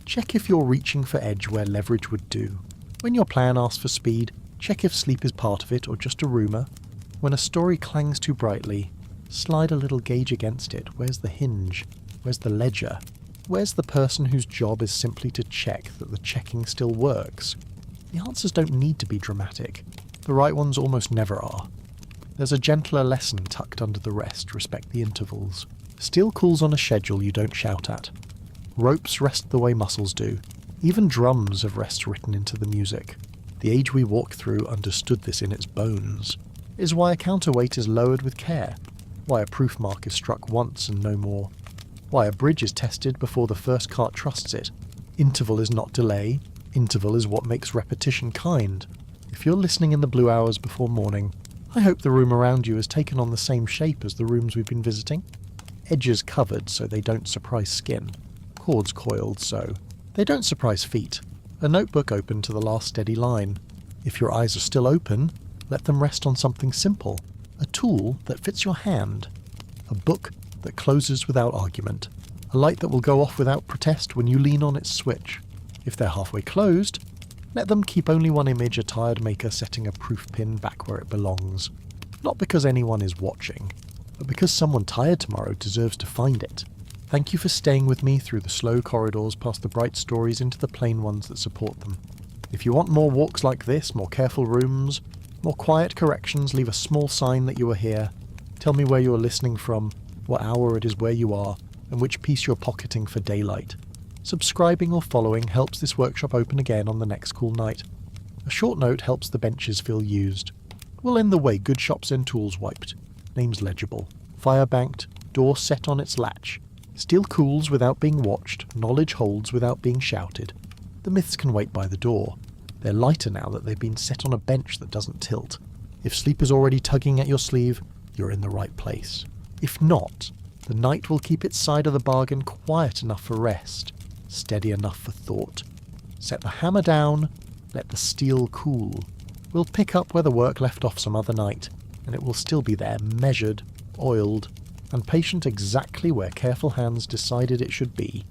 check if you're reaching for edge where leverage would do. When your plan asks for speed, check if sleep is part of it or just a rumour. When a story clangs too brightly, slide a little gauge against it. Where's the hinge? Where's the ledger? Where's the person whose job is simply to check that the checking still works? The answers don't need to be dramatic. The right ones almost never are. There's a gentler lesson tucked under the rest. Respect the intervals. Steel cools on a schedule you don't shout at. Ropes rest the way muscles do. Even drums have rests written into the music. The age we walk through understood this in its bones. Is why a counterweight is lowered with care. Why a proof mark is struck once and no more. Why a bridge is tested before the first cart trusts it. Interval is not delay. Interval is what makes repetition kind. If you're listening in the blue hours before morning, I hope the room around you has taken on the same shape as the rooms we've been visiting. Edges covered so they don't surprise skin. Cords coiled so they don't surprise feet. A notebook open to the last steady line. If your eyes are still open, let them rest on something simple. A tool that fits your hand. A book that closes without argument. A light that will go off without protest when you lean on its switch. If they're halfway closed, let them keep only one image, a tired maker setting a proof pin back where it belongs. Not because anyone is watching, but because someone tired tomorrow deserves to find it. Thank you for staying with me through the slow corridors past the bright stories into the plain ones that support them. If you want more walks like this, more careful rooms, more quiet corrections, leave a small sign that you are here. Tell me where you are listening from, what hour it is where you are, and which piece you're pocketing for daylight. Subscribing or following helps this workshop open again on the next cool night. A short note helps the benches feel used. We'll end the way good shops end tools wiped. Names legible. Fire banked. Door set on its latch. Steel cools without being watched. Knowledge holds without being shouted. The myths can wait by the door. They're lighter now that they've been set on a bench that doesn't tilt. If sleep is already tugging at your sleeve, you're in the right place. If not, the night will keep its side of the bargain quiet enough for rest. Steady enough for thought. Set the hammer down, let the steel cool. We'll pick up where the work left off some other night, and it will still be there, measured, oiled, and patient exactly where careful hands decided it should be.